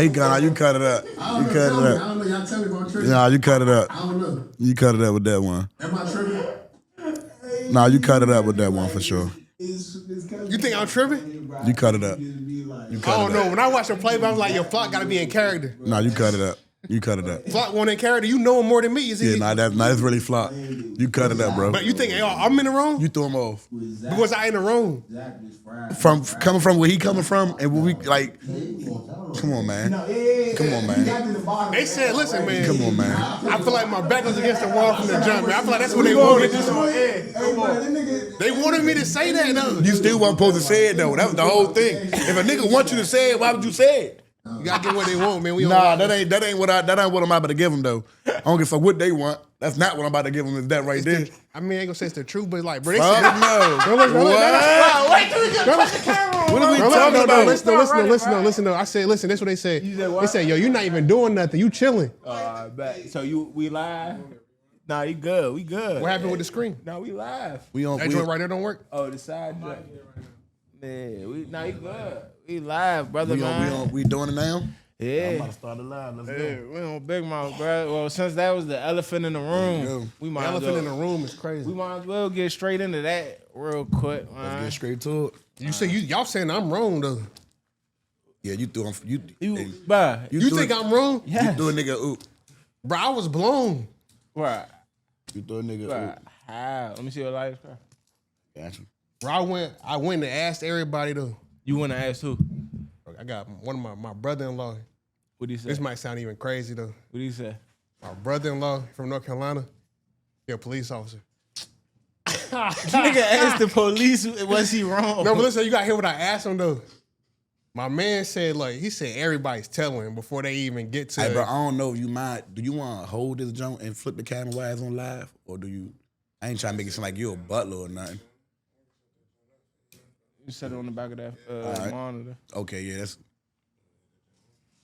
you cut it up. You cut it up. I don't know. Y'all tell me if I'm tripping. Nah, you cut it up. I don't know. You cut it up with that one. Am I tripping? Nah, you cut it up with that one for sure. You think I'm tripping? You cut it up. I don't know. When I watch the playback, I'm like, your Flock got to be in character. Nah, you cut it up. You cut it up. Flock one in character. You know him more than me. Is he? Yeah, that's really flop. You cut it up, bro. But you think, hey, I'm in the wrong? You threw him off. Was I in the wrong? From coming from where he coming from, and when we like, come on, man. Come on, man. They said, listen, man. Come on, man. I feel like my back was against the wall from the jump, man. I feel like that's what they wanted. They wanted me to say that, though. You still wasn't supposed to say it, though. That was the whole thing. If a nigga wants you to say it, why would you say it? You gotta get what they want, man. That ain't what I'm about to give them, though. I don't give a fuck what they want. That's not what I'm about to give them. Is that right there? I mean, I ain't gonna say it's the truth, but like, bro, they Fuck said no. Wait till we get the camera. What are we talking about? Listen. I said, listen. That's what they said. They said, yo, you not even doing nothing. You chilling. So we live? Nah, you good. We good. What happened with the screen? Nah, we live. That joint right there don't work. Oh, the side joint. Man, you good. We live, brother, We doing it now? Yeah. I'm about to start it live. Let's go. We on Big Mouth, bro. Well, since that was the elephant in the room, The elephant in the room is crazy. We might as well get straight into that real quick, man. Let's get straight to it. You say y'all saying I'm wrong though. Yeah, you threw him. You think I'm wrong? Yes. You threw a nigga oop. Bro, I was blown. Right. You threw a nigga Right. oop. How? Let me see your lights, bro. Gotcha. Bro, I went and asked everybody though. You want to ask who? I got one of my brother-in-law. What he say? This might sound even crazy though. What he say? My brother-in-law from North Carolina, he a police officer. Nigga asked the police, was he wrong? No, but listen, you gotta hear what I asked him though. My man said, he said everybody's telling before they even get to. Hey, bro, I don't know if you mind. Do you want to hold this junk and flip the camera while it's on live, or do you? I ain't trying to make it sound like you a butler or nothing. You set it on the back of that right. monitor. Okay, yeah, that's.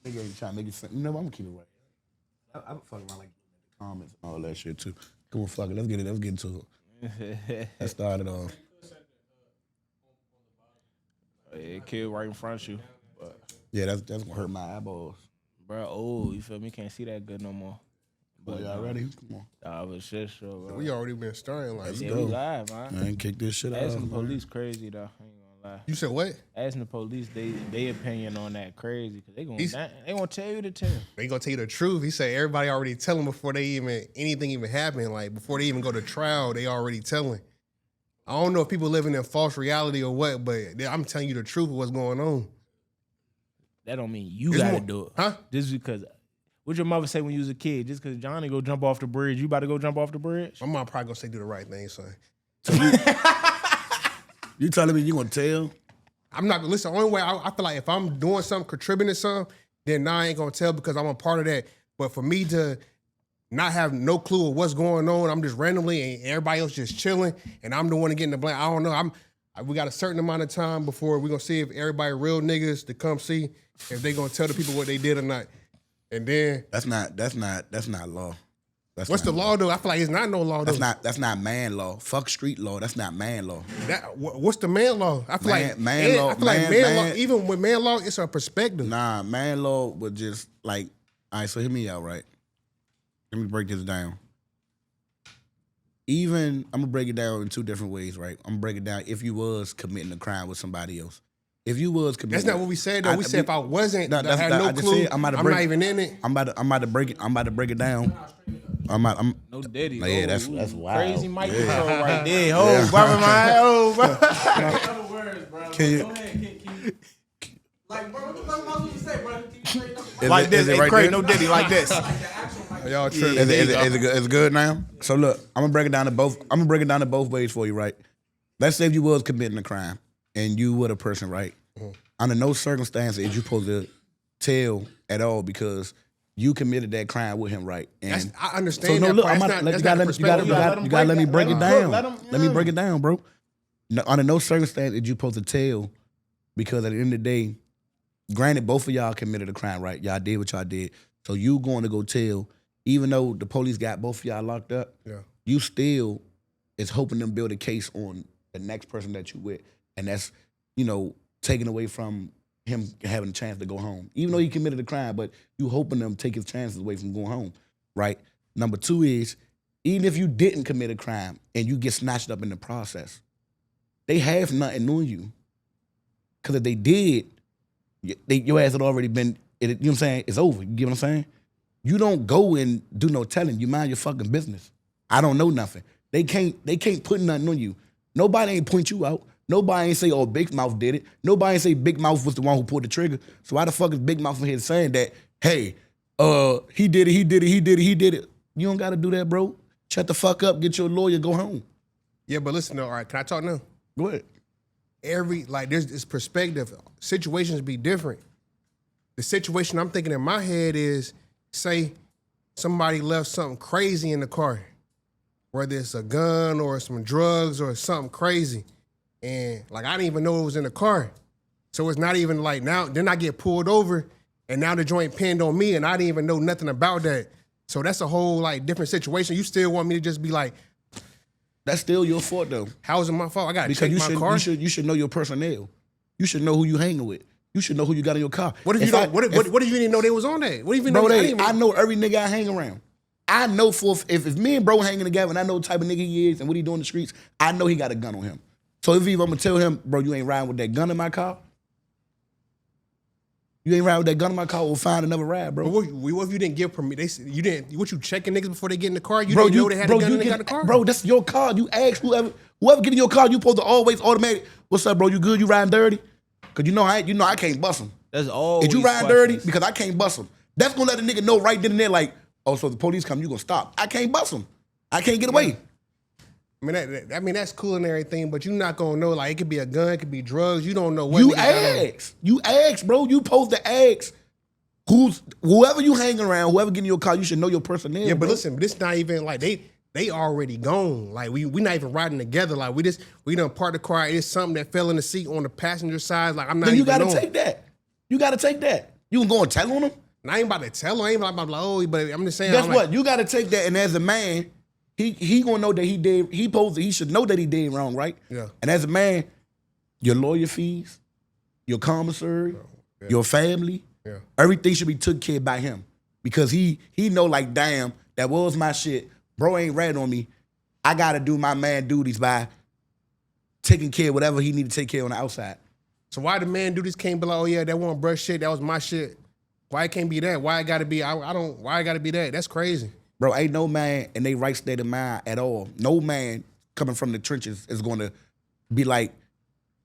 Nigga ain't trying to make it sound. You know what? I'm gonna keep it right. I'm fucking around like comments and all that shit too. Come on, fuck it. Let's get into it. Let's start it off. Yeah, kid right in front of you. But, Yeah, that's gonna hurt my eyeballs. bro, you feel me? Can't see that good no more. But y'all ready? Come on. I was shit show, bro. We already been starting like. Yeah, we live, man. I ain't kick this shit out. Asking the police crazy though. I ain't gonna lie. You said what? Asking the police, they opinion on that crazy because they gonna tell you the truth. They gonna tell you the truth. He said everybody already telling before anything even happened. Like before they even go to trial, they already telling. I don't know if people living in false reality or what, but I'm telling you the truth of what's going on. That don't mean you gotta do it. Huh? Just because. What'd your mother say when you was a kid? Just because Johnny go jump off the bridge, you about to go jump off the bridge? My mom probably gonna say do the right thing, son. You telling me you gonna tell? I'm not gonna listen. The only way I feel like if I'm doing something, contributing to something, then I ain't gonna tell because I'm a part of that. But for me to not have no clue of what's going on, I'm just randomly and everybody else just chilling, and I'm the one to get in the blame. I don't know. We got a certain amount of time before we're gonna see if everybody real niggas to come see if they gonna tell the people what they did or not. And then That's not law. What's the law though? I feel like it's not no law though. That's not man law. Fuck street law. That's not man law. What's the man law? I feel like man law. Even with man law, it's a perspective. Nah, man law would just like. All right, so hear me out, right? Let me break this down. I'm gonna break it down in two different ways, right? I'm gonna break it down if you was committing a crime with somebody else. If you was committing, that's not what we said though. We said if I wasn't, I had no clue. I'm not even in it. I'm about to break it down. No daddy. Yeah, that's wild. Crazy microphone right there. Oh, brother, man. Other words, bro. Can you? Go ahead, keep. Like, bro, what the fuck else you say, bro? Like this, right Kray, there? no daddy, like this. Y'all tripping. Is it good now? So look, I'm gonna break it down to both. I'm gonna break it down to both ways for you, right? Let's say if you was committing a crime and you were the person, right? Mm-hmm. Under no circumstances is you supposed to tell at all because you committed that crime with him, right? And I understand so, no, that look, part. you gotta let me break it down. Let me break it down, bro. No, under no circumstances is you supposed to tell because at the end of the day, granted, both of y'all committed a crime, right? Y'all did what y'all did. So you going to go tell, even though the police got both of y'all locked up, you still is hoping them build a case on the next person that you with. And that's, taken away from him having a chance to go home. Even though he committed a crime, but you hoping them take his chances away from going home, right? Number two is, even if you didn't commit a crime and you get snatched up in the process, they have nothing on you. Because if they did, your ass had already been, you know what I'm saying? It's over. You get what I'm saying? You don't go and do no telling. You mind your fucking business. I don't know nothing. They can't put nothing on you. Nobody ain't point you out. Nobody ain't say, oh, Big Mouth did it. Nobody ain't say Big Mouth was the one who pulled the trigger. So why the fuck is Big Mouth in here saying that, hey, he did it. You don't gotta do that, bro. Shut the fuck up, get your lawyer, go home. Yeah, but listen, though, all right, can I talk now? Go ahead. There's this perspective. Situations be different. The situation I'm thinking in my head is, say somebody left something crazy in the car, whether it's a gun or some drugs or something crazy. And like, I didn't even know it was in the car. So it's not even like now, then I get pulled over and now the joint pinned on me and I didn't even know nothing about that. So that's a whole like different situation. You still want me to just be like, that's still your fault though. How is it my fault? I gotta check my car. You should know your personnel. You should know who you hanging with. You should know who you got in your car. What if you don't? What if you didn't know they was on that? What if you know? I know every nigga I hang around. I know if me and bro hanging together and I know the type of nigga he is and what he doing in the streets, I know he got a gun on him. So if I'm gonna tell him, bro, you ain't riding with that gun in my car. You ain't riding with that gun in my car. We'll find another ride, bro. But what if you didn't give permission? They said you didn't. What you checking niggas before they get in the car? You didn't know they had a gun in the car. Bro, that's your car. You ask whoever get in your car. You supposed to always automatic. What's up, bro? You good? You riding dirty? Cause you know I can't bust him. That's all. If you riding dirty, because I can't bust him. That's gonna let a nigga know right then and there, like, oh, so the police come, you gonna stop. I can't bust him. I can't get away. I mean that's cool and everything, but you're not gonna know. Like, it could be a gun, it could be drugs. You don't know what. You ask, bro. You supposed to ask. Whoever you hang around, whoever get in your car, you should know your personnel. Yeah, but bro. listen, this not even like they already gone. Like we not even riding together. Like we done parked the car. It's something that fell in the seat on the passenger side. Like I'm not. Then you even gotta take that. You gotta take that. You can go and tell on him. And I ain't about to tell him. I ain't about to like, oh, but I'm just saying. Guess what? You gotta take that. And as a man, he gonna know that he did. He should know that he did wrong, right? Yeah. And as a man, your lawyer fees, your commissary, your family, everything should be took care of by him because he know like, damn, that was my shit. Bro ain't ratting on me. I gotta do my man duties by taking care of whatever he need to take care of on the outside. So why the man duties can't be like, oh yeah, that wasn't brush shit, that was my shit. Why it can't be that? Why it gotta be? Why it gotta be that? That's crazy. Bro, ain't no man in their right state of mind at all. No man coming from the trenches is gonna be like,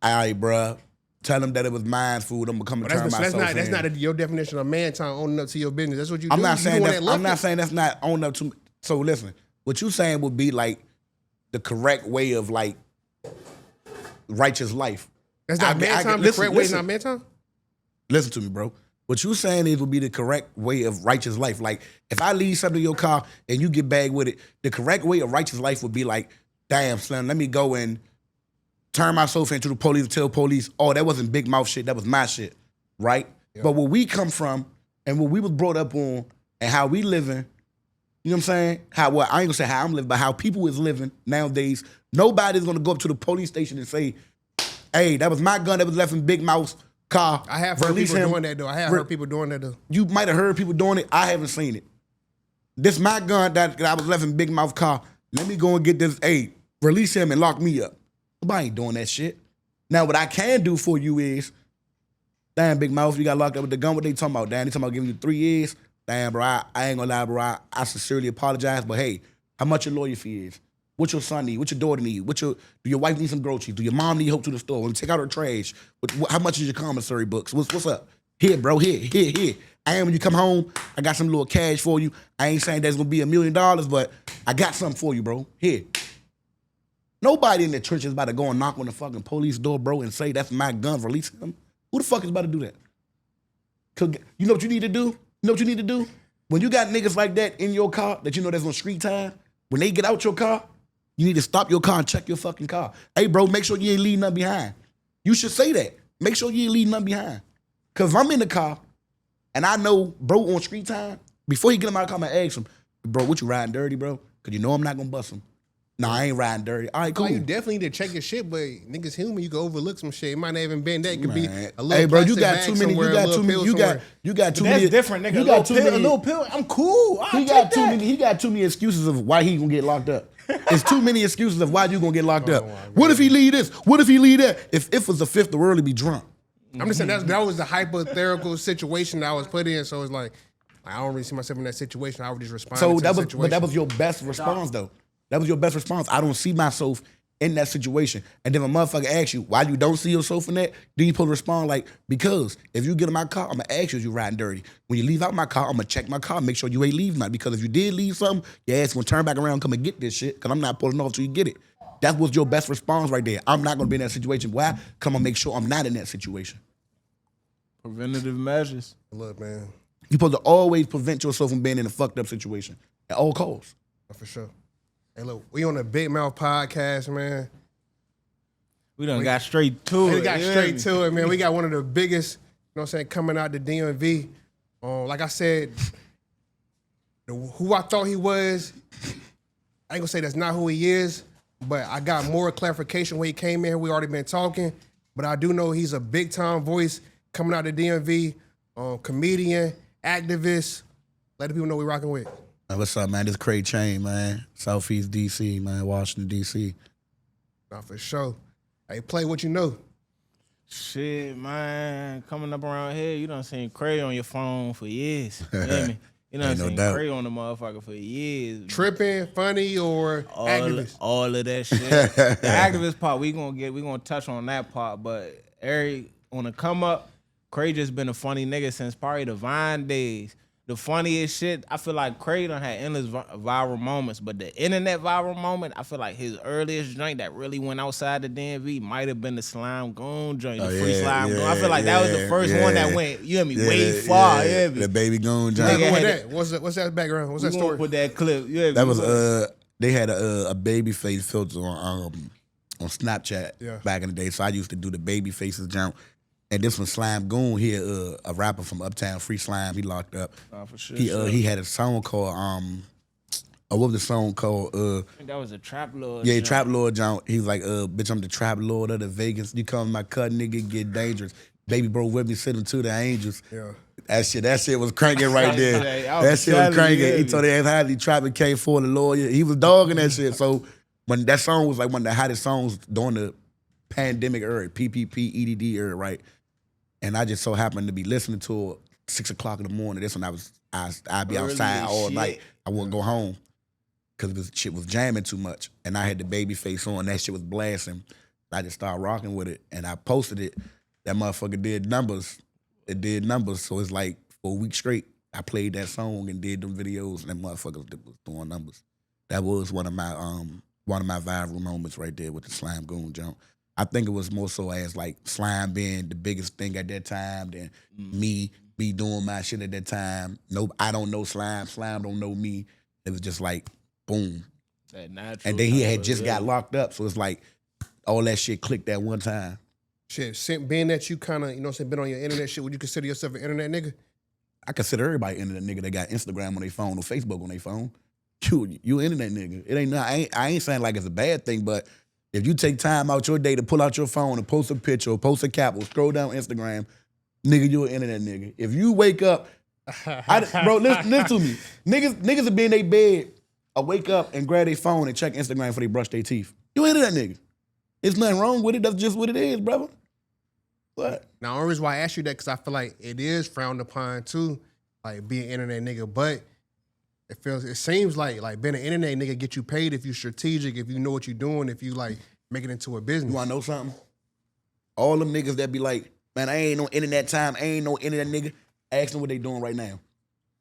all right, bro, tell him that it was mine food. I'm gonna come and turn myself in. That's not your definition of man time owning up to your business. That's what you do. I'm not saying that's not owning up to. So listen, what you saying would be like the correct way of like righteous life. That's not man time. The correct way is not man time. Listen to me, bro. What you saying is would be the correct way of righteous life. Like if I leave something in your car and you get bagged with it, the correct way of righteous life would be like, damn, Slim, let me go and turn myself into the police and tell police, oh, that wasn't Big Mouth shit, that was my shit, right? Yep. But where we come from and what we was brought up on and how we living, you know what I'm saying? I ain't gonna say how I'm living, but how people is living nowadays, nobody's gonna go up to the police station and say, hey, that was my gun that was left in Big Mouth's car. I have heard people doing that, though. Heard people doing that, though. You might have heard people doing it. I haven't seen it. This my gun that I was left in Big Mouth car. Let me go and get this, hey, release him and lock me up. Nobody ain't doing that shit. Now, what I can do for you is, damn, Big Mouth, you got locked up with the gun. What they talking about? Damn, they talking about giving you 3 years. Damn, bro, I ain't gonna lie, bro. I sincerely apologize, but hey, how much your lawyer fee is? What your son need? What your daughter need? Do your wife need some groceries? Do your mom need help to the store? When you take out her trash, how much is your commissary books? What's up? Here, bro, here. And when you come home, I got some little cash for you. I ain't saying that's gonna be $1 million, but I got something for you, bro. Here. Nobody in the church is about to go and knock on the fucking police door, bro, and say, that's my gun, release him. Who the fuck is about to do that? Cause you know what you need to do? You know what you need to do? When you got niggas like that in your car that you know that's on street time, when they get out your car, you need to stop your car and check your fucking car. Hey, bro, make sure you ain't leaving nothing behind. You should say that. Make sure you ain't leaving nothing behind. Cause if I'm in the car and I know bro on street time, before he get in my car, I'm gonna ask him, bro, what you riding dirty, bro? Cause you know I'm not gonna bust him. Nah, I ain't riding dirty. All right, cool. Like, you definitely need to check your shit, but niggas human, you can overlook some shit. It might not even been that. It could be a little hey, bro, you plastic got bag too many. You somewhere, a got little too many. pill You somewhere. got too That's many. different, nigga. You A got too little pill, many. a little pill. I'm cool. He got too many. He got too many excuses of why he gonna get locked up. It's too many excuses of why you gonna get locked up. What if he leave this? What if he leave that? If it was the fifth, the world would be drunk. I'm just saying that was the hypothetical situation that I was put in. So it's like I don't really see myself in that situation. I would just respond. So to that the was, situation. but that was your best response though. That was your best response. I don't see myself in that situation. And then a motherfucker asks you why you don't see yourself in that, then you supposed to respond like, because if you get in my car, I'm gonna ask you if you riding dirty. When you leave out my car, I'm gonna check my car, make sure you ain't leaving nothing. Because if you did leave something, your ass gonna turn back around and come and get this shit, because I'm not pulling off till you get it. That was your best response right there. I'm not gonna be in that situation. Why? Come on, make sure I'm not in that situation. Preventative measures. Look, man, You supposed to always prevent yourself from being in a fucked up situation at all costs. for sure. Hey, look, we on the Big Mouth podcast, man. We done got straight to it. We got you straight hear me? to it, man. We got one of the biggest, you know what I'm saying, coming out the DMV. Like I said, who I thought he was, I ain't gonna say that's not who he is, but I got more clarification when he came in. We already been talking, but I do know he's a big time voice coming out the DMV, comedian, activist. Let the people know we rocking with. What's up, man? This is Kray Chang, man. Southeast DC, man. Washington, DC. Nah, for sure. Hey, play what you know. Shit, man. Coming up around here, you done seen Kray on your phone for years. You hear me? You done Ain't no seen doubt. Kray on the motherfucker for years. Tripping, funny, or activist? All of that shit. The activist part, we gonna touch on that part, but Eric, on the come up, Kray just been a funny nigga since probably the Vine days. The funniest shit, I feel like Kray done had endless viral moments, but the internet viral moment, I feel like his earliest joint that really went outside the DMV might have been the Slime Goon joint, the free Slime Goon. I feel like that was the first one that went, you hear me, way far. You hear me? The baby goon Nigga, joint. what that? What's that background? What's that We gonna story? put that clip. You hear me? That was they had a baby face filter on Snapchat back in the day. So I used to do the baby faces jump. And this was Slime Goon here, a rapper from Uptown, Free Slime. He locked up. For sure. He had a song called what was the song called? I think that was a Trap Lord. Yeah, joint. Trap Lord John. He was like, bitch, I'm the Trap Lord of the Vegas. You come my cut, nigga, get dangerous. Baby bro with me, send him to the angels. Yeah. That shit was cranking right there. I That was shit was telling cranking. you, He told their ass how he trapping K for the lawyer. He was dogging that shit. So when that song was like one of the hottest songs during the pandemic era, PPP, EDD era, right? And I just so happened to be listening to it 6 o'clock in the morning. That's when I'd be Early outside as all shit. night. I wouldn't go home because the shit was jamming too much. And I had the baby face on. That shit was blasting. I just started rocking with it. And I posted it. That motherfucker did numbers. It did numbers. So it's like for a week straight, I played that song and did them videos, and that motherfucker was doing numbers. That was one of my viral moments right there with the Slime Goon jump. I think it was more so as like Slime being the biggest thing at that time than me doing my shit at that time. No, I don't know Slime. Slime don't know me. It was just like, boom. That natural And then he type had of just got rhythm. locked up. So it's like all that shit clicked at one time. Shit, being that you kind of, you know what I'm saying, been on your internet shit, would you consider yourself an internet nigga? I consider everybody internet nigga that got Instagram on their phone or Facebook on their phone. You internet nigga. It ain't I ain't saying like it's a bad thing, but if you take time out your day to pull out your phone and post a picture or post a cap or scroll down Instagram, nigga, you an internet nigga. If you wake up, bro, listen to me. Niggas will be in their bed, wake up and grab their phone and check Instagram before they brush their teeth. You an internet nigga. There's nothing wrong with it. That's just what it is, brother. What? Now, the only reason why I asked you that, because I feel like it is frowned upon too, like being an internet nigga, but it seems like being an internet nigga get you paid if you strategic, if you know what you're doing, if you like make it into a business. You wanna know something? All them niggas that be like, man, I ain't no internet time, I ain't no internet nigga. Ask them what they doing right now.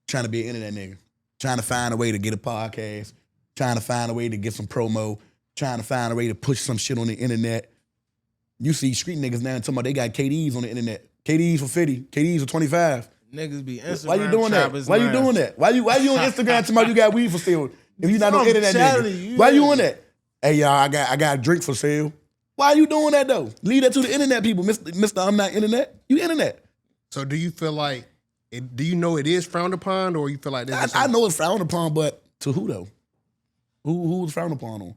Trying to be an internet nigga. Trying to find a way to get a podcast. Trying to find a way to get some promo. Trying to find a way to push some shit on the internet. You see street niggas now talking about they got KDs on the internet. KDs for 50, KDs for 25. Niggas be Instagram. Why you doing that? trappers Why you now. doing that? Why you on Instagram talking about you got weed for sale if you not no I'm internet telling nigga? you, Why you yeah. on that? Hey y'all, I got a drink for sale. Why you doing that though? Leave that to the internet people, Mr. I'm not internet. You internet. So do you feel like, do you know it is frowned upon, or you feel like I know it's frowned upon, but to who though? Who's frowned upon on?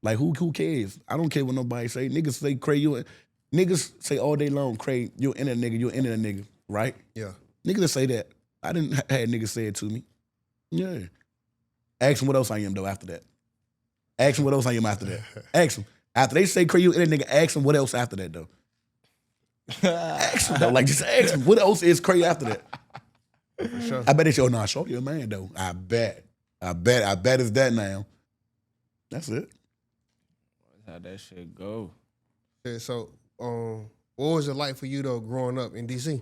Like who cares? I don't care what nobody say. Niggas say Kray, niggas say all day long, Kray, you're in a nigga, right? Yeah. Niggas say that. I didn't have niggas say it to me. Yeah. Ask them what else I am though after that. Ask them what else I am after that. Ask them. After they say Kray, you in a nigga, ask them what else after that though. Ask them though. Like just ask them what else is Kray after that. For sure. I bet they say, oh no, show you a man though. I bet it's that now. That's it. How that shit go? Yeah, so, what was it like for you though growing up in DC?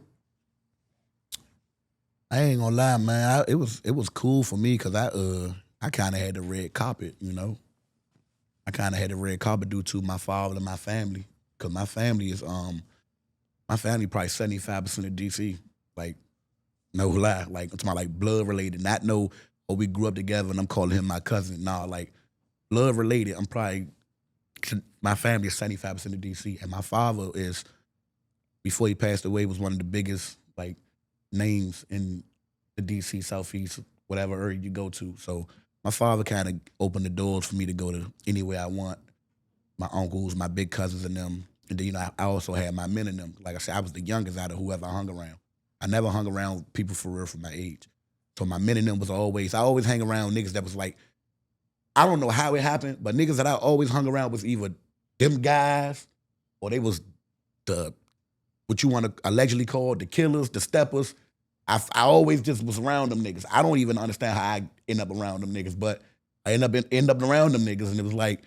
I ain't gonna lie, man. It was cool for me because I kind of had the red carpet, you know. I kind of had the red carpet due to my father and my family, because my family probably 75% of DC, like no lie, like it's my like blood related, not no. Oh, we grew up together and I'm calling him my cousin. Nah, like blood related. I'm probably my family is 75% of DC, and my father is, before he passed away, was one of the biggest like names in the DC Southeast, whatever area you go to. So my father kind of opened the doors for me to go to anywhere I want. My uncles, my big cousins, and them. And then I also had my men and them. Like I said, I was the youngest out of whoever I hung around. I never hung around people for real for my age. So my men and them I always hang around niggas that was like, I don't know how it happened, but niggas that I always hung around was either them guys or they was what you want to allegedly call the killers, the steppers. I always just was around them niggas. I don't even understand how I end up around them niggas, but I end up around them niggas, and it was like,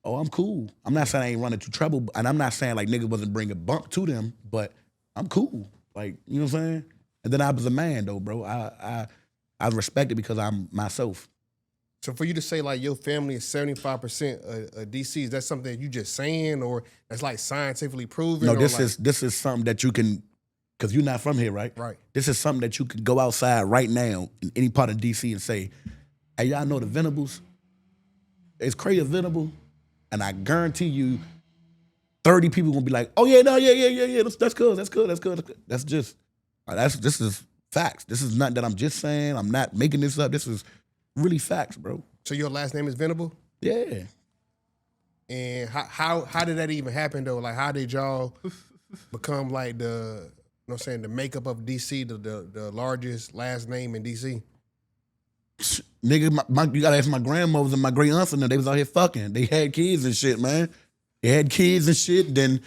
oh, I'm cool. I'm not saying I ain't running into trouble, and I'm not saying like niggas wasn't bringing bump to them, but I'm cool. Like, you know what I'm saying? And then I was a man though, bro. I respect it because I'm myself. So for you to say like your family is 75% of DC, is that something that you just saying, or that's like scientifically proven? No, or this like... is something that you can, because you're not from here, right? Right. This is something that you can go outside right now in any part of DC and say, hey, y'all know the Venables? Is Kray a Venable? And I guarantee you 30 people gonna be like, oh yeah, no, yeah. That's good. This is facts. This is not that I'm just saying. I'm not making this up. This is really facts, bro. So your last name is Venable? Yeah. And how did that even happen though? Like how did y'all become like the, you know what I'm saying, the makeup of DC, the largest last name in DC? Nigga, you gotta ask my grandmothers and my great aunts and them. They was out here fucking. They had kids and shit, man. They had kids and shit. Then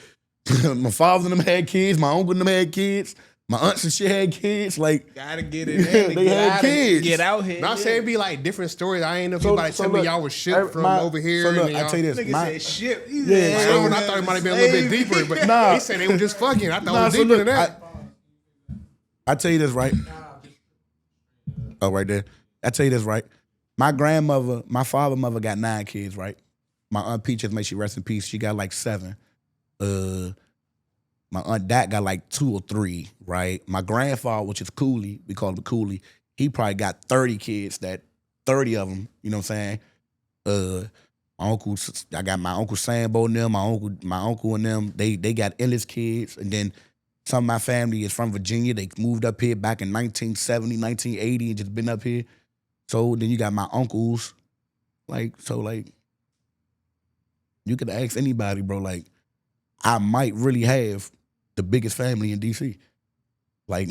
my father and them had kids. My uncle and them had kids. My aunts and shit had kids. Like, gotta get it in. They had kids. Get out here. Not saying it be like different stories. I ain't know if anybody tell me y'all was shipped from over here. So look, and I tell you this. Nigga said ship. I thought it might have been a little bit deeper, but Nah. he said they were just fucking. I thought it was deeper than that. I tell you this, right? Oh, right there. I tell you this, right? My grandmother, my father's mother got 9 kids, right? My aunt Peaches, may she rest in peace, she got like 7. My aunt Dat got like 2 or 3, right? My grandfather, which is Cooley, we call him Cooley, he probably got 30 kids, 30 of them, you know what I'm saying? I got my Uncle Sambo and them, my uncle and them, they got endless kids. And then some of my family is from Virginia. They moved up here back in 1970, 1980 and just been up here. So then you got my uncles. You could ask anybody, bro, like, I might really have the biggest family in DC. Like,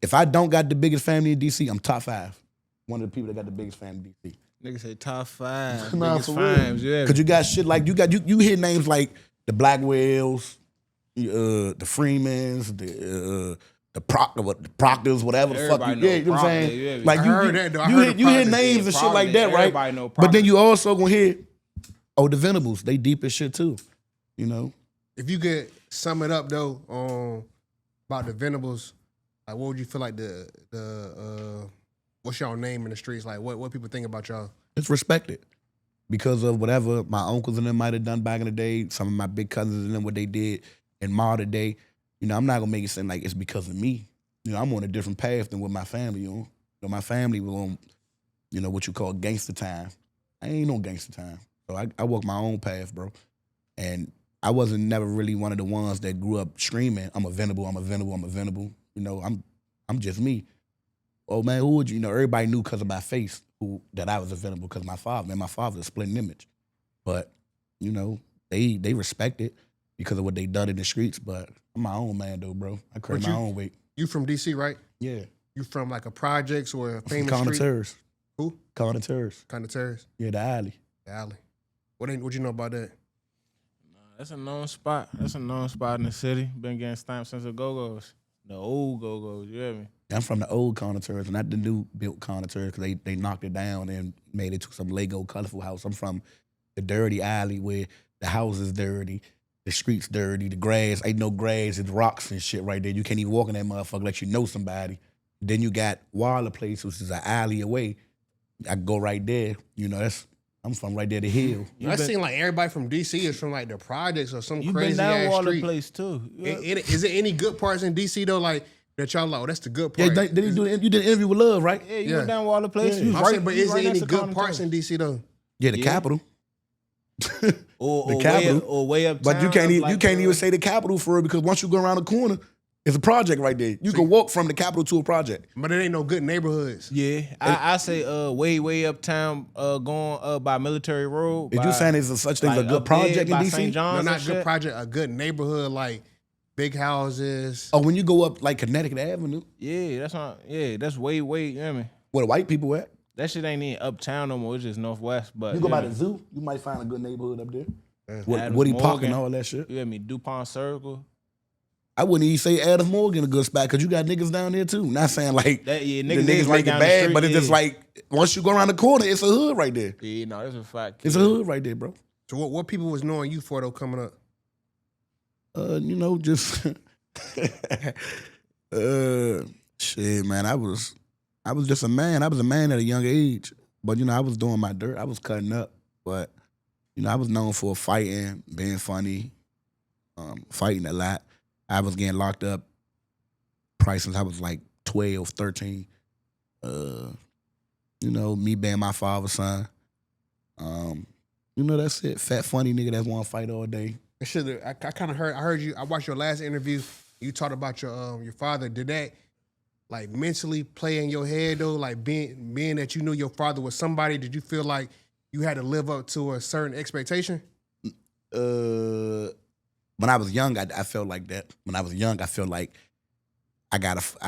if I don't got the biggest family in DC, I'm top 5. One of the people that got the biggest family in DC. Nigga say top 5. Nah, biggest for real. fives, yeah. Cause you got shit like you hear names like the Blackwells, the Freemans, the Proctors, whatever the fuck Everybody you, know you know what I'm Proctor, saying? yeah. Like I heard that, though. I heard you hear Proctor, names and shit like that, right? Everybody know But then Proctor. you also gonna hear, the Venables, they deep as shit too, you know? If you could sum it up though, about the Venables, like what would you feel like the what's y'all name in the streets? Like what people think about y'all? It's respected because of whatever my uncles and them might have done back in the day, some of my big cousins and them, what they did in modern day. You know, I'm not gonna make it seem like it's because of me. You know, I'm on a different path than with my family, you know. You know, my family was on, you know, what you call gangster time. I ain't no gangster time. So I walk my own path, bro. And I wasn't never really one of the ones that grew up screaming, I'm a Venable. You know, I'm just me. Oh man, who would you know? Everybody knew because of my face that I was a Venable because my father, man, my father's a splitting image. But, you know, they respect it because of what they done in the streets. But I'm my own man, though, bro. I create my own weight. You from DC, right? Yeah. You from like a projects or a famous Counter street? terrorists. Who? Counter terrorists. Kind of terrorists? Yeah, the alley. The alley. What you know about that? That's a known spot. That's a known spot in the city. Been getting stamped since the Go-Go's. The old Go-Go's, you hear me? I'm from the old counter terrorists, not the new built counter terrorists, because they knocked it down and made it to some Lego colorful house. I'm from the dirty alley where the house is dirty, the streets dirty, the grass, ain't no grass, it's rocks and shit right there. You can't even walk in that motherfucker like you know somebody. Then you got Waller Place, which is an alley away. I go right there. You know, I'm from right there, the hill. I seen like everybody from DC is from like the projects or some You crazy been down ass Waller street. Place too. Is it any good parts in DC though? Like that y'all like, oh, that's the good Yeah, part. you did an interview with Love, right? Yeah, you went down Waller Place. Yeah. You was I'm right, saying, but you is right there any next to good parts in DC though? Yeah, the Capitol. or the Capitol. or way up. But you can't even say the Capitol for it because once you go around the corner, it's a project right there. You can walk from the Capitol to a project. But it ain't no good neighborhoods. Yeah, I say way uptown, going by Military Road. Is you saying there's such thing as a good project in by DC? St. No, John's not and good shit? project, a good neighborhood like big houses. Oh, when you go up like Connecticut Avenue, Yeah, that's way. You know what I mean? where the white people at? That shit ain't even uptown no more. It's just northwest. But You go yeah, by the zoo, you might find a good neighborhood up there. Adams Woody Park Morgan. and all that shit. You hear me? DuPont Circle. I wouldn't even say Adams Morgan a good spot because you got niggas down there too. Not saying like That, yeah, the niggas niggas right make it down the bad, street, but it's just yeah. like once you go around the corner, it's a hood right there. Yeah, no, that's a fact. It's a hood right there, bro. So what people was knowing you for though coming up? You know, just shit, man. I was just a man. I was a man at a young age. But you know, I was doing my dirt. I was cutting up. But you know, I was known for fighting, being funny, fighting a lot. I was getting locked up probably since I was like 12, 13. You know, me being my father's son. You know, that's it. Fat, funny nigga that want to fight all day. I kind of heard you. I watched your last interview. You talked about your father. Did that like mentally play in your head though? Like being that you knew your father was somebody. Did you feel like you had to live up to a certain expectation? When I was young, I felt like that. When I was young, I felt like I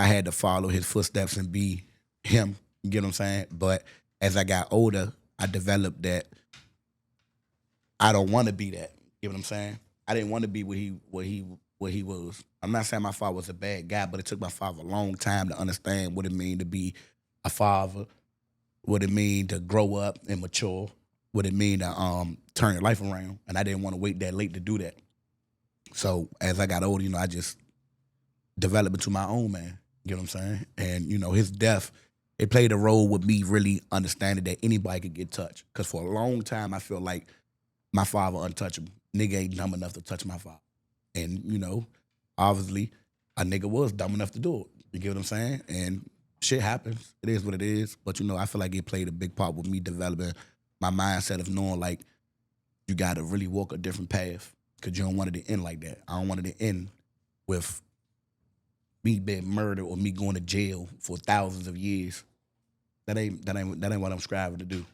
had to follow his footsteps and be him. You get what I'm saying? But as I got older, I developed that I don't want to be that. You get what I'm saying? I didn't want to be what he was. I'm not saying my father was a bad guy, but it took my father a long time to understand what it mean to be a father, what it mean to grow up and mature, what it mean to turn your life around. And I didn't want to wait that late to do that. So as I got older, you know, I just developed into my own man. You know what I'm saying? And, you know, his death, it played a role with me really understanding that anybody could get touched. Because for a long time, I feel like my father untouchable. Nigga ain't dumb enough to touch my father. And, you know, obviously, a nigga was dumb enough to do it. You get what I'm saying? And shit happens. It is what it is. But, you know, I feel like it played a big part with me developing my mindset of knowing, like, you got to really walk a different path because you don't want it to end like that. I don't want it to end with me being murdered or me going to jail for thousands of years. That ain't what I'm striving to do.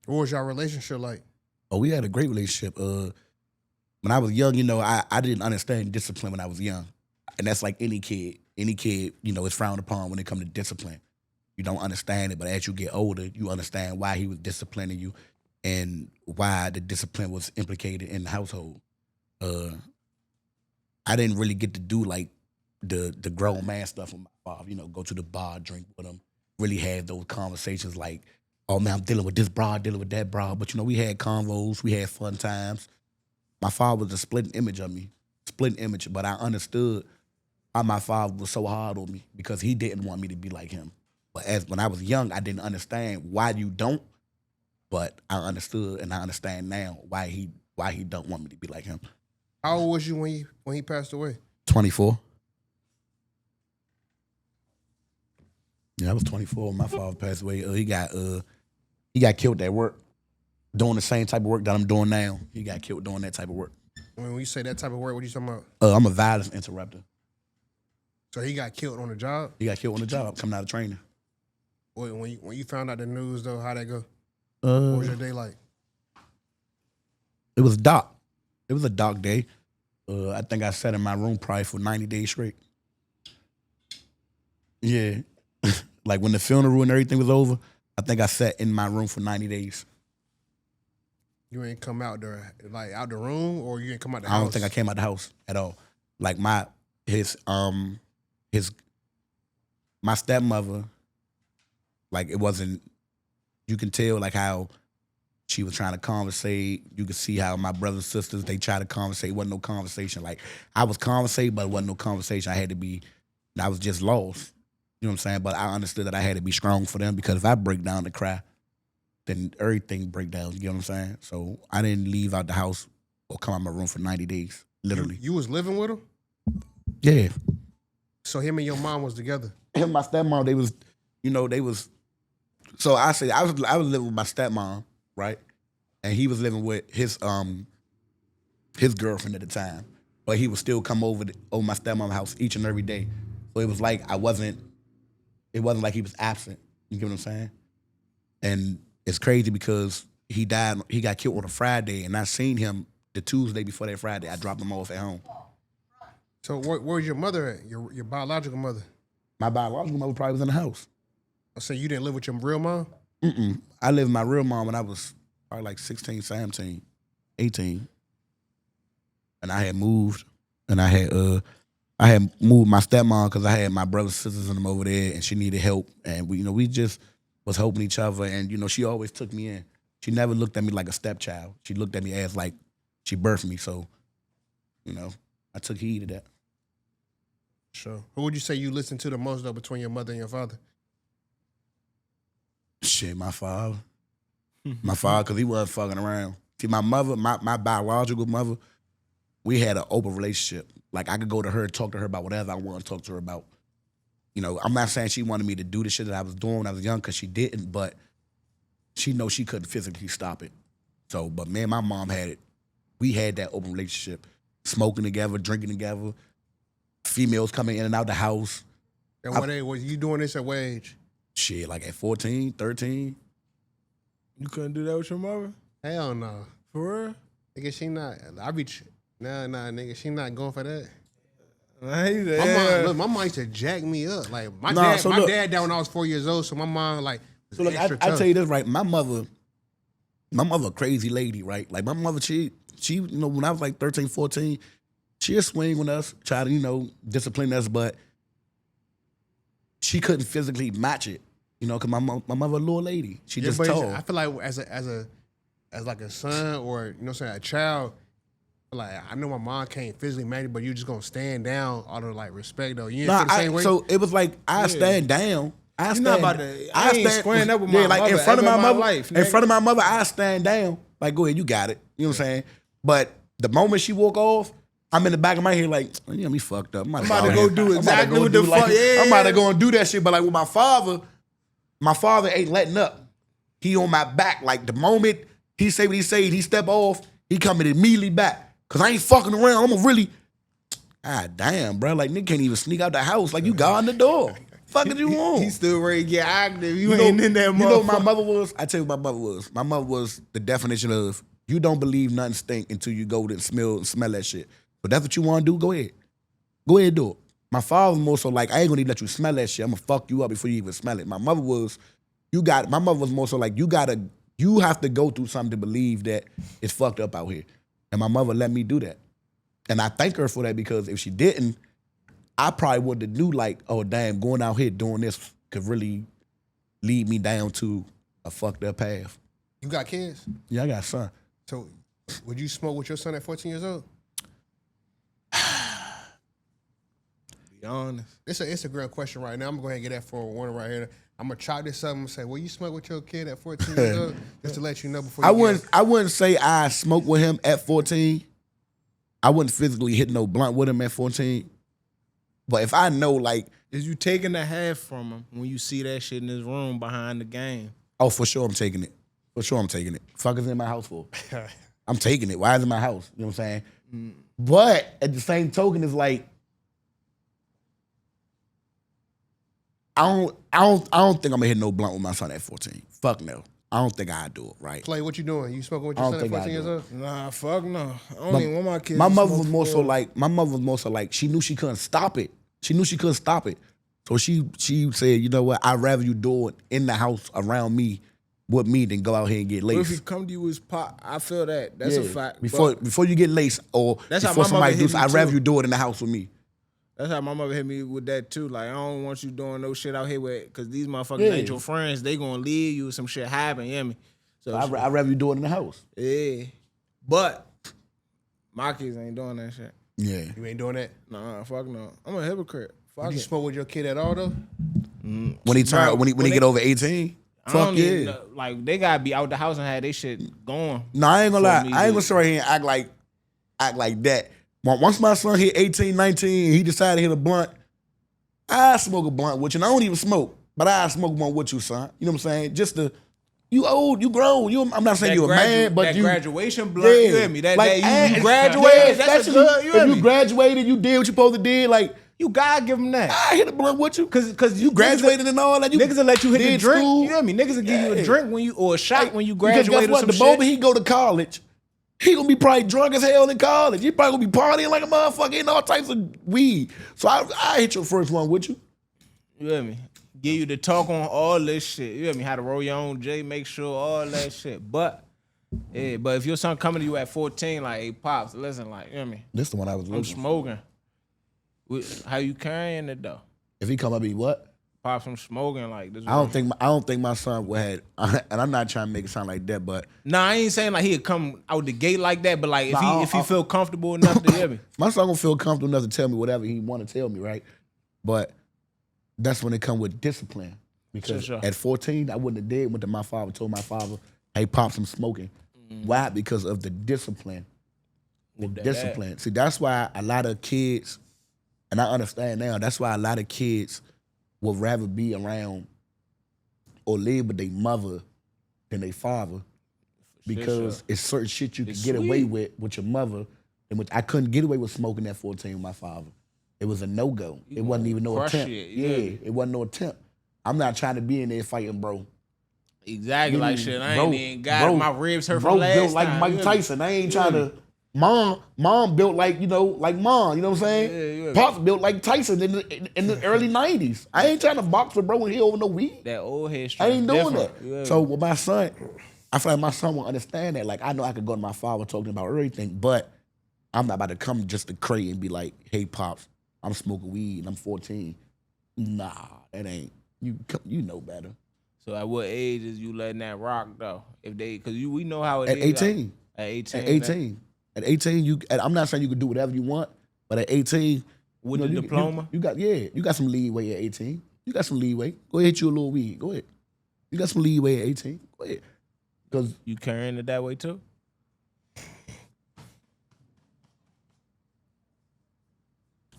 What was your relationship like? Oh, we had a great relationship. When I was young, you know, I didn't understand discipline when I was young. And that's like any kid. Any kid, you know, is frowned upon when it comes to discipline. You don't understand it, but as you get older, you understand why he was disciplining you and why the discipline was implicated in the household. I didn't really get to do like the grown man stuff with my father, you know, go to the bar, drink with him, really have those conversations like, oh man, I'm dealing with this bra, dealing with that bra. But you know, we had convos, we had fun times. My father was a splitting image of me, but I understood why my father was so hard on me because he didn't want me to be like him. But when I was young, I didn't understand why you don't, but I understood and I understand now why he don't want me to be like him. How old was you when he passed away? 24. Yeah, I was 24 when my father passed away. He got killed at work, doing the same type of work that I'm doing now. He got killed doing that type of work. When you say that type of work, what are you talking about? I'm a violence interrupter. So he got killed on the job? He got killed on the job, coming out of training. When you found out the news, though, how'd that go? What was your day like? It was dark. It was a dark day. I think I sat in my room probably for 90 days straight. Yeah. Like when the funeral and everything was over, I think I sat in my room for 90 days. You ain't come out there, like out the room, or you ain't come out the house? I don't think I came out the house at all. Like my stepmother, like it wasn't, you can tell like how she was trying to conversate. You could see how my brothers and sisters, they tried to conversate. Wasn't no conversation. Like I was conversating, but it wasn't no conversation. I was just lost. You know what I'm saying? But I understood that I had to be strong for them because if I break down to cry, then everything break down. You know what I'm saying? So I didn't leave out the house or come out my room for 90 days, literally. You was living with him? Yeah. So him and your mom was together? Him and my stepmom, they was, so I was living with my stepmom, right? And he was living with his girlfriend at the time. But he would still come over my stepmom's house each and every day. So it was like it wasn't like he was absent. You get what I'm saying? And it's crazy because he got killed on a Friday, and I seen him the Tuesday before that Friday. I dropped him off at home. So where's your mother at? Your biological mother? My biological mother probably was in the house. So you didn't live with your real mom? Mm-mm. I lived with my real mom when I was probably like 16, 17, 18. And I had moved, and I had moved my stepmom because I had my brothers and sisters and them over there, and she needed help. And we just was helping each other, and she always took me in. She never looked at me like a stepchild. She looked at me as like she birthed me. So, I took heed of that. Sure. Who would you say you listen to the most though between your mother and your father? Shit, my father. My father, because he wasn't fucking around. See, my mother, my biological mother, we had an open relationship. Like, I could go to her and talk to her about whatever I want to talk to her about. I'm not saying she wanted me to do the shit that I was doing when I was young, because she didn't, but she knows she couldn't physically stop it. So, but me and my mom had it. We had that open relationship. Smoking together, drinking together, females coming in and out the house. And what age was you doing this at what age? Shit, like at 14, 13. You couldn't do that with your mother? Hell no. For real? Nigga, she not. Nah, nigga, she not going for that. Yeah. My mom used to jack me up. Like my dad died when I was 4 years old, so my mom was I tell you this, right? My mother a crazy lady, right? Like my mother, she when I was like 13, 14, she'd swing with us, try to, discipline us, but she couldn't physically match it, because my mother a little lady. She just tall. I feel like as like a son or a child, like I know my mom can't physically match it, but you just gonna stand down out of like respect though. You ain't feel the same way. So it was like I stand down. I ain't squaring up with my mother in front of my mother. Life, in front of my mother, I stand down. Like, go ahead, you got it. You know what I'm saying? But the moment she walk off, I'm in the back of my head like, me fucked up. I'm about to go do exactly what the fuck. I'm about to go and do that shit. But like with my father ain't letting up. He on my back. Like the moment he say what he say, he step off, he coming immediately back. Cause I ain't fucking around. I'm gonna really, damn, bro. Like nigga can't even sneak out the house. Like you guarding the door. Fuck did you want? He still ready to get active. You ain't in that motherfucker. You know what my mother was? I tell you what my mother was. My mother was the definition of you don't believe nothing stink until you go and smell that shit. But that's what you want to do, go ahead. Go ahead and do it. My father was more so like, I ain't gonna even let you smell that shit. I'm gonna fuck you up before you even smell it. My mother was more so like, you have to go through something to believe that it's fucked up out here. And my mother let me do that. And I thank her for that, because if she didn't, I probably would have knew like, oh damn, going out here doing this could really lead me down to a fucked up path. You got kids? Yeah, I got a son. So would you smoke with your son at 14 years old? Be honest. It's an Instagram question right now. I'm going to get that for one right here. I'm going to chop this up and say, will you smoke with your kid at 14 years old? Just to let you know before you I wouldn't say I smoked with him at 14. I wouldn't physically hit no blunt with him at 14. But if I know, like... Is you taking the half from him when you see that shit in his room behind the game? Oh, for sure I'm taking it. For sure I'm taking it. Fuck is in my house for? I'm taking it. Why is it in my house? You know what I'm saying? Mm. But at the same token, it's like... I don't think I'm gonna hit no blunt with my son at 14. Fuck no. I don't think I'd do it, right? Clay, what you doing? You smoking with I your don't son at think 14 years I do old? Nah, fuck no. I don't even want my kids. My to mother smoke was more for so real. like, she knew she couldn't stop it. So she said, you know what, I'd rather you do it in the house around me with me than go out here and get But if he laced. come to you as pop, I feel that. That's a fact. Before you get laced or That's how before my somebody mother do hit something, me I'd rather too. you do it in the house with me. That's how my mother hit me with that too. Like, I don't want you doing no shit out here with, because these motherfuckers Yeah. ain't your friends. They gonna leave you, some shit happen, you hear me? So, I'd rather you do it in the house. yeah. But my kids ain't doing that shit. Yeah. You ain't doing that? Nah, fuck no. I'm a hypocrite. Fuck Would you it. smoke with your kid at all, though? When he turn, Bro, when he when get over 18, I fuck don't yeah. even know, like, they gotta be out the house and have they shit going. No, I ain't gonna lie. For me, I ain't dude. gonna sit right here and act like that. Once my son hit 18, 19, he decided to hit a blunt, I smoke a blunt with you. And I don't even smoke, but I smoke one with you, son. You know what I'm saying? Just to, you old, you grown. I'm not saying you a man, but that you graduation blunt, you hear me? That you yeah, graduated, that's a especially good, you hear if me? you graduated, you did what you supposed to do. Like, You gotta give them that. I hit a blunt with you. Cause You graduated and all that. You Niggas will let you hit the did drink. school. You hear me? Niggas will give you a Yeah. drink when you, or a shot when you Because graduate guess or what? some The shit. moment he go to college, he gonna be probably drunk as hell in college. He probably gonna be partying like a motherfucker, eating all types of weed. So I hit your first one with you. You hear me? Give you the talk on all this shit. You hear me? How to roll your own J, make sure all that shit. But if your son coming to you at 14, like, hey, pops, listen, like, you hear me? This the one I was I'm looking for. smoking. How you carrying it though? If he come up, he what? Pops, I'm smoking. Like this. I don't think my son would have. And I'm not trying to make it sound like that, but Nah, I ain't saying like he'd come out the gate like that, but like Nah, if he feel comfortable enough to hear me. my son gonna feel comfortable enough to tell me whatever he want to tell me, right? But that's when it come with discipline. Because Sure. at 14, I wouldn't have did what my father told my father, hey, pops, I'm smoking. Why? Because of the discipline. Discipline. See, that's why a lot of kids, and I understand now, that's why a lot of kids would rather be around or live with their mother than their father. Because it's certain shit you can get away with your mother, and which I couldn't get away with smoking at 14 with my father. It was a no-go. It wasn't even no crush attempt. it, It wasn't no attempt. I'm not trying to be in there fighting, bro. Exactly, like shit. I Bro, ain't even got bro, my ribs hurt bro from last built like time. Mike You hear me? Tyson. I ain't trying to. Mom built like like mom. You know what I'm saying? Yeah, you hear me? Pops built like Tyson in the early '90s. I ain't trying to box with bro and he over no weed. That old head I strength ain't doing different. that. You hear me? So with my son, I feel like my son will understand that. Like I know I could go to my father talking about everything, but I'm not about to come just to Kray and be like, "Hey, pops, I'm smoking weed and I'm 14." Nah, that ain't. You know better. So at what age is you letting that rock though? If they, cause we know how it At is. 18. At 18. At 18. At 18, I'm not saying you can do whatever you want, but at 18, With you know, the diploma? you got some leeway at 18. You got some leeway. Go ahead, hit you a little weed. Go ahead. You got some leeway at 18. Go ahead. Because You carrying it that way too?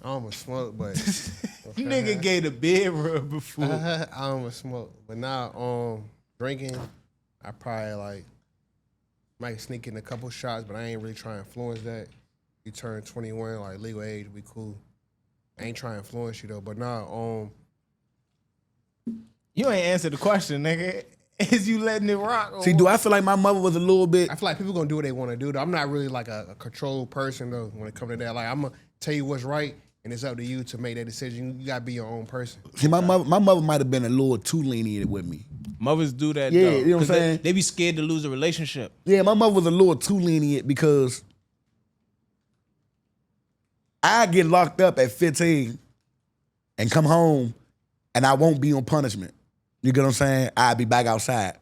I almost smoked, but Nigga gave the bed rub before. I almost smoked. But now, drinking, I probably like might sneak in a couple shots, but I ain't really trying to influence that. You turn 21, like legal age, we cool. I ain't trying to influence you though. But now, You ain't answered the question, nigga. Is you letting it rock? Or see, do I feel like my mother was a little bit? I feel like people gonna do what they want to do. Though I'm not really like a controlled person though. When it comes to that, like I'm gonna tell you what's right, and it's up to you to make that decision. You gotta be your own person. See, my mother might have been a little too lenient with me. Mothers do that Yeah, though. you know what I'm 'Cause saying? They be scared to lose a relationship. Yeah, my mother was a little too lenient because I get locked up at 15 and come home and I won't be on punishment. You get what I'm saying? I'll be back outside.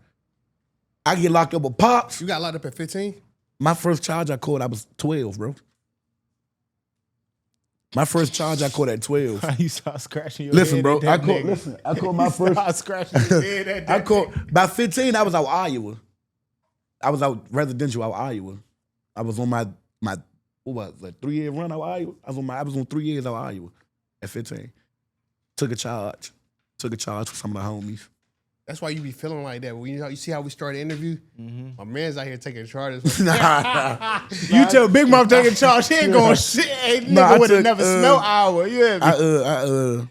I get locked up with Pops. You got locked up at 15. My first charge I caught, I was 12, bro. My first charge I caught at 12. You start scratching your Listen, head. bro, at that I caught my first. Start scratching your head at that I caught by 15. I was out Iowa. I was out residential out Iowa. I was on my what was it, 3-year run out Iowa. I was on 3 years out Iowa at 15. Took a charge for some of the homies. That's why you be feeling like that. When you see how we started the interview, my man's out here taking charges. You tell Big Mom taking charge, she ain't going shit. Ain't Nah, nigga I would have took, never smelled hour. You hear me?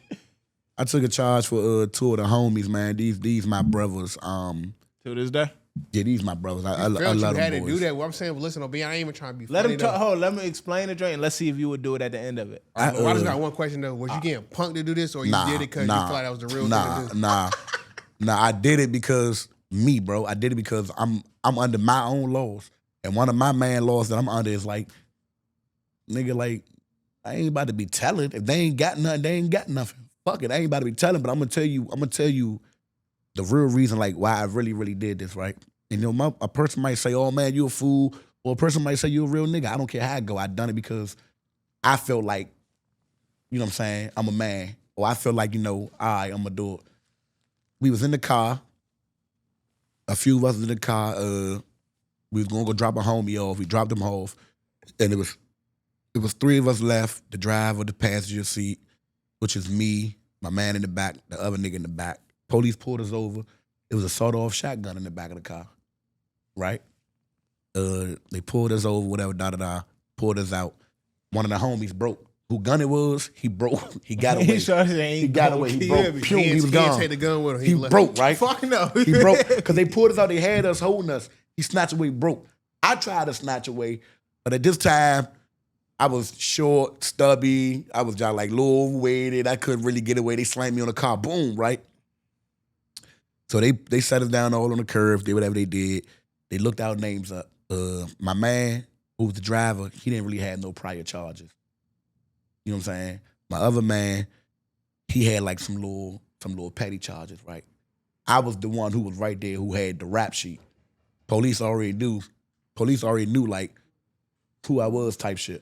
I took a charge for two of the homies, man. These my brothers. To this day? Yeah, these my brothers. I Felt love you them had boys. to do that. What I'm saying, well, listen, I ain't even trying to be Let funny. him talk. Hold on, let me explain the joint and let's see if you would do it at the end of it. I just got one question though. Was you getting punked to do this, or you did it because you felt like that was the real thing to do? Nah. I did it because me, bro. I did it because I'm under my own laws, and one of my main laws that I'm under is like, nigga, like I ain't about to be telling. If they ain't got nothing, they ain't got nothing. Fuck it, I ain't about to be telling. But I'm gonna tell you the real reason, like why I really did this, right? And you know, a person might say, "Oh man, you a fool," or a person might say, "You a real nigga." I don't care how I go. I done it because I felt like, you know what I'm saying, I'm a man, or I feel like, you know, all right, I'm gonna do it. We was in the car. A few of us in the car. We was gonna go drop a homie off. We dropped him off, and it was 3 of us left. The driver, the passenger seat, which is me, my man in the back, the other nigga in the back. Police pulled us over. It was a sawed-off shotgun in the back of the car, right? They pulled us over, whatever, pulled us out. One of the homies broke. Who gun it was, he broke. He got away. He got away. He broke. Pew, he was gone. Take the gun with him. He broke, right? Fuck no. He broke. Because they pulled us out. They had us holding us. He snatched away, broke. I tried to snatch away, but at this time, I was short, stubby. I was just like low weighted. I couldn't really get away. They slammed me on the car. Boom, right? So they set us down all on the curve, did whatever they did. They looked our names up. My man, who was the driver, he didn't really have no prior charges. You know what I'm saying? My other man, he had like some little petty charges, right? I was the one who was right there who had the rap sheet. Police already knew like who I was type shit.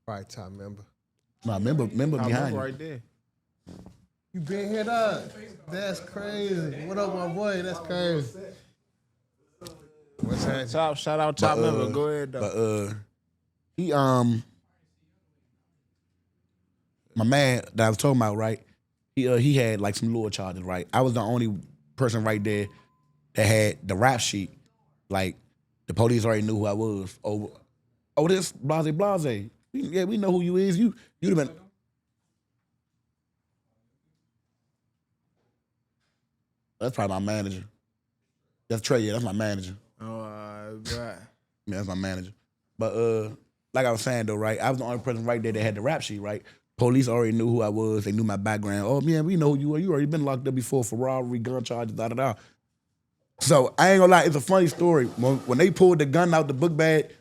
Right time member. Nah, member behind you. right there. You been hit up. That's crazy. What up, my boy? That's crazy. What's that? Shout out top member. Go ahead though. But he my man that I was talking about, right? He had like some lure charges, right? I was the only person right there that had the rap sheet. Like the police already knew who I was. Oh, this blase. Yeah, we know who you is. You'd have been. That's probably my manager. That's Trey. Yeah, that's my manager. Oh, right. Yeah, that's my manager. But like I was saying though, right? I was the only person right there that had the rap sheet, right? Police already knew who I was. They knew my background. Oh, man, we know who you are. You already been locked up before for robbery, gun charges, da-da-da. So I ain't gonna lie, it's a funny story. When they pulled the gun out the book bag,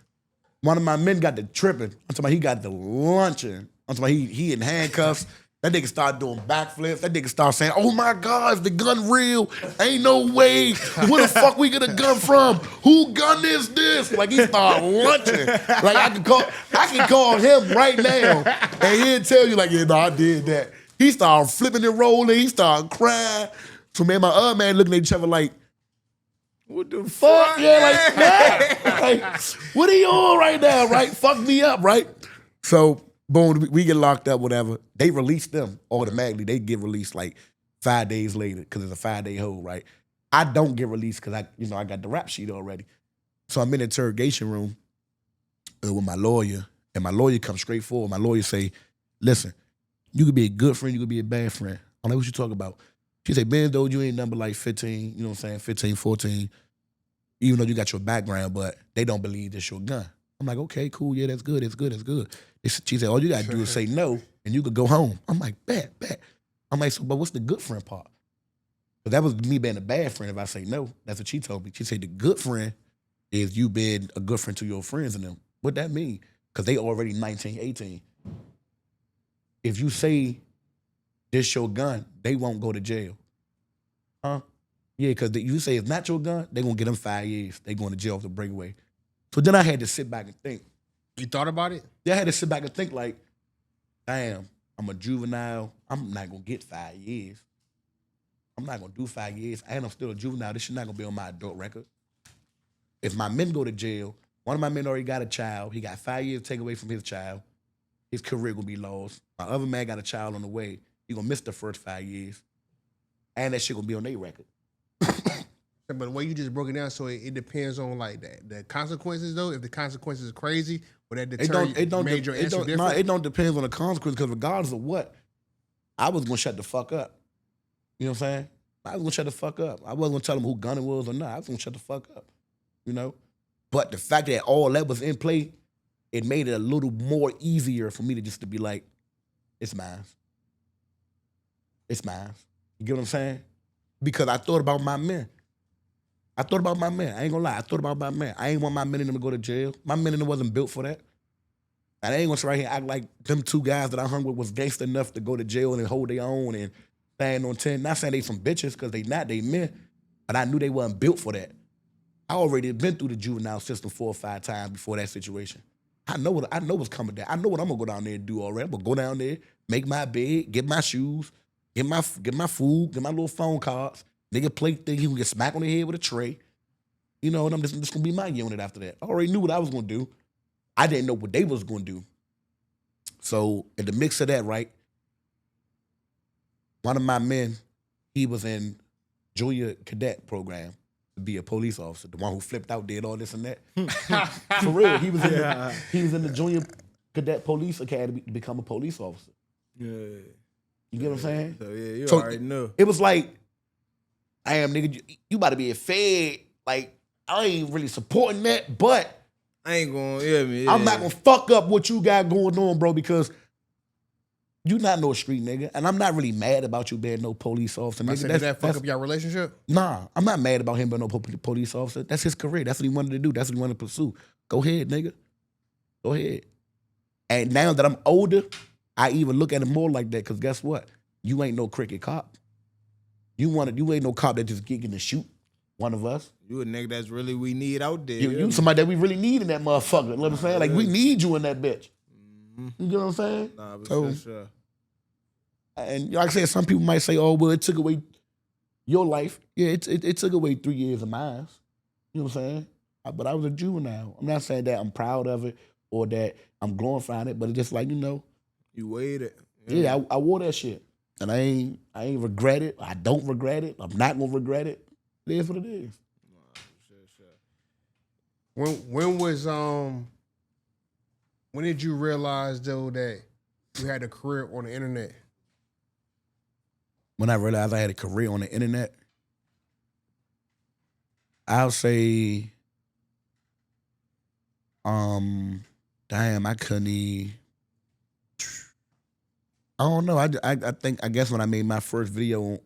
one of my men got the tripping. I'm talking about he got the lunching. I'm talking about he in handcuffs. That nigga started doing backflips. That nigga started saying, "Oh my God, is the gun real? Ain't no way. Where the fuck we get a gun from? Who gun is this?" Like he started lunching. Like I can call him right now, and he'll tell you like, "Yeah, no, I did that." He started flipping and rolling. He started crying. So man, my other man looking at each other like, "What the fuck?" Yeah, like what are you on right now? Right? Fuck me up, right? So. Boom, we get locked up, whatever. They release them automatically. They get released like 5 days later because it's a 5-day hold, right? I don't get released because I got the rap sheet already. So I'm in the interrogation room with my lawyer, and my lawyer comes straight forward. My lawyer say, "Listen, you could be a good friend, you could be a bad friend." I'm like, "What you talking about?" She say, "Ben, though, you ain't number like 15, you know what I'm saying, 15, 14, even though you got your background, but they don't believe this your gun." I'm like, "Okay, cool, yeah, that's good, that's good, that's good." She said, "All you gotta do is say no, and you could go home." I'm like, bet. I'm like, "So, but what's the good friend part?" But that was me being a bad friend if I say no. That's what she told me. She said the good friend is you being a good friend to your friends and them. What that mean? Because they already 19, 18. If you say this your gun, they won't go to jail. Huh? Yeah, because you say it's not your gun, they gonna get them 5 years. They going to jail for breakaway. So then I had to sit back and think. You thought about it? Yeah, I had to sit back and think like, damn, I'm a juvenile. I'm not going to get 5 years. I'm not going to do 5 years. And I'm still a juvenile. This shit not going to be on my adult record. If my men go to jail, one of my men already got a child. He got 5 years taken away from his child. His career going to be lost. My other man got a child on the way. He going to miss the first 5 years. And that shit going to be on their record. But the way you just broke it down, so it depends on like the consequences though. If the consequences are crazy, would that deter made your answer different? No, it don't depend on the consequence because regardless of what, I was gonna shut the fuck up. You know what I'm saying? I was gonna shut the fuck up. I wasn't gonna tell them who gun it was or not. I was gonna shut the fuck up, you know? But the fact that all that was in play, it made it a little more easier for me to just to be like, it's mine. It's mine. You get what I'm saying? Because I thought about my men. I ain't gonna lie. I thought about my men. I ain't want my men in them to go to jail. My men in them wasn't built for that. And I ain't gonna sit right here and act like them two guys that I hung with was gangster enough to go to jail and hold their own and stand on 10. Not saying they some bitches, because they not, they men. But I knew they wasn't built for that. I already been through the juvenile system 4 or 5 times before that situation. I know what's coming down. I know what I'm gonna go down there and do already. I'm gonna go down there, make my bed, get my shoes, get my food, get my little phone cards. Nigga play thing, he can get smacked on the head with a tray. You know, and this gonna be my unit after that. I already knew what I was gonna do. I didn't know what they was gonna do. So in the mix of that, right, one of my men, he was in junior cadet program to be a police officer. The one who flipped out, did all this and that. For real, he was in the junior cadet police academy to become a police officer. Yeah. You get what I'm saying? So yeah, you So already knew. It was like, damn, nigga, you about to be a fed. Like, I ain't really supporting that, but I ain't gonna, I'm not gonna fuck up what you got going on, bro, because you not no street nigga. And I'm not really mad about you being no police officer. Nigga. Did that fuck up your relationship? Nah, I'm not mad about him being no police officer. That's his career. That's what he wanted to do. That's what he wanted to pursue. Go ahead, nigga. Go ahead. And now that I'm older, I even look at it more like that, because guess what? You ain't no cricket cop. You ain't no cop that just gigging to shoot one of us. You a nigga that's really we need out there. You somebody that we really need in that motherfucker. You know what I'm saying? Like, we need you in that bitch. You get what I'm saying? Nah, but So, for sure. And like I said, some people might say, oh, well, it took away your life. Yeah, it took away 3 years of mine. You know what I'm saying? But I was a juvenile. I'm not saying that I'm proud of it or that I'm glorifying it, but it's just like, you know. You waited. Yeah, I wore that shit. And I ain't regret it. I don't regret it. I'm not gonna regret it. It is what it is. When did you realize though that you had a career on the internet? When I realized I had a career on the internet, I'll say, damn, I couldn't even. I don't know. I guess when I made my first video,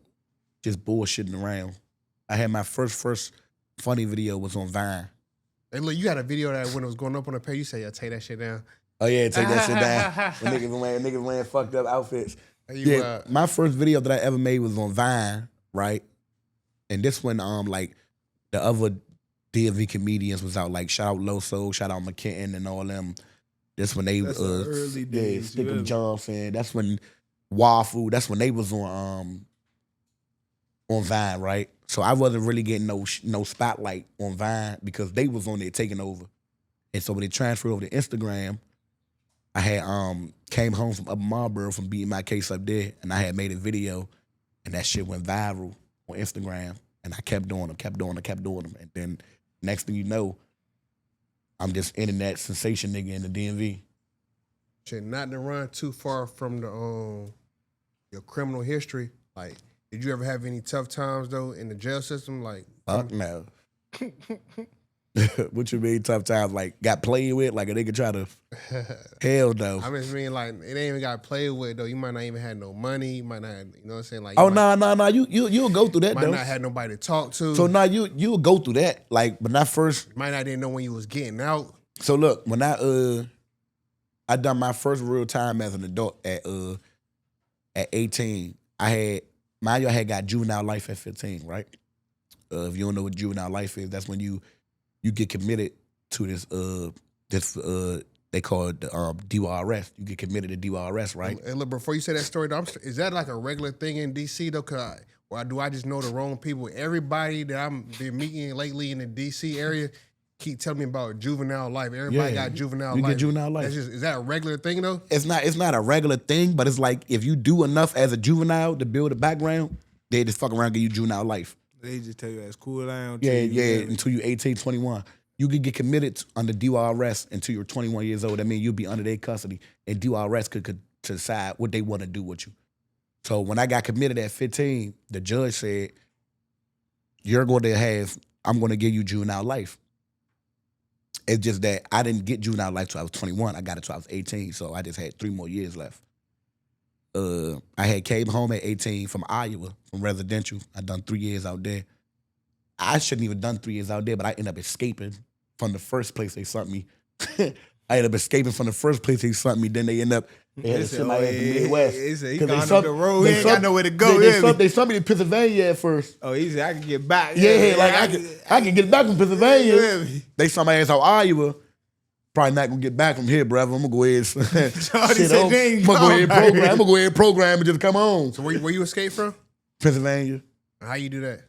just bullshitting around. I had my first funny video was on Vine. Hey, look, you had a video that when it was going up on the page, you say, "Yeah, take that shit down." Oh yeah, take that shit down. When niggas wearing fucked up outfits. My first video that I ever made was on Vine, right? And this one, like the other DMV comedians was out. Like shout out Loso, shout out McKinton, and all them. That's when they early days. Stickum Johnson. That's when Waffle. That's when they was on Vine, right? So I wasn't really getting no spotlight on Vine because they was on there taking over. And so when they transferred over to Instagram, I had came home from Upper Marlboro from beating my case up there, and I had made a video, and that shit went viral on Instagram. And I kept doing them. And then next thing you know, I'm just internet sensation nigga in the DMV. Shit, not to run too far from the your criminal history. Like, did you ever have any tough times though in the jail system? Like, fuck no. What you mean tough times? Like got played with? Like a nigga try to? Hell no. I just mean like it ain't even got played with though. You might not even have no money. You might not, you know what I'm saying? Like, oh no. You'll go through that might though. Not have nobody to talk to. So you'll go through that. Like, but not first. Might not didn't know when you was getting out. So look, when I done my first real time as an adult at 18. I had got juvenile life at 15, right? If you don't know what juvenile life is, that's when you get committed to this they call it DYRS. You get committed to DYRS, right? And look, before you say that story, is that like a regular thing in DC though? Or do I just know the wrong people? Everybody that I'm been meeting lately in the DC area keep telling me about juvenile life. Everybody got juvenile life. You get juvenile life. Is that a regular thing though? It's not a regular thing, but it's like if you do enough as a juvenile to build a background, they just fuck around and give you juvenile life. They just tell you that's cool down. Yeah, until you 18, 21. You could get committed under DYRS until you're 21 years old. That means you'll be under their custody, and DYRS could decide what they want to do with you. So when I got committed at 15, the judge said, I'm going to give you juvenile life. It's just that I didn't get juvenile life till I was 21. I got it till I was 18, so I just had 3 more years left. I came home at 18 from Iowa, from residential. I done 3 years out there. I shouldn't even done 3 years out there, but I ended up escaping from the first place they sent me. I ended up escaping from the first place they sent me. Then they end up they sent me to the Midwest. He gone up the road. He ain't got nowhere to go. They sent me to Pennsylvania at first. Oh, he said I can get back. I can get back from Pennsylvania. They sent my ass out Iowa. Probably not gonna get back from here, brother. I'm gonna go ahead. I'm gonna go ahead and program and just come on. So where you escape from? Pennsylvania. How you do that?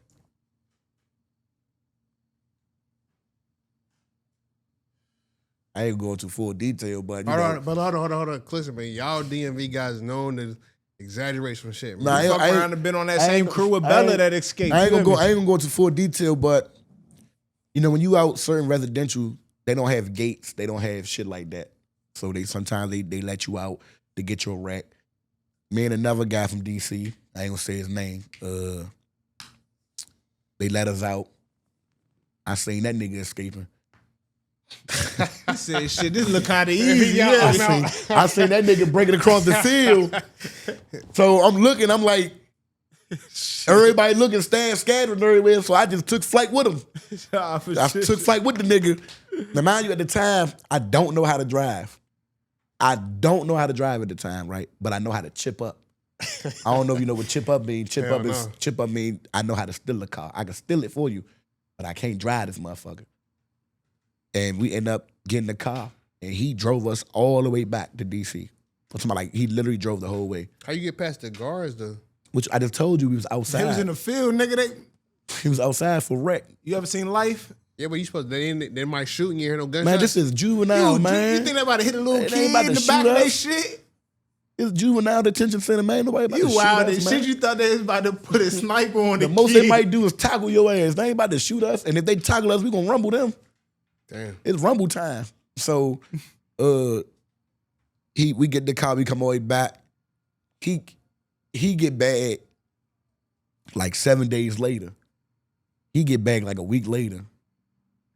I ain't going to full detail, but hold on. Listen, man, y'all DMV guys known to exaggerate some shit. Man. Nah, I fuck around and been on that same crew with Bella that escaped. I ain't gonna go into full detail, but when you out certain residential, they don't have gates, they don't have shit like that. So sometimes they let you out to get your rack. Me and another guy from DC, I ain't gonna say his name. They let us out. I seen that nigga escaping. He said, "Shit, this look kind of easy." I seen that nigga breaking across the field. So I'm looking. I'm like, everybody looking, scattering everywhere. So I just took flight with him. Took flight with the nigga. Now, mind you, at the time, I don't know how to drive. I don't know how to drive at the time, right? But I know how to chip up. I don't know if you know what chip up means. Chip up means I know how to steal a car. I can steal it for you, but I can't drive this motherfucker. And we end up getting the car, and he drove us all the way back to DC. He literally drove the whole way. How you get past the guards, though? Which I just told you, we was outside. He was in the field, nigga. He was outside for wreck. You ever seen Life? Yeah, but you supposed to, they might shoot and you hear no gunshots. Man, this is juvenile, man. You think they about to hit a little kid in the back of their shit? It's juvenile detention center, man. Nobody about to shoot us, wild man. as shit. You thought they was about to put a sniper on the most they might do is tackle your ass. They ain't about to shoot us. And if they tackle us, we gonna rumble them. Damn. It's rumble time. So we get the car, we come all the way back. He get back like 7 days later. He get back like a week later.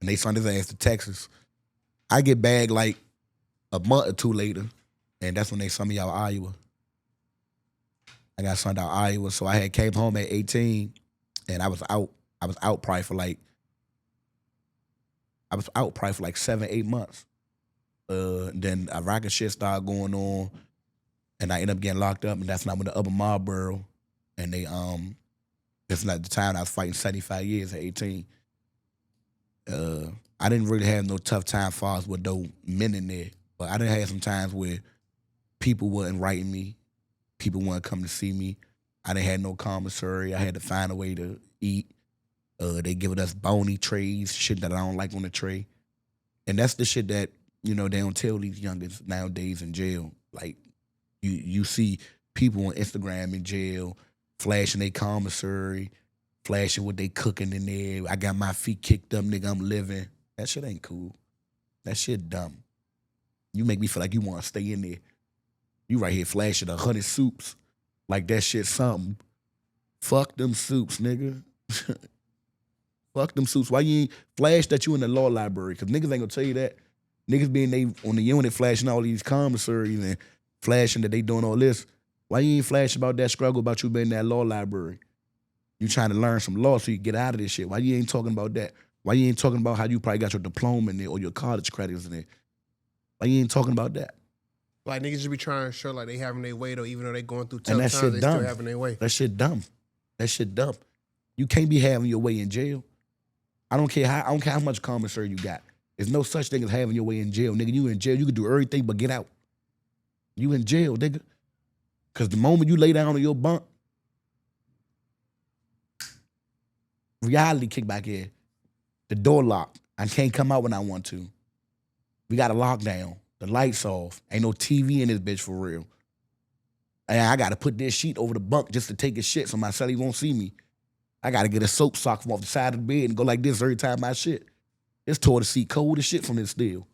And they sent his ass to Texas. I get back like a month or 2 later. And that's when they sent me out Iowa. I got sent out Iowa. So I had came home at 18 and I was out probably for like 7-8 months. Then Iraq shit started going on, and I ended up getting locked up, and that's when I went to Upper Marlboro, and they that's not the time I was fighting 75 years at 18. I didn't really have no tough time far as with no men in there, but I done had some times where people wasn't writing me, people wasn't coming to see me. I didn't have no commissary. I had to find a way to eat. They giving us bony trays, shit that I don't like on the tray. And that's the shit that, they don't tell these youngins nowadays in jail. Like, you see people on Instagram in jail flashing their commissary, flashing what they cooking in there. I got my feet kicked up, nigga, I'm living. That shit ain't cool. That shit dumb. You make me feel like you want to stay in there. You right here flashing 100 soups like that shit something. Fuck them soups, nigga. Fuck them suits. Why you ain't flash that you in the law library? Because niggas ain't gonna tell you that. Niggas being on the unit flashing all these commissaries and flashing that they doing all this. Why you ain't flash about that struggle about you being in that law library? You trying to learn some law so you get out of this shit. Why you ain't talking about that? Why you ain't talking about how you probably got your diploma in there or your college credits in there? Why you ain't talking about that? Like niggas just be trying to show like they having their way though, even though they going through tough and that times, shit they dumb. still having their way. That shit dumb. That shit dumb. You can't be having your way in jail. I don't care how much commissary you got. There's no such thing as having your way in jail. Nigga, you in jail, you can do everything but get out. You in jail, nigga. Because the moment you lay down on your bunk, reality kick back in. The door locked. I can't come out when I want to. We got a lockdown. The lights off. Ain't no TV in this bitch for real. And I got to put this sheet over the bunk just to take a shit so my cellie won't see me. I got to get a soap sock from off the side of the bed and go like this every time I shit. This toilet seat cold as shit from this still.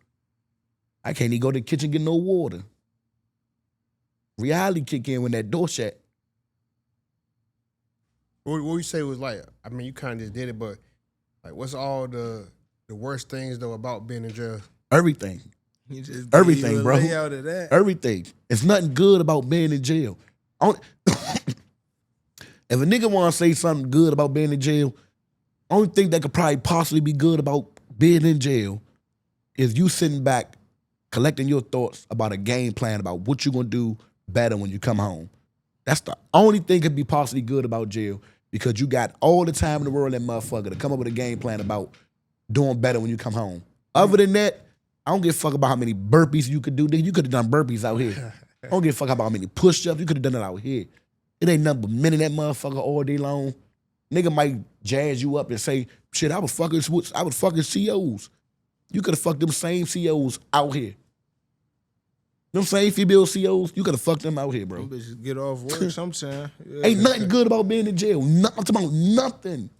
I can't even go to the kitchen and get no water. Reality kick in when that door shut. What you say was like, I mean, you kind of just did it, but like, what's all the worst things though about being in jail? Everything. He just Everything, gave you a bro. layout of that. Everything. It's nothing good about being in jail. If a nigga want to say something good about being in jail, only thing that could probably possibly be good about being in jail is you sitting back, collecting your thoughts about a game plan about what you're going to do better when you come home. That's the only thing could be possibly good about jail, because you got all the time in the world, that motherfucker, to come up with a game plan about doing better when you come home. Other than that, I don't give a fuck about how many burpees you could do. Nigga, you could have done burpees out here. I don't give a fuck about how many push-ups. You could have done it out here. It ain't nothing but men in that motherfucker all day long. Nigga might jazz you up and say, shit, I was fucking COs. You could have fucked them same COs out here. Them same female COs, you could have fucked them out here, bro. Them bitches get off work sometime. Yeah. Ain't nothing good about being in jail. I'm talking about nothing.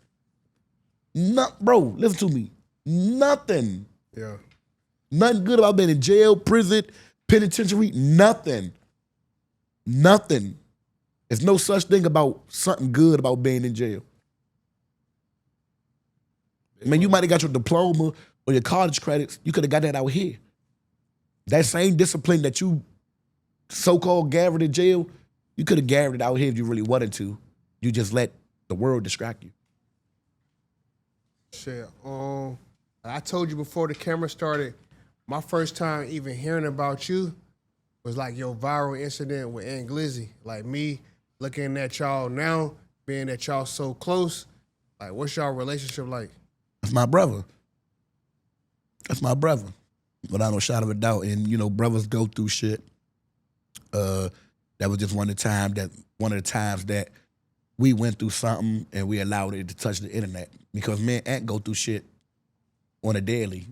Bro, listen to me. Nothing. Yeah. Nothing good about being in jail, prison, penitentiary, nothing. Nothing. There's no such thing about something good about being in jail. Man, you might have got your diploma or your college credits. You could have got that out here. That same discipline that you so-called gathered in jail, you could have gathered it out here if you really wanted to. You just let the world distract you. Shit. I told you before the camera started, my first time even hearing about you was like your viral incident with Aunt Glizzy. Like me looking at y'all now, being that y'all so close, like what's y'all relationship like? That's my brother. That's my brother. Without no shadow of a doubt. And, you know, brothers go through shit. That was just one of the times that we went through something and we allowed it to touch the internet. Because me and Aunt go through shit on a daily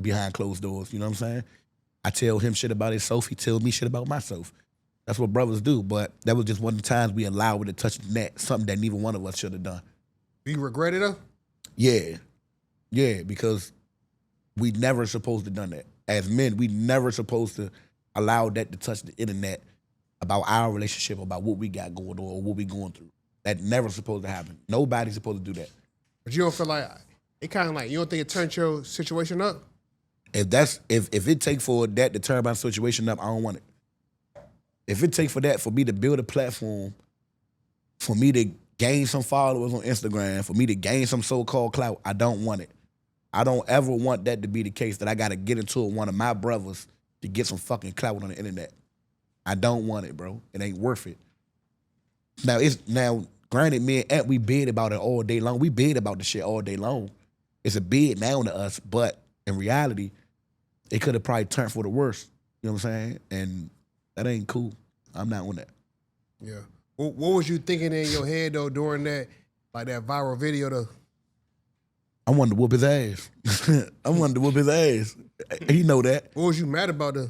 behind closed doors. You know what I'm saying? I tell him shit about himself. He tells me shit about myself. That's what brothers do. But that was just one of the times we allowed it to touch the net. Something that neither one of us should have done. Do you regret it though? Yeah. Yeah, because we never supposed to done that. As men, we never supposed to allow that to touch the internet about our relationship, about what we got going on or what we going through. That never supposed to happen. Nobody's supposed to do that. But you don't feel like it kind of like, you don't think it turned your situation up? If it take for that to turn my situation up, I don't want it. If it take for that for me to build a platform, for me to gain some followers on Instagram, for me to gain some so-called clout, I don't want it. I don't ever want that to be the case, that I got to get into it with one of my brothers to get some fucking clout on the internet. I don't want it, bro. It ain't worth it. Now, granted, me and Aunt, we bid about it all day long. We bid about the shit all day long. It's a bid now to us, but in reality, it could have probably turned for the worse. You know what I'm saying? And that ain't cool. I'm not on that. Yeah. What was you thinking in your head though during that, like that viral video though? I wanted to whoop his ass. I wanted to whoop his ass. He know that. What was you mad about though?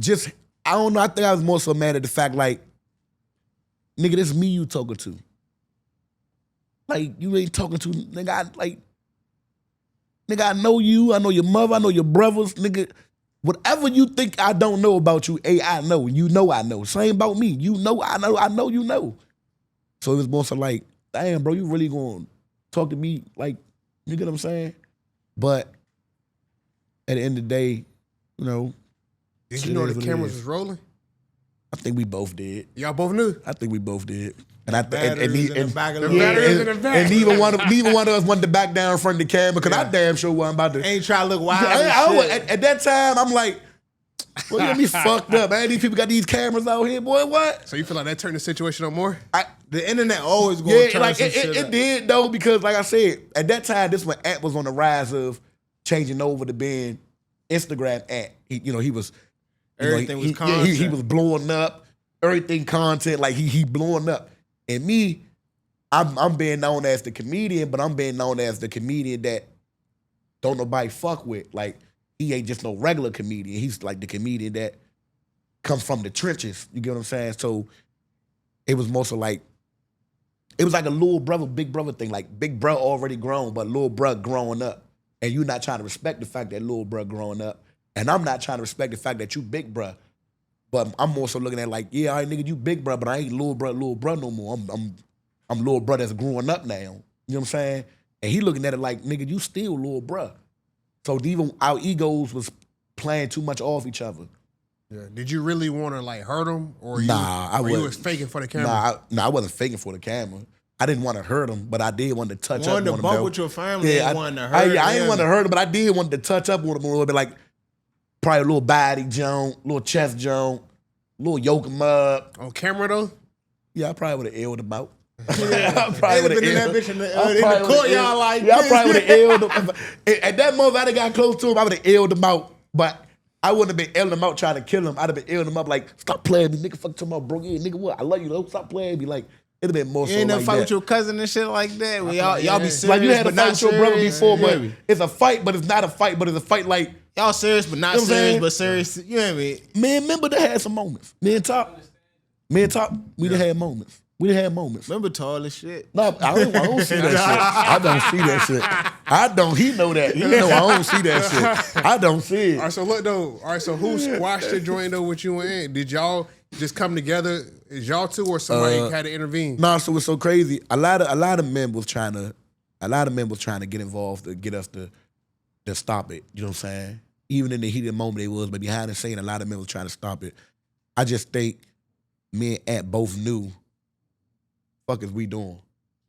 Just, I don't know. I think I was more so mad at the fact, like, nigga, this is me you talking to. Like, you ain't talking to, nigga, nigga, I know you. I know your mother. I know your brothers. Nigga, whatever you think I don't know about you, I know. You know I know. Same about me. You know I know. I know you know. So it was more so like, damn, bro, you really gonna talk to me like, you get what I'm saying? But at the end of the day, you know. Did you know the cameras was rolling? I think we both did. Y'all both knew? I think we both did. And batteries in the back of the batteries in the back. And neither one of us wanted to back down in front of the camera because I damn sure wasn't about to. Ain't trying to look wild. At that time, I'm like, well, you got me fucked up, man. These people got these cameras out here, boy. What? So you feel like that turned the situation on more? The internet always going to turn like some shit it up. did though, because like I said, at that time, this when Ant was on the rise of changing over to being Instagram Ant. He was Everything was content. He was blowing up. Everything content, like he blowing up. And me, I'm being known as the comedian, but I'm being known as the comedian that don't nobody fuck with. Like, he ain't just no regular comedian. He's like the comedian that comes from the trenches. You get what I'm saying? So it was mostly like, it was like a little brother, big brother thing. Like, big bro already grown, but little bro growing up. And you not trying to respect the fact that little bro growing up. And I'm not trying to respect the fact that you big bro. But I'm also looking at like, yeah, all right, nigga, you big bro, but I ain't little bro no more. I'm little bro that's growing up now. You know what I'm saying? And he looking at it like, nigga, you still little bro. So even our egos was playing too much off each other. Yeah. Did you really want to like hurt him, or you was faking for the camera? I wasn't faking for the camera. I didn't want to hurt him, but I did want to touch up on him. Wanted to bump with your family. I wanted to hurt him. I didn't want to hurt him, but I did want to touch up on him a little bit, like probably a little body jump, little chest jump, little yoke him up. On camera though? Yeah, I probably would have illed him out. Yeah. I probably would have been in that bitch in the courtyard like I probably would have illed him. At that moment, I'd have got close to him, I would have illed him out. But I wouldn't have been illing him out trying to kill him. I'd have been illing him up like, stop playing me, nigga. Fuck tomorrow, bro. Yeah, nigga, what? I love you, though. Stop playing me. Like, it'd have been more you so ain't never like fight that. with your cousin and shit like that. Well, y'all be serious, like you had a but fight not with your brother serious. before, but it's a fight, but it's not a fight, but it's a fight like, y'all serious, but not You know what I'm serious, saying? but serious. You know what I mean? man, remember they had some moments. Me and Top, we done had moments. We done had moments. Remember tall as shit. No, I don't see that shit. I don't see that shit. I don't. He know that. He know I don't see that shit. I don't see it. All right, so look though. All right, so who squashed the joint though with you and Ant? Did y'all just come together? Is y'all two or somebody had to intervene? No, so it's so crazy. A lot of men was trying to get involved to get us to stop it. You know what I'm saying? Even in the heated moment they was, but behind the scene, a lot of men was trying to stop it. I just think me and Ant both knew, fuck is we doing?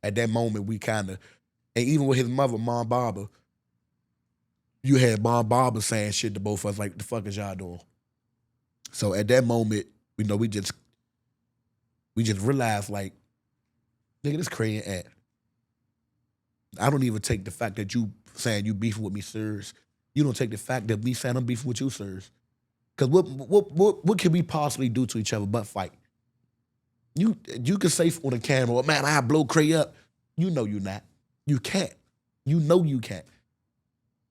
At that moment, we kind of, and even with his mother, Mom Barber, you had Mom Barber saying shit to both of us like, the fuck is y'all doing? So at that moment, we just realized like, nigga, this Kray and Ant. I don't even take the fact that you saying you beefing with me serious. You don't take the fact that me saying I'm beefing with you serious. Cause what can we possibly do to each other but fight? You can say on the camera, man, I blow Kray up. You know you not. You can't. You know you can't.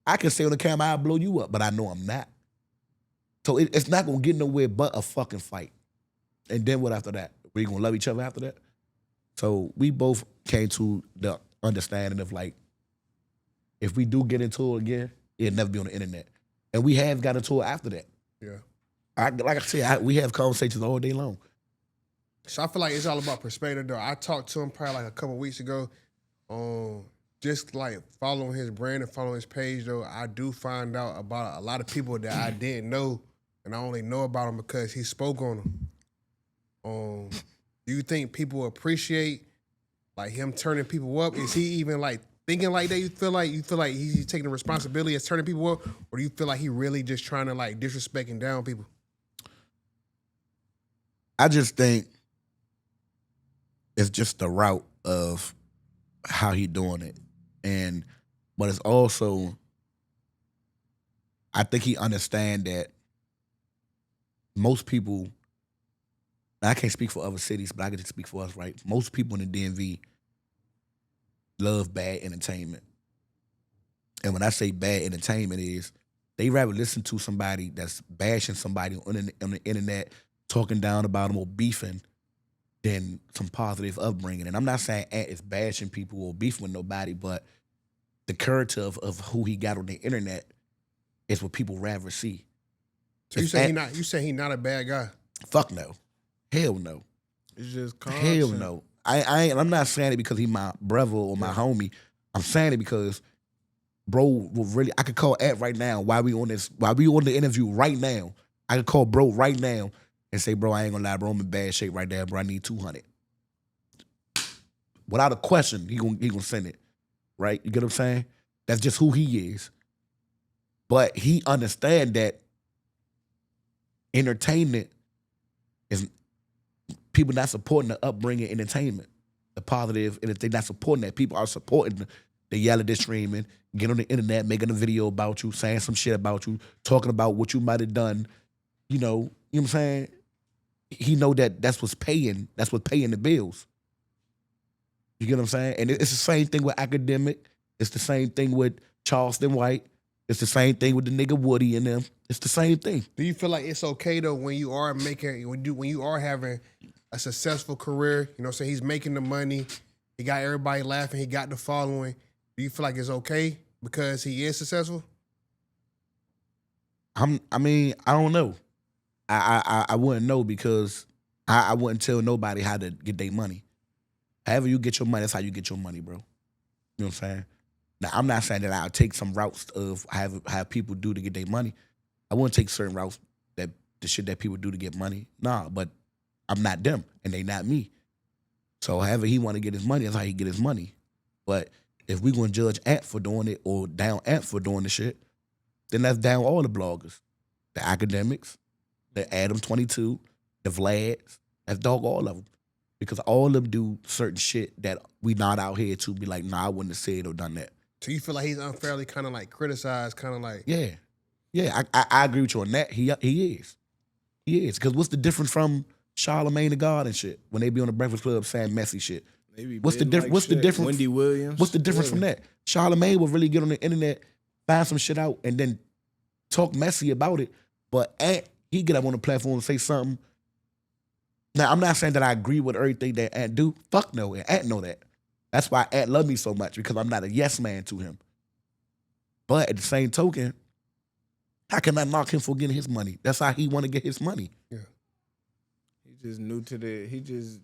I can say on the camera, I'll blow you up, but I know I'm not. So it's not gonna get nowhere but a fucking fight. And then what after that? We gonna love each other after that? So we both came to the understanding of like, if we do get into it again, it'll never be on the internet. And we have got into it after that. Yeah. Like I said, we have conversations all day long. So I feel like it's all about perspective though. I talked to him probably like a couple weeks ago. Just like following his brand and following his page though, I do find out about a lot of people that I didn't know, and I only know about him because he spoke on them. Do you think people appreciate like him turning people up? Is he even like thinking like that? You feel like he's taking the responsibility as turning people up, or do you feel like he really just trying to like disrespect and down people? I just think it's just the route of how he doing it. But it's also, I think he understand that most people, I can't speak for other cities, but I can just speak for us, right? Most people in the DMV love bad entertainment. And when I say bad entertainment is, they rather listen to somebody that's bashing somebody on the internet, talking down about them or beefing, than some positive upbringing. And I'm not saying Ant is bashing people or beefing with nobody, but the character of who he got on the internet is what people rather see. So you say he not a bad guy? Fuck no. Hell no. It's just hell no. I'm not saying it because he my brother or my homie. I'm saying it because bro will really, I could call Ant right now while we on the interview right now. I could call bro right now and say, bro, I ain't gonna lie, bro, I'm in bad shape right there, bro. I need 200. Without a question, he gonna send it, right? You get what I'm saying? That's just who he is. But he understand that entertainment is people not supporting the upbringing entertainment, the positive, and if they're not supporting that, people are supporting the yelling, the streaming, get on the internet, making a video about you, saying some shit about you, talking about what you might have done, you know what I'm saying? He know that that's what's paying the bills. You get what I'm saying? And it's the same thing with Academic. It's the same thing with Charleston White. It's the same thing with the nigga Woody and them. It's the same thing. Do you feel like it's okay though when you are having a successful career? You know what I'm saying? He's making the money. He got everybody laughing. He got the following. Do you feel like it's okay because he is successful? I don't know. I wouldn't know because I wouldn't tell nobody how to get their money. However you get your money, that's how you get your money, bro. You know what I'm saying? Now, I'm not saying that I'll take some routes of have people do to get their money. I wouldn't take certain routes that the shit that people do to get money. Nah, but I'm not them, and they not me. So however he want to get his money, that's how he get his money. But if we gonna judge Ant for doing it or down Ant for doing the shit, then that's down all the bloggers, the academics, the Adam 22, the Vlads. That's dog all of them. Because all of them do certain shit that we not out here to be like, nah, I wouldn't have said or done that. So you feel like he's unfairly kind of like criticized, kind of like... Yeah. Yeah, I agree with you on that. He is. He is. Because what's the difference from Charlamagne the God and shit when they be on the Breakfast Club saying messy shit? What's the difference? What's the difference? Wendy Williams. What's the difference from that? Charlamagne will really get on the internet, find some shit out, and then talk messy about it. But Ant, he get up on the platform and say something. Now, I'm not saying that I agree with everything that Ant do. Fuck no, and Ant know that. That's why Ant love me so much, because I'm not a yes man to him. But at the same token, how can I knock him for getting his money? That's how he want to get his money. Yeah. He just new to he just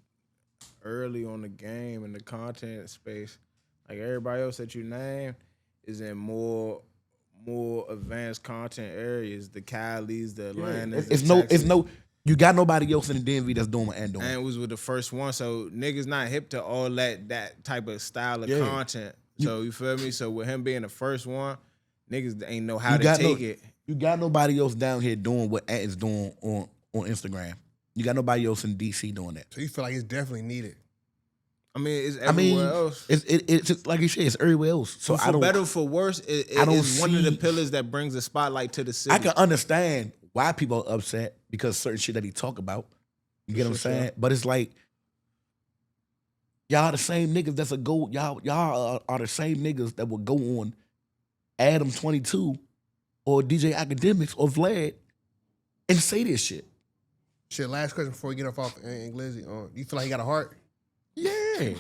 early on the game and the content space. Like everybody else that you named is in more advanced content areas. The Cali's, the Atlantas, it's no. You got nobody else in the DMV that's doing what Ant doing. Ant was with the first one, so niggas not hip to all that type of style of content. So you feel me? So with him being the first one, niggas ain't know how to take it. You got nobody else down here doing what Ant is doing on Instagram. You got nobody else in DC doing that. So you feel like it's definitely needed. I mean, it's everywhere else. It's like you said, it's everywhere else. So for better or for worse, it's one of the pillars that brings the spotlight to the city. I can understand why people are upset because certain shit that he talk about. You get what I'm saying? Sure. But it's like, y'all the same niggas that's y'all are the same niggas that will go on Adam 22 or DJ Academics or Vlad and say this shit. Shit, last question before we get off Glizzy. You feel like he got a heart? Yeah.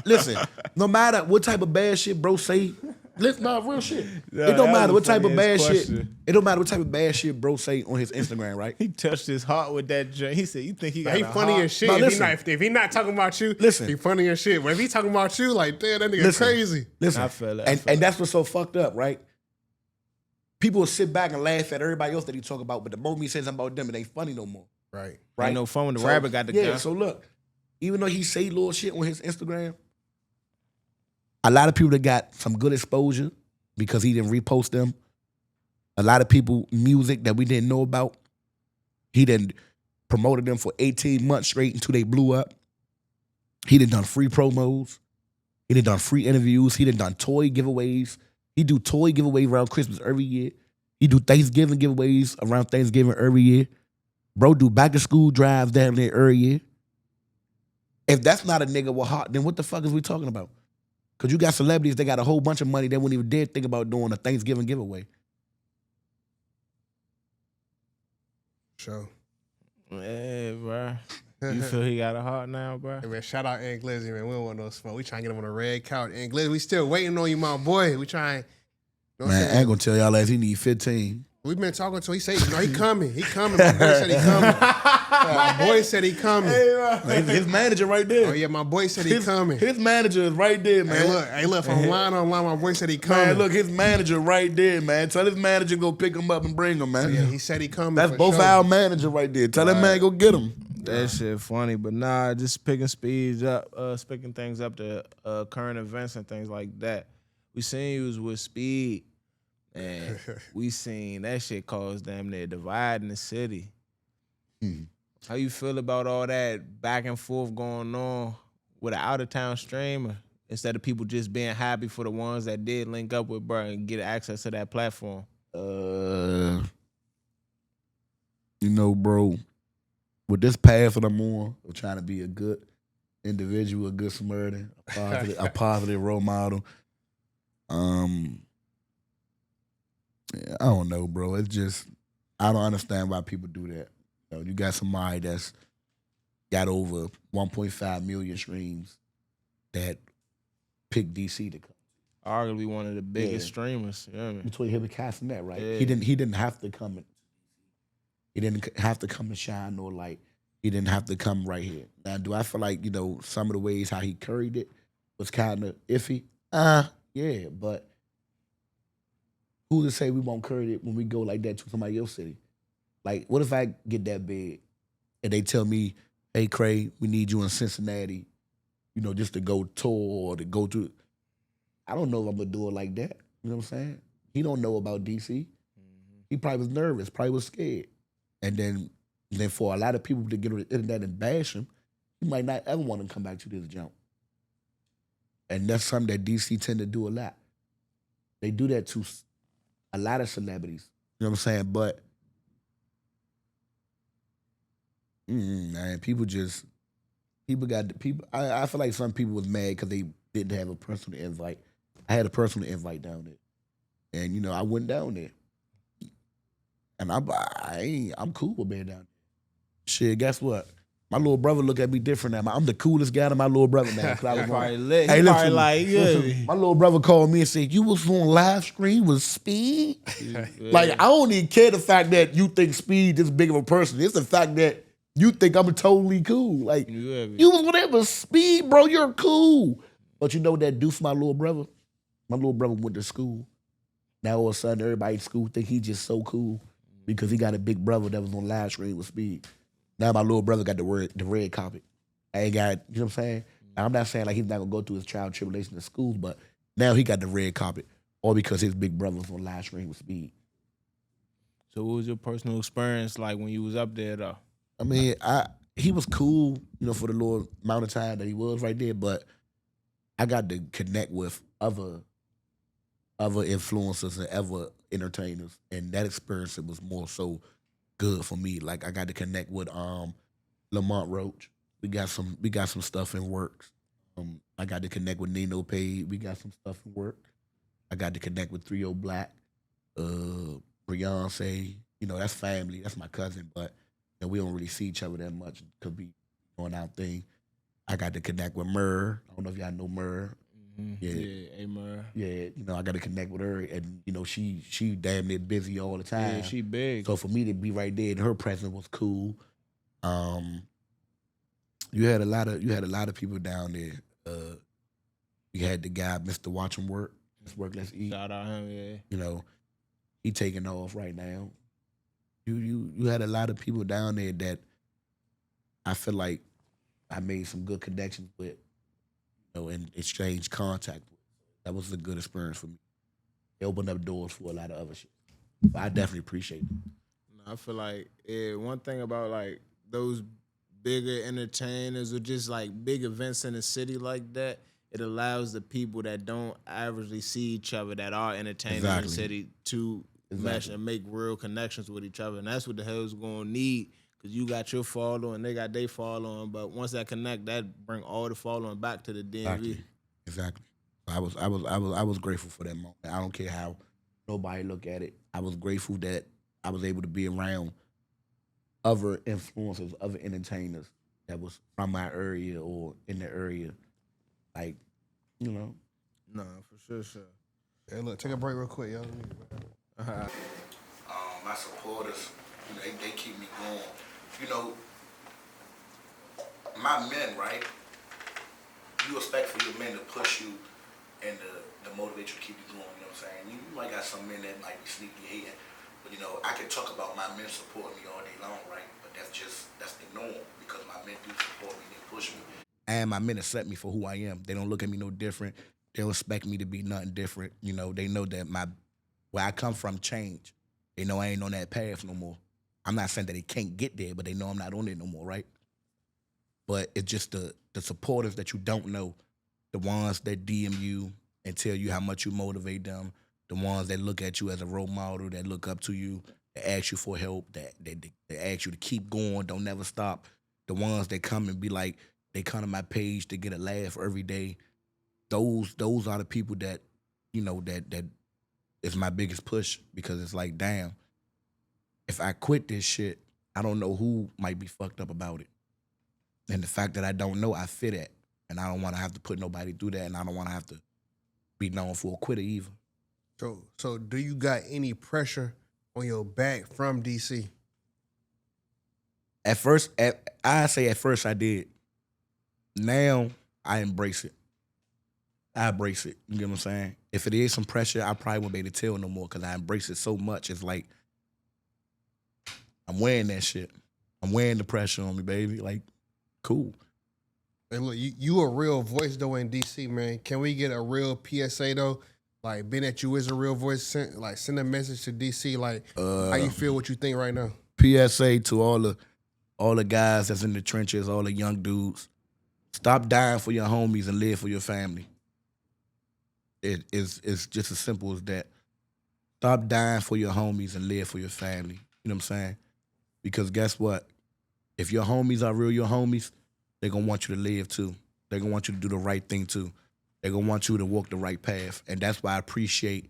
Listen, no matter what type of bad shit bro say, listen, no, real shit. Yeah, it don't matter what type of bad shit. It don't matter what type of bad shit bro say on his Instagram, right? He touched his heart with that joint. He said, "You think he got he funny heart? as shit? No, if he not talking about you, listen, he funny as shit. But if he talking about you, like damn, that nigga crazy. Listen, I feel it. And that's what's so fucked up, right? People will sit back and laugh at everybody else that he talk about, but the moment he says something about them, it ain't funny no more. Right. Ain't no fun when the rabbit got the gun. Yeah. So look, even though he say little shit on his Instagram, a lot of people that got some good exposure because he didn't repost them. A lot of people, music that we didn't know about, he done promoted them for 18 months straight until they blew up. He done free promos. He done free interviews. He done toy giveaways. He do toy giveaways around Christmas every year. He do Thanksgiving giveaways around Thanksgiving every year. Bro do back to school drives down there every year. If that's not a nigga with heart, then what the fuck is we talking about? Because you got celebrities that got a whole bunch of money they wouldn't even dare think about doing a Thanksgiving giveaway. Sure. Yeah, bro. You feel he got a heart now, bro? Hey, man, shout out Glizzy, man. We don't want no smoke. We trying to get him on a red couch. Glizzy, we still waiting on you, my boy. We trying. Man, I ain't gonna tell y'all as he need 15. We've been talking to him. He said, no, he coming. He coming. My boy said he coming. My boy said he coming. His manager right there. Oh, yeah, my boy said he coming. His manager is right there, man. Hey, look, from line on line, my boy said he coming. Man, look, his manager right there, man. Tell his manager go pick him up and bring him, man. Yeah, he said he coming. That's both our manager right there. Tell that man go get him. That shit funny, but nah, just picking things up to current events and things like that. We seen you was with Speed, and we seen that shit cause damn near divide in the city. How you feel about all that back and forth going on with an out of town streamer instead of people just being happy for the ones that did link up with bro and get access to that platform? Bro, with this path that I'm on, of trying to be a good individual, a good Samaritan, a positive role model. I don't know, bro. It's just, I don't understand why people do that. You got somebody that's got over 1.5 million streams that picked DC to come. Arguably one of the biggest streamers. You know what I mean? Between him and Cassinet, right? Yeah. He didn't have to come and he didn't have to come and shine or like he didn't have to come right here. Now, do I feel like, some of the ways how he carried it was kind of iffy? Yeah, but who to say we won't carry it when we go like that to somebody else's city? Like, what if I get that big and they tell me, hey, Kray, we need you in Cincinnati, just to go tour or to go to. I don't know if I'm going to do it like that. You know what I'm saying? He don't know about DC. He probably was nervous, probably was scared. And then for a lot of people to get on the internet and bash him, he might not ever want to come back to this jump. And that's something that DC tend to do a lot. They do that to a lot of celebrities. You know what I'm saying? But, man, I feel like some people was mad because they didn't have a personal invite. I had a personal invite down there. And, I went down there. And I'm cool with being down there. Shit, guess what? My little brother look at me different now. I'm the coolest guy to my little brother now. Probably lit. Hey, listen, listen, my little brother called me and said, you was on live stream with Speed? Yeah. Like, I don't even care the fact that you think Speed is big of a person. It's the fact that you think I'm totally cool. Like, you was whatever, Speed, bro, you're cool. But you know what that do for my little brother? My little brother went to school. Now all of a sudden, everybody in school think he's just so cool because he got a big brother that was on live stream with Speed. Now my little brother got the red carpet. I ain't got, you know what I'm saying? I'm not saying like he's not gonna go through his trial and tribulation in schools, but now he got the red carpet, all because his big brother was on live stream with Speed. So what was your personal experience like when you was up there though? I mean, he was cool, for the little amount of time that he was right there, but I got to connect with other influencers and other entertainers, and that experience was more so good for me. Like I got to connect with Lamont Roach. We got some stuff in works. I got to connect with Nino Page. We got some stuff in work. I got to connect with 3-0 Black, Beyonce. That's family. That's my cousin, but we don't really see each other that much because we doing our thing. I got to connect with Murr. I don't know if y'all know Murr. Yeah, hey Murr. Yeah, I got to connect with her, and she damn near busy all the time. Yeah, she big. So for me to be right there, and her presence was cool. You had a lot of people down there. You had the guy, Mr. Watch Him Work. Let's work, let's eat. Shout out him, yeah. He taking off right now. You had a lot of people down there that I feel like I made some good connections with. And exchange contact with. That was a good experience for me. It opened up doors for a lot of other shit. But I definitely appreciate it. I feel like one thing about like those bigger entertainers or just like big events in the city like that, it allows the people that don't averagely see each other that are entertainers in the city to mesh and make real connections with each other. And that's what the hell's gonna need. Cause you got your following, they got their following, but once that connect, that bring all the following back to the DMV. Exactly. I was grateful for that moment. I don't care how nobody look at it. I was grateful that I was able to be around other influencers, other entertainers that was from my area or in the area. Like, No, for sure. Hey, look, take a break real quick, y'all. My supporters, they keep me going. My men, right? You expect for your men to push you and to motivate you to keep you going, you know what I'm saying? You might got some men that might be sneaky hating, but I can talk about my men supporting me all day long, right? But that's the norm because my men do support me, they push me. And my men accept me for who I am. They don't look at me no different. They don't expect me to be nothing different. They know that where I come from changed. They know I ain't on that path no more. I'm not saying that they can't get there, but they know I'm not on it no more, right? But it's just the supporters that you don't know, the ones that DM you and tell you how much you motivate them, the ones that look at you as a role model, that look up to you, that ask you for help, that ask you to keep going, don't never stop. The ones that come and be like, they come to my page to get a laugh every day. Those are the people that, that is my biggest push because it's like, damn, if I quit this shit, I don't know who might be fucked up about it. And the fact that I don't know, I fit at. And I don't want to have to put nobody through that, and I don't want to have to be known for a quitter either. So do you got any pressure on your back from DC? At first, I say at first I did. Now I embrace it. I embrace it. You get what I'm saying? If it is some pressure, I probably won't be able to tell no more because I embrace it so much. It's like I'm wearing that shit. I'm wearing the pressure on me, baby. Like, cool. And look, you a real voice though in DC, man. Can we get a real PSA though? Like, being that you is a real voice, send a message to DC. Like, how you feel? What you think right now? PSA to all the guys that's in the trenches, all the young dudes. Stop dying for your homies and live for your family. It's just as simple as that. Stop dying for your homies and live for your family. You know what I'm saying? Because guess what? If your homies are real, your homies, they're going to want you to live too. They're going to want you to do the right thing too. They're going to want you to walk the right path. And that's why I appreciate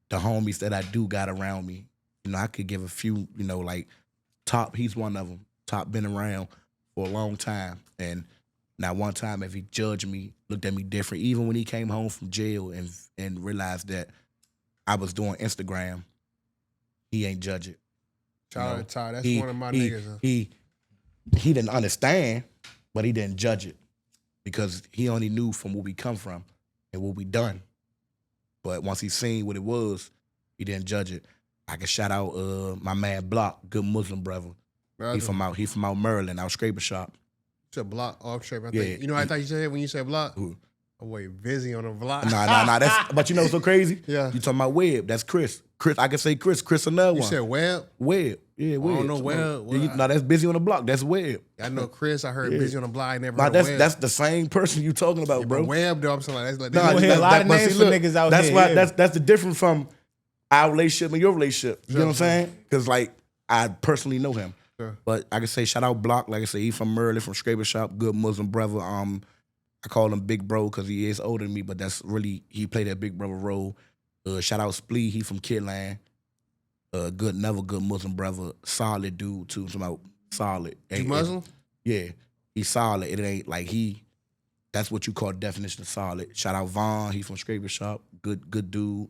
the homies that I do got around me. You know, I could give a few, you know, like Top, he's one of them. Top been around for a long time. And now one time if he judged me, looked at me different, even when he came home from jail and realized that I was doing Instagram, he ain't judge it. Ty, that's one of my niggas. He didn't understand, but he didn't judge it because he only knew from where we come from and what we done. But once he seen what it was, he didn't judge it. I can shout out my man Block, good Muslim brother. He from out Maryland, out Scraper Shop. You said Block? Oh, I'm sure. Yeah. You know what I thought you said when you said Block? Who? Oh, wait, busy on the block. Nah. But you know what's so crazy? Yeah. You talking about Webb? That's Chris. I can say Chris another one. You said Webb? Webb. Yeah, Webb. I don't know Webb. No, that's Busy on the Block. That's Webb. I know Chris. I heard busy on the block. I never Nah, heard Webb. that's the same person you talking about, bro. But Webb, though, I'm saying that's like Nah, a lot of names for niggas out that's here. Why, Yeah. that's the difference from our relationship and your relationship. You know what I'm saying? Because like I personally know him. Sure. But I can say shout out Block. Like I say, he from Maryland, from Scraper Shop, good Muslim brother. I call him Big Bro because he is older than me, but that's really, he played that Big Brother role. Shout out Splee, he from Kidland. Good Muslim brother, solid dude too. About solid. You Muslim? Yeah, he's solid. It ain't like that's what you call definition of solid. Shout out Vaughn, he from Scraper Shop, good dude.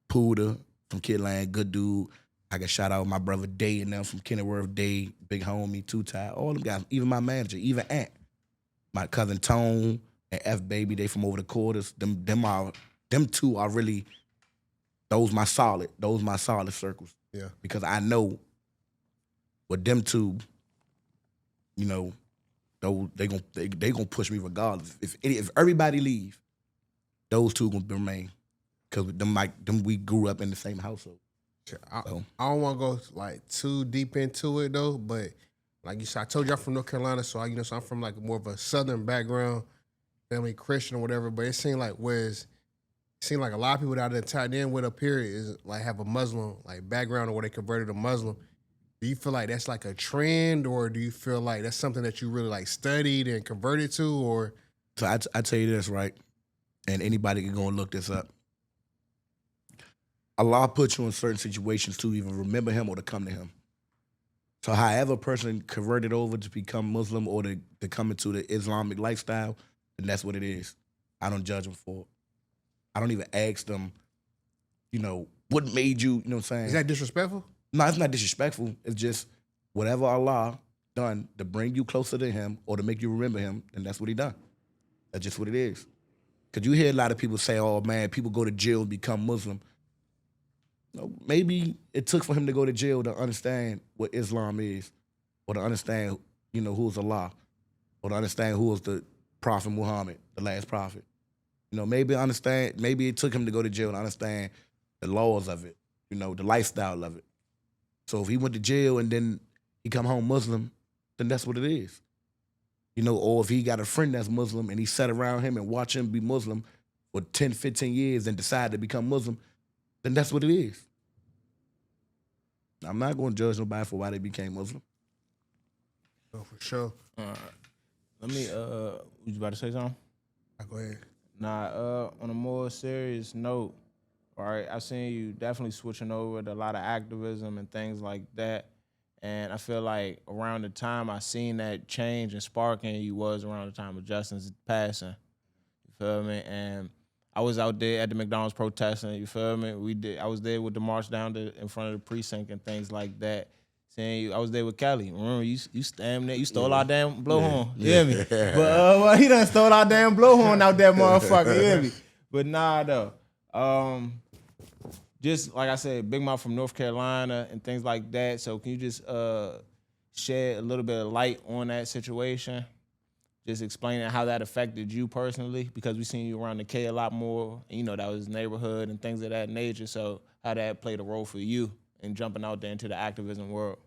Puda from Kidland, good dude. I can shout out my brother Day and them from Kenilworth, Day, big homie, Two-Tie, all them guys, even my manager, even Ant. My cousin Tone and F Baby, they from over the quarters. Them two are really those my solid circles. Yeah. Because I know with them two, you know, they gonna push me regardless. If everybody leave, those two gonna remain. Cause them we grew up in the same household. I don't want to go like too deep into it though, but like you said, I told you I'm from North Carolina, so so I'm from like more of a Southern background, family Christian or whatever. But it seemed like a lot of people that are tied in with up here is like have a Muslim like background or where they converted to Muslim. Do you feel like that's like a trend, or do you feel like that's something that you really like studied and converted to, or? So I tell you this, right, and anybody can go and look this up. Allah puts you in certain situations to even remember him or to come to him. So however a person converted over to become Muslim or to come into the Islamic lifestyle, then that's what it is. I don't judge them for it. I don't even ask them, you know, what made you know what I'm saying? Is that disrespectful? No, it's not disrespectful. It's just whatever Allah done to bring you closer to him or to make you remember him, then that's what he done. That's just what it is. Because you hear a lot of people say, oh man, people go to jail and become Muslim. No, maybe it took for him to go to jail to understand what Islam is, or to understand, you know, who's Allah, or to understand who was the Prophet Muhammad, the last prophet. You know, maybe it took him to go to jail to understand the laws of it, you know, the lifestyle of it. So if he went to jail and then he come home Muslim, then that's what it is. You know, or if he got a friend that's Muslim and he sat around him and watch him be Muslim for 10, 15 years and decide to become Muslim, then that's what it is. I'm not going to judge nobody for why they became Muslim. Oh, for sure. Let me, you about to say something? Go ahead. Nah, on a more serious note, all right, I seen you definitely switching over to a lot of activism and things like that. And I feel like around the time I seen that change and spark in you was around the time of Justin's passing. You feel me? And I was out there at the McDonald's protesting, you feel me? I was there with the march down in front of the precinct and things like that. saying you, I was there with Kelly. Remember, you stamped it. You stole our damn blowhorn. You hear me? But well, he done stole our damn blowhorn out that motherfucker. You hear me? But nah, though. Just like I said, Big Mouth from North Carolina and things like that. So can you just shed a little bit of light on that situation? Just explaining how that affected you personally, because we seen you around the K a lot more. And, you know, that was neighborhood and things of that nature. So how that played a role for you in jumping out there into the activism world?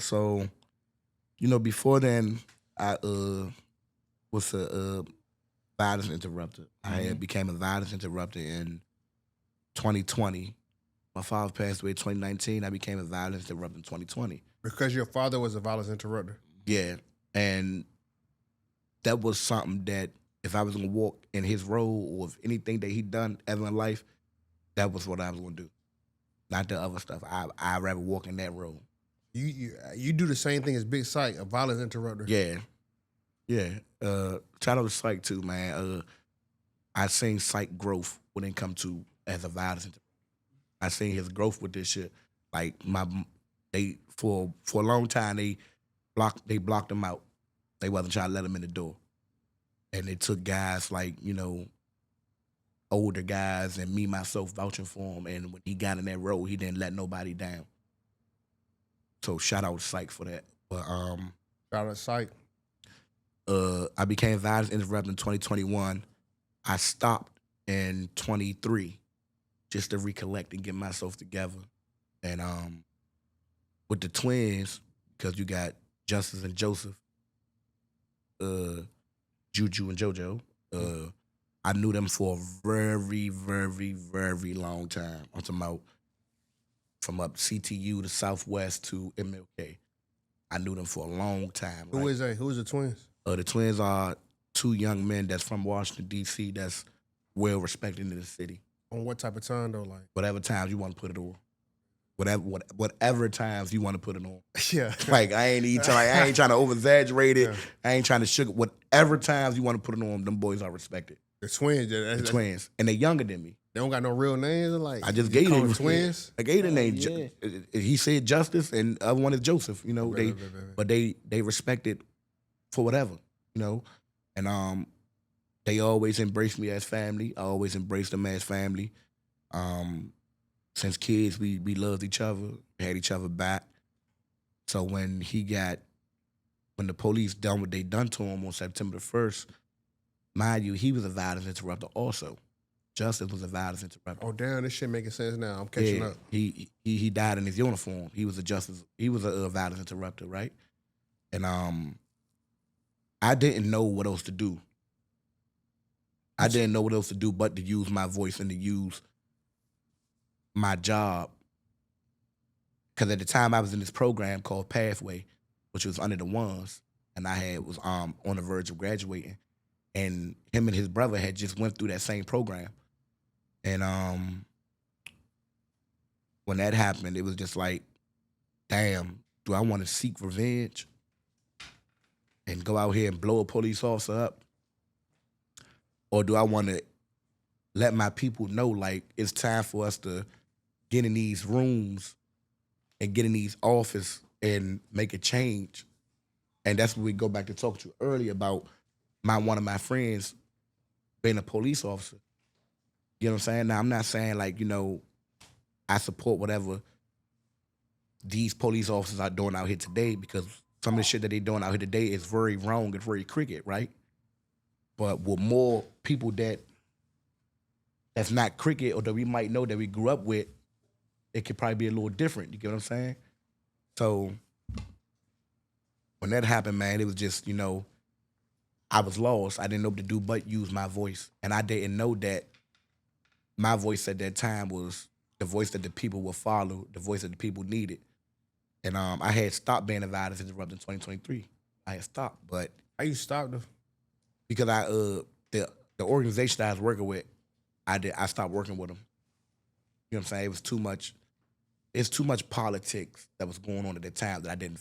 So, you know, before then, I was a violence interrupter. I had became a violence interrupter in 2020. My father passed away in 2019. I became a violence interrupter in 2020. Because your father was a violence interrupter. Yeah, and that was something that if I was gonna walk in his role or if anything that he done ever in life, that was what I was gonna do. Not the other stuff. I'd rather walk in that role. You do the same thing as Big Psych, a violence interrupter. Yeah. Shout out to Psych too, man. I seen Psych growth when it come to as a violence interrupter. I seen his growth with this shit. Like they for a long time they blocked him out. They wasn't trying to let him in the door. And they took guys like, you know, older guys and me, myself, vouching for him. And when he got in that role, he didn't let nobody down. So shout out to Psych for that. But shout out to Psych. I became violence interrupter in 2021. I stopped in 23 just to recollect and get myself together. And with the twins, because you got Justice and Joseph, Juju and JoJo. I knew them for a very, very, very long time. I'm talking about from up CTU to Southwest to MLK. I knew them for a long time. Who is that? Who is the twins? The twins are two young men that's from Washington, D.C. that's well respected in the city. On what type of time though? Like whatever times you want to put it on. Whatever times you want to put it on. Yeah. Like I ain't trying to over exaggerate it. Yeah. I ain't trying to sugar. Whatever times you want to put it on, them boys are respected. The twins. The twins, and they're younger than me. They don't got no real names. Like I just gave them twins. I gave the name. Yeah. He said Justice, and the other one is Joseph. You know but they respected for whatever. You know, and they always embraced me as family. I always embraced them as family. Since kids, we loved each other, had each other back. So when the police done what they done to him on September 1st, mind you, he was a violence interrupter also. Justice was a violence interrupter. Oh damn, this shit making sense now. I'm catching up. He died in his uniform. He was a violence interrupter, right? And I didn't know what else to do. I didn't know what else to do but to use my voice and to use my job, because at the time I was in this program called Pathway, which was under the ones, and I was on the verge of graduating, and him and his brother had just went through that same program, and when that happened, it was just like, damn, do I want to seek revenge and go out here and blow a police officer up, or do I want to let my people know like it's time for us to get in these rooms and get in these offices and make a change? And that's when we go back to talk to you earlier about one of my friends being a police officer. You know what I'm saying? Now, I'm not saying like, you know, I support whatever these police officers are doing out here today, because some of the shit that they're doing out here today is very wrong and very crooked, right? But with more people that's not cricket or that we might know that we grew up with, it could probably be a little different. You get what I'm saying? So when that happened, man, it was just, you know, I was lost. I didn't know what to do but use my voice. And I didn't know that my voice at that time was the voice that the people would follow, the voice that the people needed. And I had stopped being a violence interrupter in 2023. I had stopped, but how you stopped though? Because the organization that I was working with, I stopped working with them. You know what I'm saying? It was too much. It's too much politics that was going on at the time that I didn't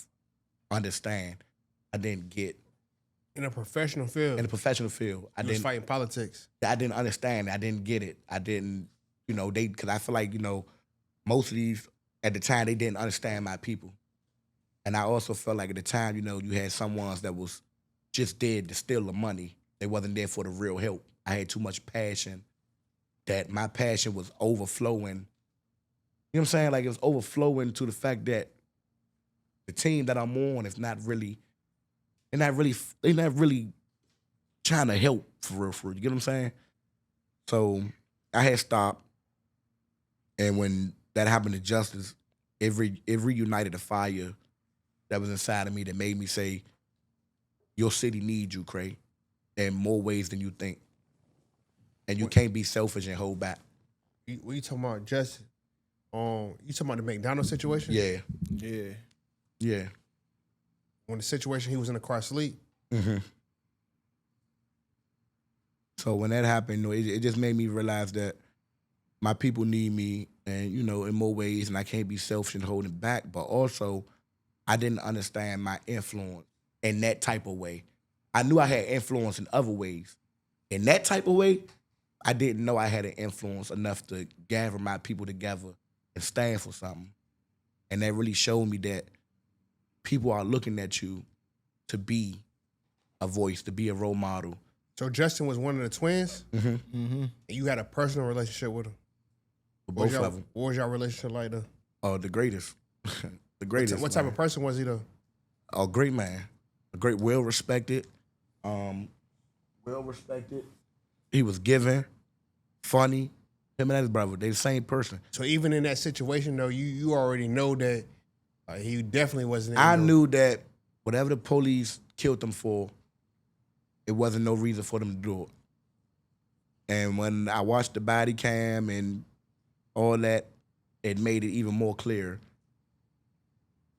understand. I didn't get. In a professional field. In a professional field, I was fighting politics. I didn't understand. I didn't get it. I didn't. You know, because I feel like, you know, most of these at the time they didn't understand my people. And I also felt like at the time, you know, you had some ones that was just there to steal the money. They wasn't there for the real help. I had too much passion that my passion was overflowing. You know what I'm saying? Like it was overflowing to the fact that the team that I'm on is not really, they're not really trying to help for real, for real. You get what I'm saying? So I had stopped. And when that happened to Justice, it reunited a fire that was inside of me that made me say, your city needs you, Kray, in more ways than you think. And you can't be selfish and hold back. What you talking about, Justice? You talking about the McDonald's situation? Yeah. Yeah. Yeah. When the situation, he was in the car asleep. Mm-hmm. So when that happened, you know, it just made me realize that my people need me, and you know, in more ways, and I can't be selfish and holding back. But also, I didn't understand my influence in that type of way. I knew I had influence in other ways. In that type of way, I didn't know I had an influence enough to gather my people together and stand for something. And that really showed me that people are looking at you to be a voice, to be a role model. So Justin was one of the twins, Mm-hmm. Mm-hmm. and you had a personal relationship with him. Both of them. What was your relationship like though? Oh, the greatest. The greatest. What type man. of person was he though? A great man. A great, well-respected. Well-respected. He was giving, funny. Him and his brother, they the same person. So even in that situation though, you already know that he definitely wasn't. I knew that whatever the police killed them for, it wasn't no reason for them to do it. And when I watched the body cam and all that, it made it even more clear.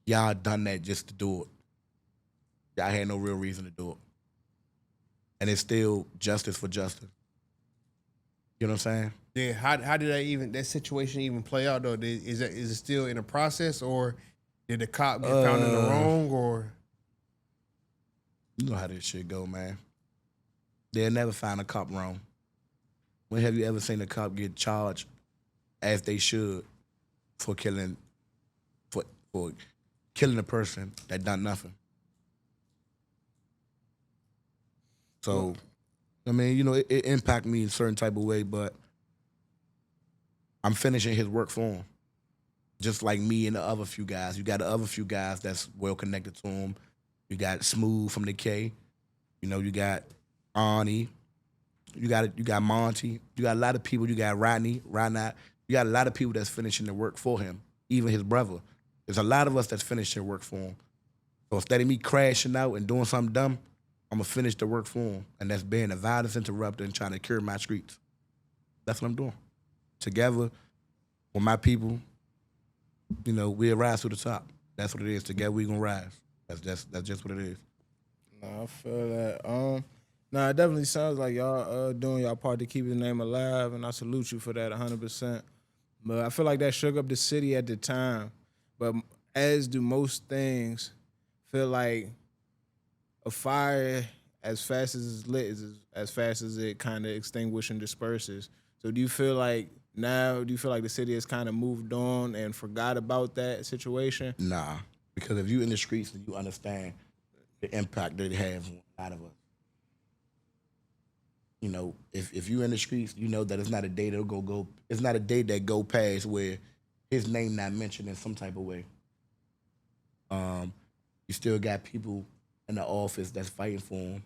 Y'all done that just to do it. Y'all had no real reason to do it. And it's still justice for justice. You know what I'm saying? Yeah. How did that situation even play out though? Is it still in the process, or did the cop get found in the wrong, or? You know how this shit go, man. They'll never find a cop wrong. When have you ever seen a cop get charged as they should for killing a person that done nothing? So, I mean, you know, it impacted me in a certain type of way, but I'm finishing his work for him. Just like me and the other few guys. You got the other few guys that's well connected to him. You got Smooth from the K. You know, you got Arnie. You got Monty. You got a lot of people. You got Rodney. You got a lot of people that's finishing the work for him. Even his brother. There's a lot of us that's finishing work for him. So instead of me crashing out and doing something dumb, I'm going to finish the work for him. And that's being a violence interrupter and trying to cure my streets. That's what I'm doing. Together with my people, you know, we'll rise to the top. That's what it is. Together we going to rise. That's just what it is. No, I feel that. It definitely sounds like y'all doing y'all part to keep his name alive, and I salute you for that 100%. But I feel like that shook up the city at the time. But as do most things, feel like a fire, as fast as it's lit, is as fast as it kind of extinguishes and disperses. So do you feel like the city has kind of moved on and forgot about that situation? Nah, because if you in the streets, then you understand the impact that it has on a lot of us. You know, if you're in the streets, you know that it's not a day that'll go. It's not a day that go past where his name not mentioned in some type of way. You still got people in the office that's fighting for him.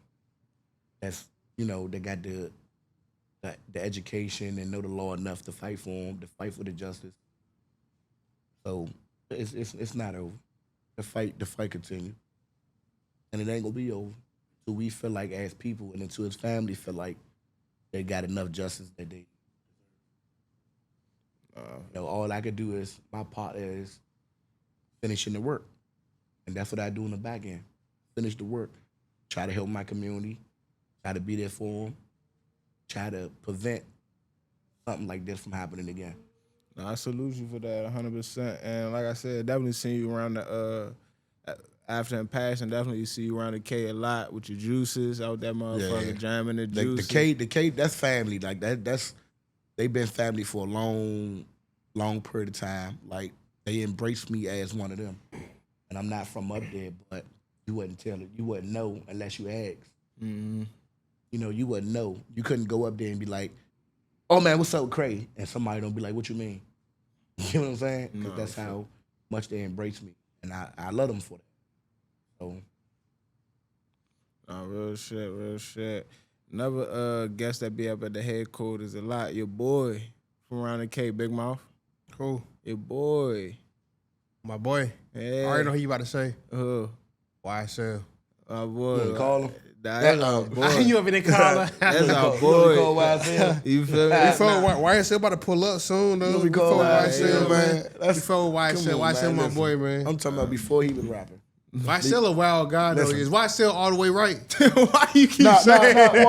That's, you know, they got the education and know the law enough to fight for him, to fight for the justice. So it's not over. The fight continues, and it ain't gonna be over. So we feel like as people, and until his family feel like they got enough justice that they. You know, all I could do is my part is finishing the work, and that's what I do in the back end. Finish the work, try to help my community, try to be there for them, try to prevent something like this from happening again. No, I salute you for that 100%. And like I said, definitely seen you around the after and passion. Definitely see you around the K a lot with your juices out that motherfucker jamming the juices. The K, that's family. Like that's they've been family for a long period of time. Like they embraced me as one of them, and I'm not from up there, but you wouldn't tell it. You wouldn't know unless you asked. Mm-hmm. You know, you wouldn't know. You couldn't go up there and be like, "Oh man, what's up, Kray?" And somebody don't be like, "What you mean?" You know what I'm saying? Because that's how much they embrace me, and I love them for that. So, real shit. Another guest that be up at the headquarters a lot. Your boy from around the Cape, Big Mouth. Cool. Your boy. My boy. Yeah. I already know who you about to say. My YSL. boy. you want to call them? That's our boy. You ever been caller? That's our boy. Call YSL. You feel me? YSL about to pull up soon, though. We call YSL, man. That's, Before YSL. come on, YSL, man, my listen. boy, man. I'm talking about before he was rapping. YSL a wild guy, though. Listen. Is YSL all the way right? Why you keep saying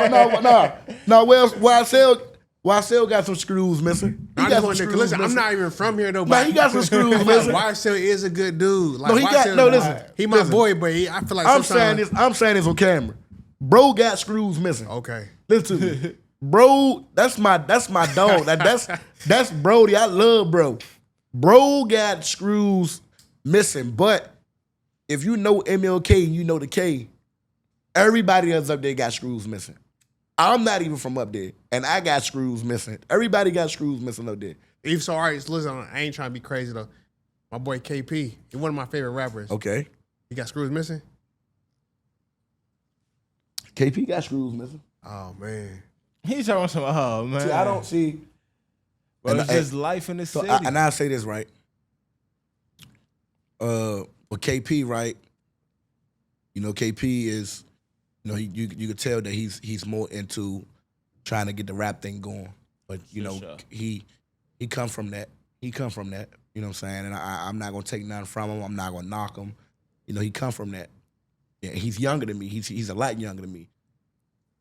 No, well, YSL got some screws missing. He I got just some want to, screws listen, I'm missing. not even from here, though. Man, he got some screws missing. YSL is a good dude. Like, No, he got, YSL, no, listen. He my listen. boy, but I feel like I'm sometimes... saying this on camera. Bro got screws missing. Okay. Listen to me. Bro, that's my dog. That's Brody. I love bro. Bro got screws missing. But if you know MLK and you know the K, everybody else up there got screws missing. I'm not even from up there, and I got screws missing. Everybody got screws missing up there. Even so, all right, so listen, I ain't trying to be crazy, though. My boy KP, he's one of my favorite rappers. Okay. He got screws missing? KP got screws missing. Oh, man. He's talking some, oh, man. See, I don't see. But and it's I- just life in the So city. and I'll say this right. With KP, right? You know, KP is, you know, you could tell that he's more into trying to get the rap thing going. But you know, sure. he come from that. He come from that. You know what I'm saying? And I'm not gonna take nothing from him. I'm not gonna knock him. You know, he come from that. Yeah, he's younger than me. He's a lot younger than me.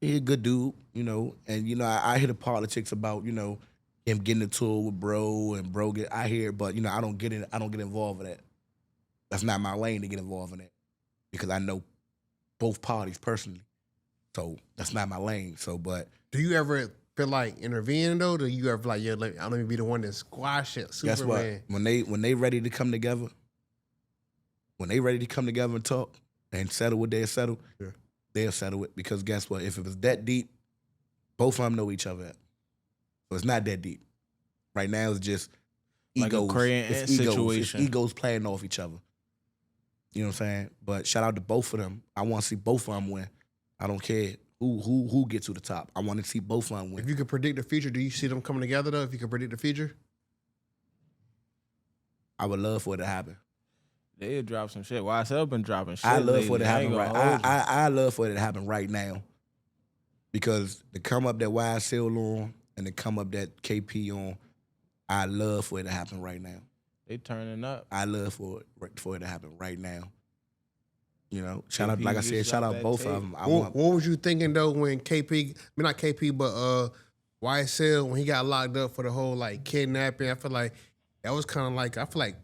He's a good dude, you know. And you know, I hear the politics about, you know, him getting into it with bro and bro get. I hear, but you know, I don't get involved with that. That's not my lane to get involved in that because I know both parties personally. So that's not my lane. So, but Do you ever feel like intervening, though? Do you ever like, yeah, I'm going to be the one that squash it, Superman? guess what? When they ready to come together, and talk and settle what they'll settle, Yeah. they'll settle it. Because guess what? If it was that deep, both of them know each other. So it's not that deep. Right now it's just Like a egos. Kray and It's Ant egos. situation. It's egos playing off each other. You know what I'm saying? But shout out to both of them. I want to see both of them win. I don't care who gets to the top. I want to see both of them win. If you could predict the future, do you see them coming together, though? If you could predict the future? I would love for it to happen. They'll drop some shit. YSL been dropping shit. I love lately. for it to I ain't happen gonna right. hold you. I love for it to happen right now, because the come up that YSL on and the come up that KP on, I love for it to happen right now. They turning up. I love for it to happen right now. You know, shout out, KP like I just said, shout dropped out that both tape. of them. What was you thinking, though, when not KP, but YSL, when he got locked up for the whole, like, kidnapping? I feel like that was kind of like, I feel like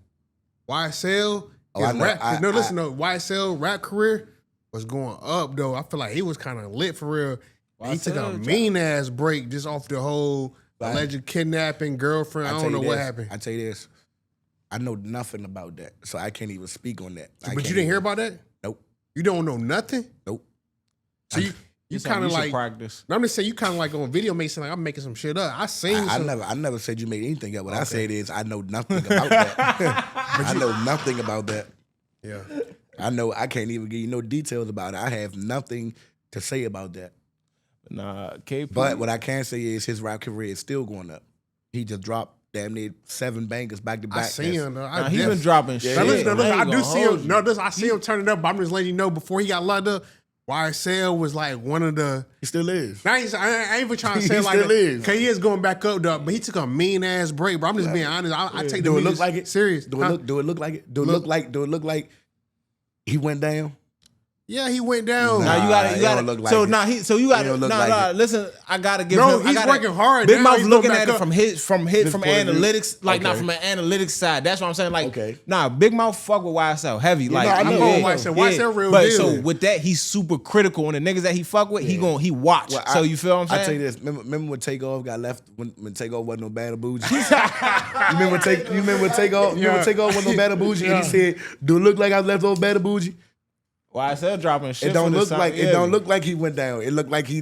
YSL, Oh, I know. YSL rap career was going up, though. I feel like he was kind of lit for real. And he took a YSL mean-ass break just off the whole Right. alleged kidnapping girlfriend. I tell don't know you what this, happened. I tell you this, I know nothing about that, so I can't even speak on that. But you didn't hear about that? Nope. You don't know nothing? Nope. So you It's kind of you should like, practice. I'm just saying, you kind of like on video making like I'm making some shit up. I seen I never said you made anything up. What I said is I know nothing about that. I know nothing about that. Yeah. I know I can't even give you no details about it. I have nothing to say about that. Nah, KP. But what I can say is his rap career is still going up. He just dropped damn near 7 bangers back to back. I see him, though. Nah, he been dropping shit. Now, listen, I I ain't do gonna see hold him. you. No, I see him turning up, but I'm just letting you know before he got locked up, YSL was like one of the. He still is. I ain't even trying to say He like still is. Cause he is going back up, though. But he took a mean ass break, bro. I'm just being honest. I take the Do it mean look like it? serious. Do it look like it? Do it look like he went down? Yeah, he went down. Now you it don't gotta. look like So it. now you gotta. don't look No, like no. it. Listen, I gotta give No, him. he's working hard Big now. Mouth He's looking going at back it up. from This point of view. analytics, like not Okay. from an analytics side. That's what I'm saying. Like, Okay. nah, Big Mouth fuck with YSL heavy. Yeah, Like, no, I know. I'm going YSL real But deal. so with that, he's super critical on the niggas that he fuck with. He watch. Well, so you feel what I'm saying? I tell you this. Remember when Takeoff got left when Takeoff wasn't no bad or bougie? you remember Takeoff? You remember Takeoff wasn't no bad or bougie? And he said, "Do it look like I left off bad or bougie?" YSL dropping shit. It don't for look the like song. it don't look like he went down. It looked like he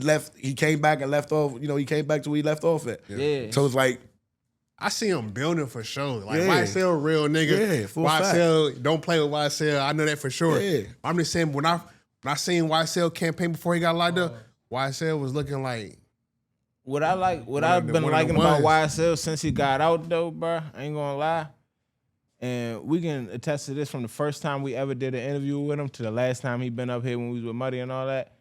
left. He came back and left off. You know, he came back to where he left off at. Yeah. So it's like, I see him building for sure. Like Yeah. YSL real nigga. Yeah, full YSL don't play with YSL. I know that for sure. Yeah. I'm just saying when I seen YSL campaign before he got locked up, YSL was looking like What I've one been of the liking about ones. YSL since he got out though, bro. I ain't gonna lie. And we can attest to this from the first time we ever did an interview with him to the last time he been up here when we was with Muddy and all that.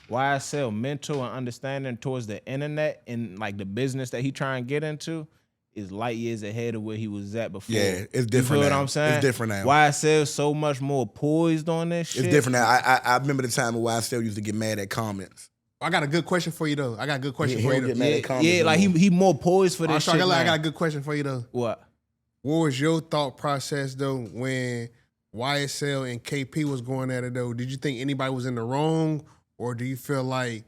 YSL mental and understanding towards the internet and like the business that he trying to get into is light years ahead of where he was at before. Yeah, it's different You feel now. what I'm saying? It's different now. YSL so much more poised on this shit. it's different now. I remember the time when YSL used to get mad at comments. I got a good question for you though. I got a good question He for you don't though. get mad at comments. Yeah, no like more. he more poised for I this shit. got now. a good question for you though. What? What was your thought process though when YSL and KP was going at it though? Did you think anybody was in the wrong, or do you feel like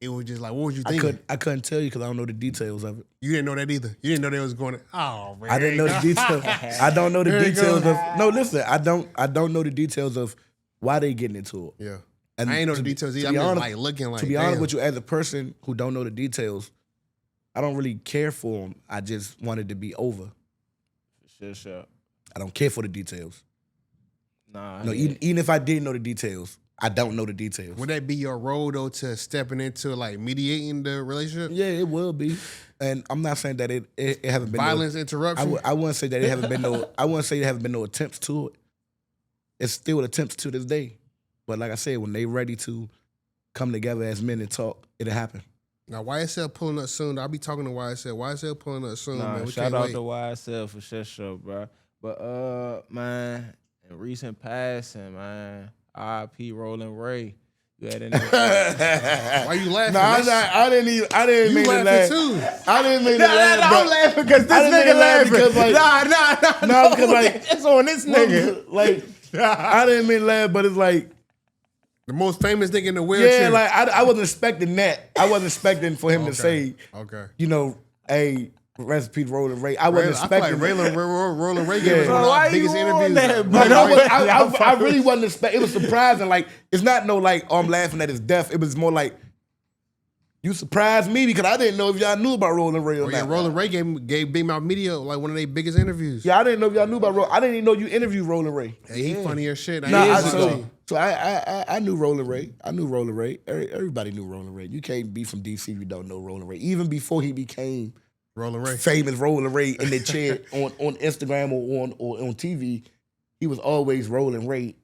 it was just like what was you thinking? I couldn't tell you because I don't know the details of it. You didn't know that either. You didn't know they was going to. Oh man, I didn't know the details. I don't know the There you details go. of. No, listen. I don't know the details of why they getting into it. Yeah, And I ain't know the to be- details to either. I'm be just honest- like looking like. To be honest damn. with you, as a person who don't know the details, I don't really care for them. I just wanted to be over. Sure. I don't care for the details. Nah. No, yeah. even if I did know the details, I don't know the details. Would that be your role though to stepping into like mediating the relationship? Yeah, it will be. And I'm not saying that it haven't been Violence, No, interruption. I wouldn't say that it haven't been no. I wouldn't say there haven't been no attempts to it. It's still attempts to this day. But like I said, when they ready to come together as men and talk, it'll happen. Now YSL pulling up soon. I'll be talking to YSL. YSL pulling up soon, Nah, man. We shout can't out wait. to YSL for sure, bro. But man, in recent passing, man, RIP Rolling Ray. You had any? Why you laughing? No, I didn't You mean to laughing laugh. too. I didn't mean to laugh. I'm bro. laughing because this I didn't mean nigga to laugh laughing. because, like- Nah, No, because, like- it's on this nigga. Like, I didn't mean to laugh, but it's like, The most famous nigga in the wheelchair. yeah, like I wasn't expecting that. I wasn't expecting for him to say, Okay. you know, hey, recipe Rolling Ray. I wasn't I feel like expecting. Rolling Ray Yeah. gave us one of Why our you biggest on interviews. that, Like, bro? I really wasn't expecting. It was surprising. Like, it's not no like, oh, I'm laughing at his death. It was more like, you surprised me because I didn't know if y'all knew about Rolling Ray or Oh, yeah, not. Rolling Ray gave Big Mouth Media like one of their biggest interviews. Yeah, I didn't know if y'all knew about Rolling. I didn't even know you interviewed Rolling Ray. Hey, he funny as shit. Nah, I ain't so I knew Rolling Ray. I knew Rolling Ray. Everybody knew Rolling Ray. You can't be from DC if you don't know Rolling Ray. Even before he became Rolling Ray. famous Rolling Ray in the chair on Instagram or on TV, he was always Rolling Ray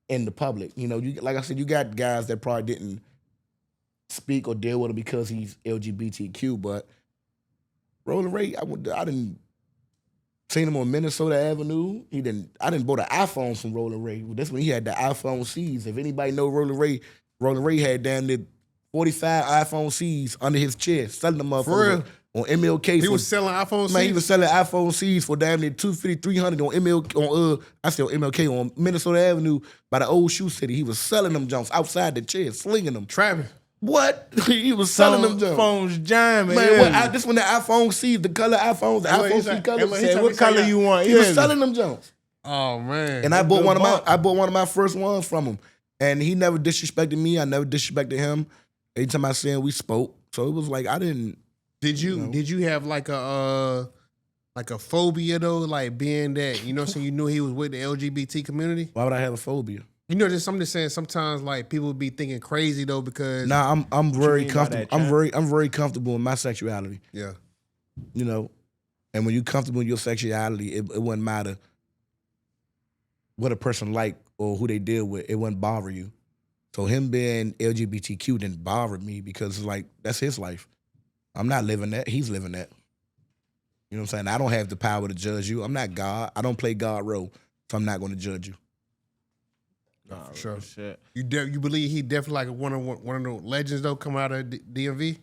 in the public. You know, you like I said, you got guys that probably didn't speak or deal with him because he's LGBTQ, but Rolling Ray, I didn't seen him on Minnesota Avenue. I didn't bought an iPhone from Rolling Ray. That's when he had the iPhone C's. If anybody know Rolling Ray had damn near 45 iPhone C's under his chair, selling them For real? on MLK. He was selling iPhone Man, he C's? was selling iPhone C's for damn near $250, $300 on MLK on Minnesota Avenue by the old Shoe City. He was selling them jumps outside the chair, slinging them. Trapping. What? He was selling them jumps. Phones jamming. Man, this when the iPhone C's, the color iPhones, the Look, iPhone he's C like- color. look, he Said, told what me, color yeah. you want? He was selling them jumps. Oh man. And I bought good one of my first ones from him. And he never disrespected me. I never disrespected him. Every time I seen him, we spoke. So it was like I didn't. Did you have like a phobia though, like being that, you know what I'm saying, you knew he was with the LGBT community? Why would I have a phobia? You know, I'm just saying sometimes like people be thinking crazy though because Nah, I'm very mean by comfortable. that, Chad? I'm very comfortable in my sexuality. yeah. You know, and when you're comfortable in your sexuality, it wouldn't matter what a person like or who they deal with. It wouldn't bother you. So him being LGBTQ didn't bother me because it's like that's his life. I'm not living that. He's living that. You know what I'm saying? I don't have the power to judge you. I'm not God. I don't play God role, so I'm not going to judge you. For sure. Shit. You believe he definitely like one of the legends though coming out of DMV?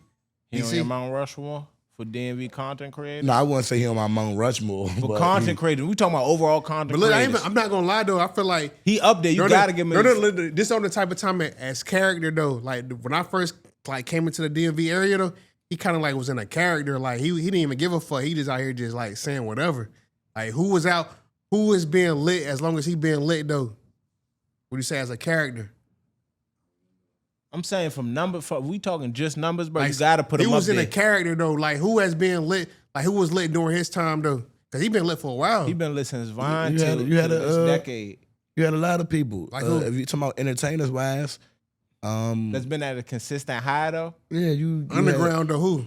He on your Mount Rushmore for DMV content creators? No, I wouldn't say he on my Mount Rushmore. For content creators, we talking about overall content But look, creators. I'm not gonna lie though. I feel like he up there. You gotta give him. This on the type of time as character though. Like when I first like came into the DMV area though, he kind of like was in a character. Like he didn't even give a fuck. He just out here just like saying whatever. Like who is being lit as long as he being lit though. What do you say as a character? I'm saying from we talking just numbers, bro. Like, you gotta put him up there. He was in a character though. Like who has been lit? Like who was lit during his time though? Because he been lit for a while. He been lit since Vine You till this decade. You had a lot of people. Like who? If you talking about entertainers wise, That's been at a consistent high though. yeah, you Underground or who?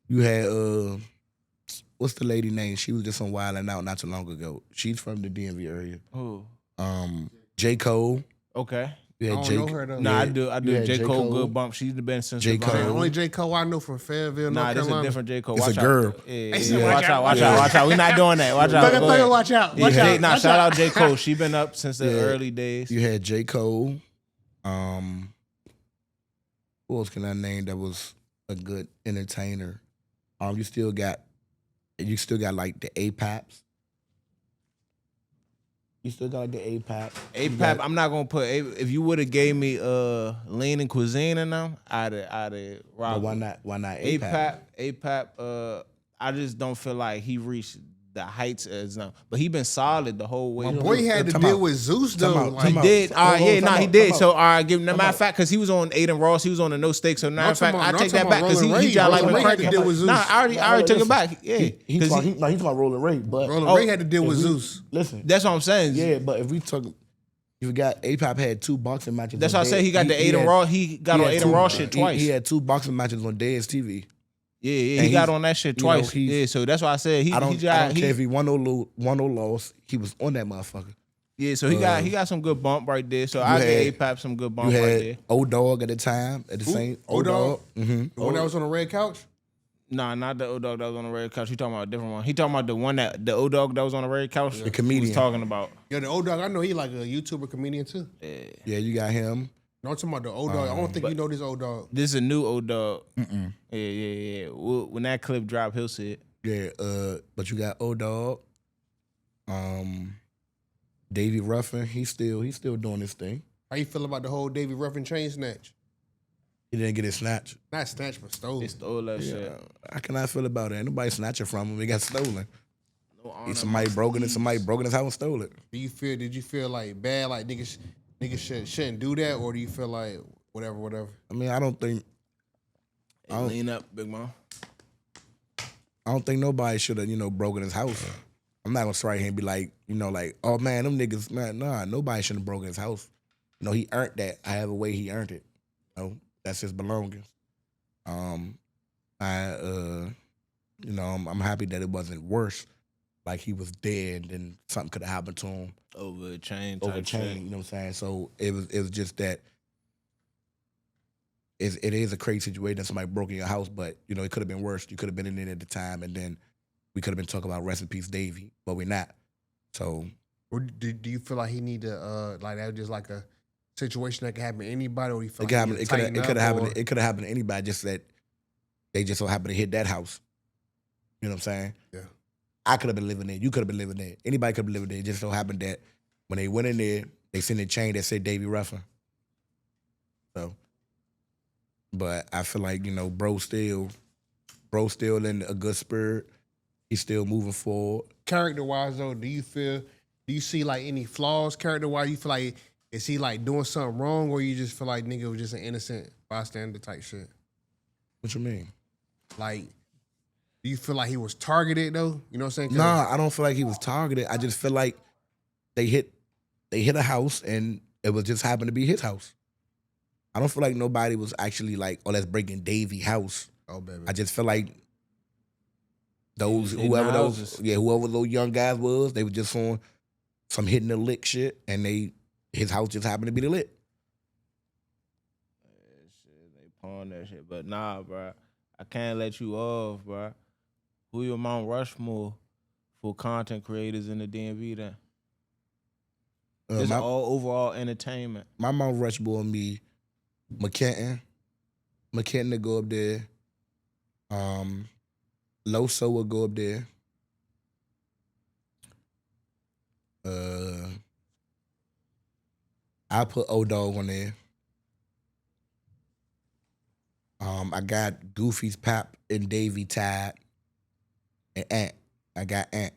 You had what's the lady name? She was just on Wild and Out not too long ago. She's from the DMV area. Who? J. Cole. Okay. You had I don't know her though. Nah, I do. Yeah, J. Cole, good bump. She's been since J. the Cole. Vine. The only J. Cole I know from Fayetteville, Nah, North this is Carolina. a different J. Cole. It's Watch a out. girl. Yeah, watch out. We're not doing that. Watch out. Go ahead. Watch out. Watch Yeah, out. Nah, shout out J. Cole. She been up since the early days. You had J. Cole. Who else can I name that was a good entertainer? You still got like the APAPs. You still got like the APAP. APAP, I'm not gonna put. If you would have gave me Lean and Cuisine in them, I'd rock. Why not APAP? APAP. I just don't feel like he reached the heights as but he been solid the whole way. My boy had to deal with Zeus though. He did. He did. So give him. Matter of fact, because he was on Aiden Ross, he was on the No Stakes. So matter of fact, I take that back because he got like Rolling Ray had to deal with Zeus. Nah, I already took it back. Yeah, He's talking about Rolling Ray, but Rolling Ray had to deal with Zeus. Listen, that's what I'm saying. yeah, but if we talk, you got APAP had 2 boxing matches. That's why I said he got the Aiden Ross. He got on Aiden Ross shit twice. He had 2 boxing matches on Dead's TV. Yeah, he got on that shit twice. So that's why I said I don't care if he won or lost. He was on that motherfucker. Yeah, so he got some good bump right there. So I gave APAP some good bump right there. O-Dog at the time, at the same O-Dog. The one that was on the red couch? Nah, not the O-Dog that was on the red couch. He talking about a different one. He talking about the O-Dog that was on the red couch. The comedian. He was talking about. Yeah, the O-Dog, I know he like a YouTuber comedian too. Yeah, you got him. No, I'm talking about the O-Dog. I don't think you know this O-Dog. This is a new O-Dog. Yeah. When that clip drop, he'll see it. Yeah, but you got O-Dog. Davey Ruffin, he's still doing his thing. How you feel about the whole Davey Ruffin chain snatch? He didn't get his snatch. Not snatch, but stolen. He stole that shit. How can I feel about it? Ain't nobody snatching from him. He got stolen. No Somebody broke it. Somebody broke in his house and stole it. Did you feel like bad, like niggas shouldn't do that, or do you feel like whatever? I mean, I don't think Lean up, big mom. I don't think nobody should have, broken his house. I'm not gonna strike here and be like, oh man, them niggas, man, nah, nobody shouldn't have broken his house. He earned that. However way he earned it. That's his belongings. I'm happy that it wasn't worse. Like he was dead and something could have happened to him. Over a chain, You know what I'm saying? So it was just that it is a crazy situation that somebody broke in your house, but it could have been worse. You could have been in it at the time, and then we could have been talking about rest in peace, Davey, but we're not. So, or do you feel like he need to like that was just like a situation that could happen to anybody, or you feel it could have happened. It could have happened to anybody. Just that they just so happened to hit that house. You know what I'm saying? Yeah. I could have been living there. You could have been living there. Anybody could have been living there. It just so happened that when they went in there, they seen a chain that said Davey Ruffin. So, but I feel like bro still in a good spirit. He's still moving forward. Character wise though, do you see like any flaws character wise? You feel like is he like doing something wrong, or you just feel like nigga was just an innocent bystander type shit? What you mean? Like, do you feel like he was targeted though? You know what I'm saying? Nah, I don't feel like he was targeted. I just feel like they hit a house and it was just happened to be his house. I don't feel like nobody was actually like, oh, let's break in Davey's house. Oh, baby. I just feel like whoever those young guys was, they were just on some hitting the lick shit, and his house just happened to be the lick. They pawn that shit, but nah, bro, I can't let you off, bro. Who your Mount Rushmore for content creators in the DMV then? Just all overall entertainment. My Mount Rushmore and me, McKenton to go up there. Loso will go up there. I put O-Dog on there. I got Goofy's Pap and Davy Tide and Ant. I got Ant.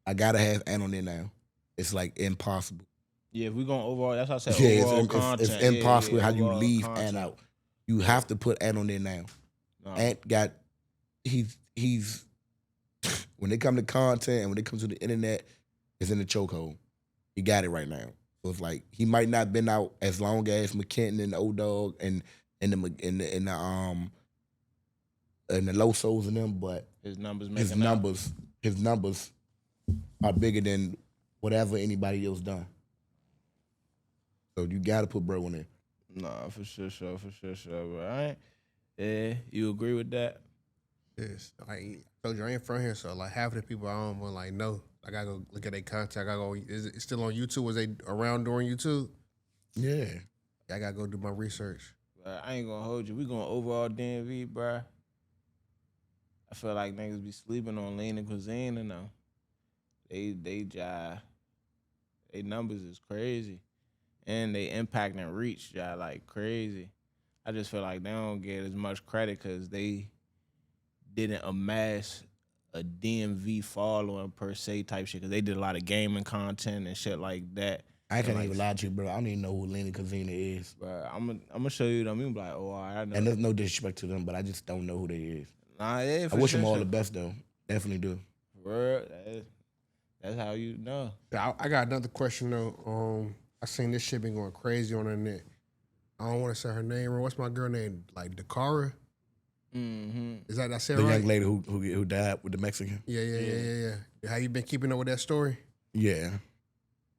I gotta have Ant on there now. It's like impossible. Yeah, if we going overall, that's how I said Yeah, overall content. it's impossible how you overall leave content. Ant out. You have to put Ant on there now. Ant got he's when it comes to content and when it comes to the internet, it's in the chokehold. He got it right now. So it's like he might not been out as long as McKenton and the O-Dog and the Losos and them, but his numbers are bigger than whatever anybody else done. So you gotta put bro in there. Nah, for sure, bro. All right. Yeah, you agree with that? Yes. I told you I ain't from here, so like half of the people I don't want like know. I gotta go look at their content. I gotta go. Is it still on YouTube? Was they around during YouTube? Yeah. I gotta go do my research. But I ain't gonna hold you. We going overall DMV, bro. I feel like niggas be sleeping on lean and cuisine and now. They jive. They numbers is crazy. And they impact and reach jive like crazy. I just feel like they don't get as much credit because they didn't amass a DMV following per se type shit because they did a lot of gaming content and shit like that. I can't even lie to you, bro. I don't even know who Lena Kazina is. Bro, I'm gonna show you them. You be like, oh, I know. And there's no disrespect to them, but I just don't know who they is. Nah, yeah, I wish them all the best though. Definitely do. Bro, that's how you know. I got another question though. I seen this shit been going crazy on the internet. I don't want to say her name wrong. What's my girl name? Like Dakara? Mm-hmm. Is that I said the right? young lady who died with the Mexican? Yeah. How you been keeping up with that story? Yeah.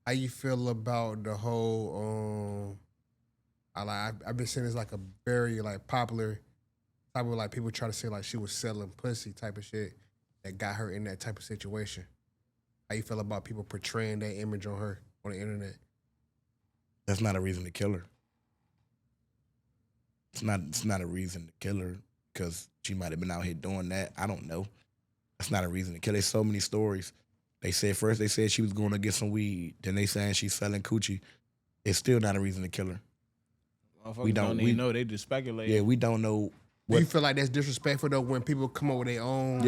How you feel about the whole I've been seeing this like a very like popular type of like people try to say like she was selling pussy type of shit that got her in that type of situation. How you feel about people portraying that image on her on the internet? That's not a reason to kill her. It's not a reason to kill her because she might have been out here doing that. I don't know. That's not a reason to kill her. There's so many stories. They said she was going to get some weed. Then they saying she's selling coochie. It's still not a reason to kill her. We don't even know. They just speculate. Yeah, we don't know. Do you feel like that's disrespectful though when people come up with their own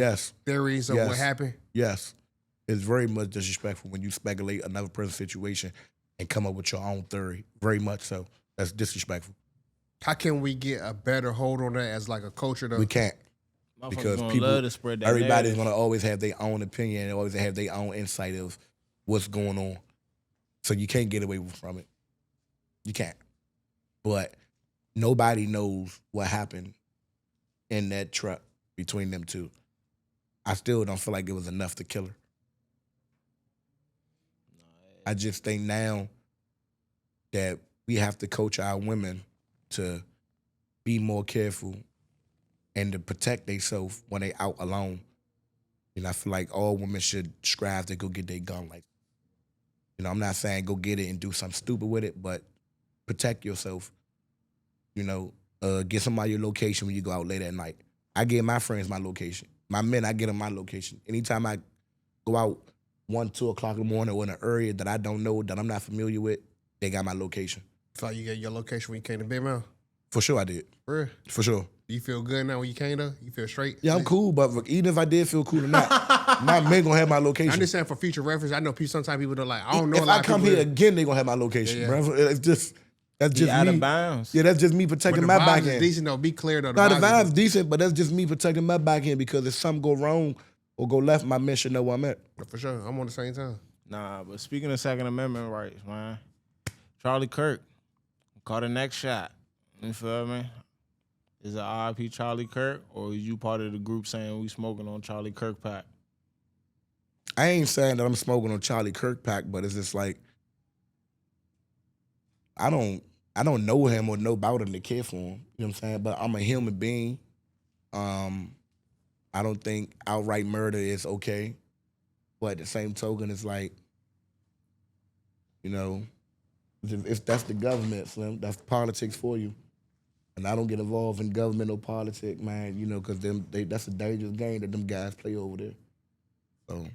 theories of what happened? Yes. It's very much disrespectful when you speculate another person's situation and come up with your own theory. Very much so. That's disrespectful. How can we get a better hold on that as like a culture though? We can't. Because people, love to spread that everybody's going to always have their own opinion and always have their own insight of what's going on. So you can't get away from it. You can't. But nobody knows what happened in that truck between them two. I still don't feel like it was enough to kill her. I just think now that we have to coach our women to be more careful and to protect themselves when they out alone. And I feel like all women should strive to go get their gun license. You know, I'm not saying go get it and do something stupid with it, but protect yourself. You know, get somebody your location when you go out late at night. I give my friends my location. My men, I get them my location. Anytime I go out 1, 2 o'clock in the morning or in an area that I don't know, that I'm not familiar with, they got my location. Feel like you got your location when you came to Big Mouth? For sure I did. For real? For sure. Do you feel good now when you came though? You feel straight? Yeah, I'm cool, but even if I did feel cool or not, my men gonna have my location. I'm just saying for future reference, I know sometimes people don't like, I don't know if a lot I of come people here again, they gonna have my location, bro. That's just me. Out of bounds. Yeah, that's just me protecting my back end. Decent though. Be clear though. The vibe's decent, but that's just me protecting my back end because if something go wrong or go left, my men should know where I'm at. For sure. I'm on the same time. Nah, but speaking of Second Amendment rights, man, Charlie Kirk caught the next shot. You feel me? Is it RIP Charlie Kirk, or is you part of the group saying we smoking on Charlie Kirk pack? I ain't saying that I'm smoking on Charlie Kirk pack, but it's just like I don't know him or know about him to care for him. You know what I'm saying? But I'm a human being. I don't think outright murder is okay. But at the same token, it's like, You know, if that's the government, Slim, that's politics for you. And I don't get involved in government or politics, man, you know, because that's a dangerous game that them guys play over there. So.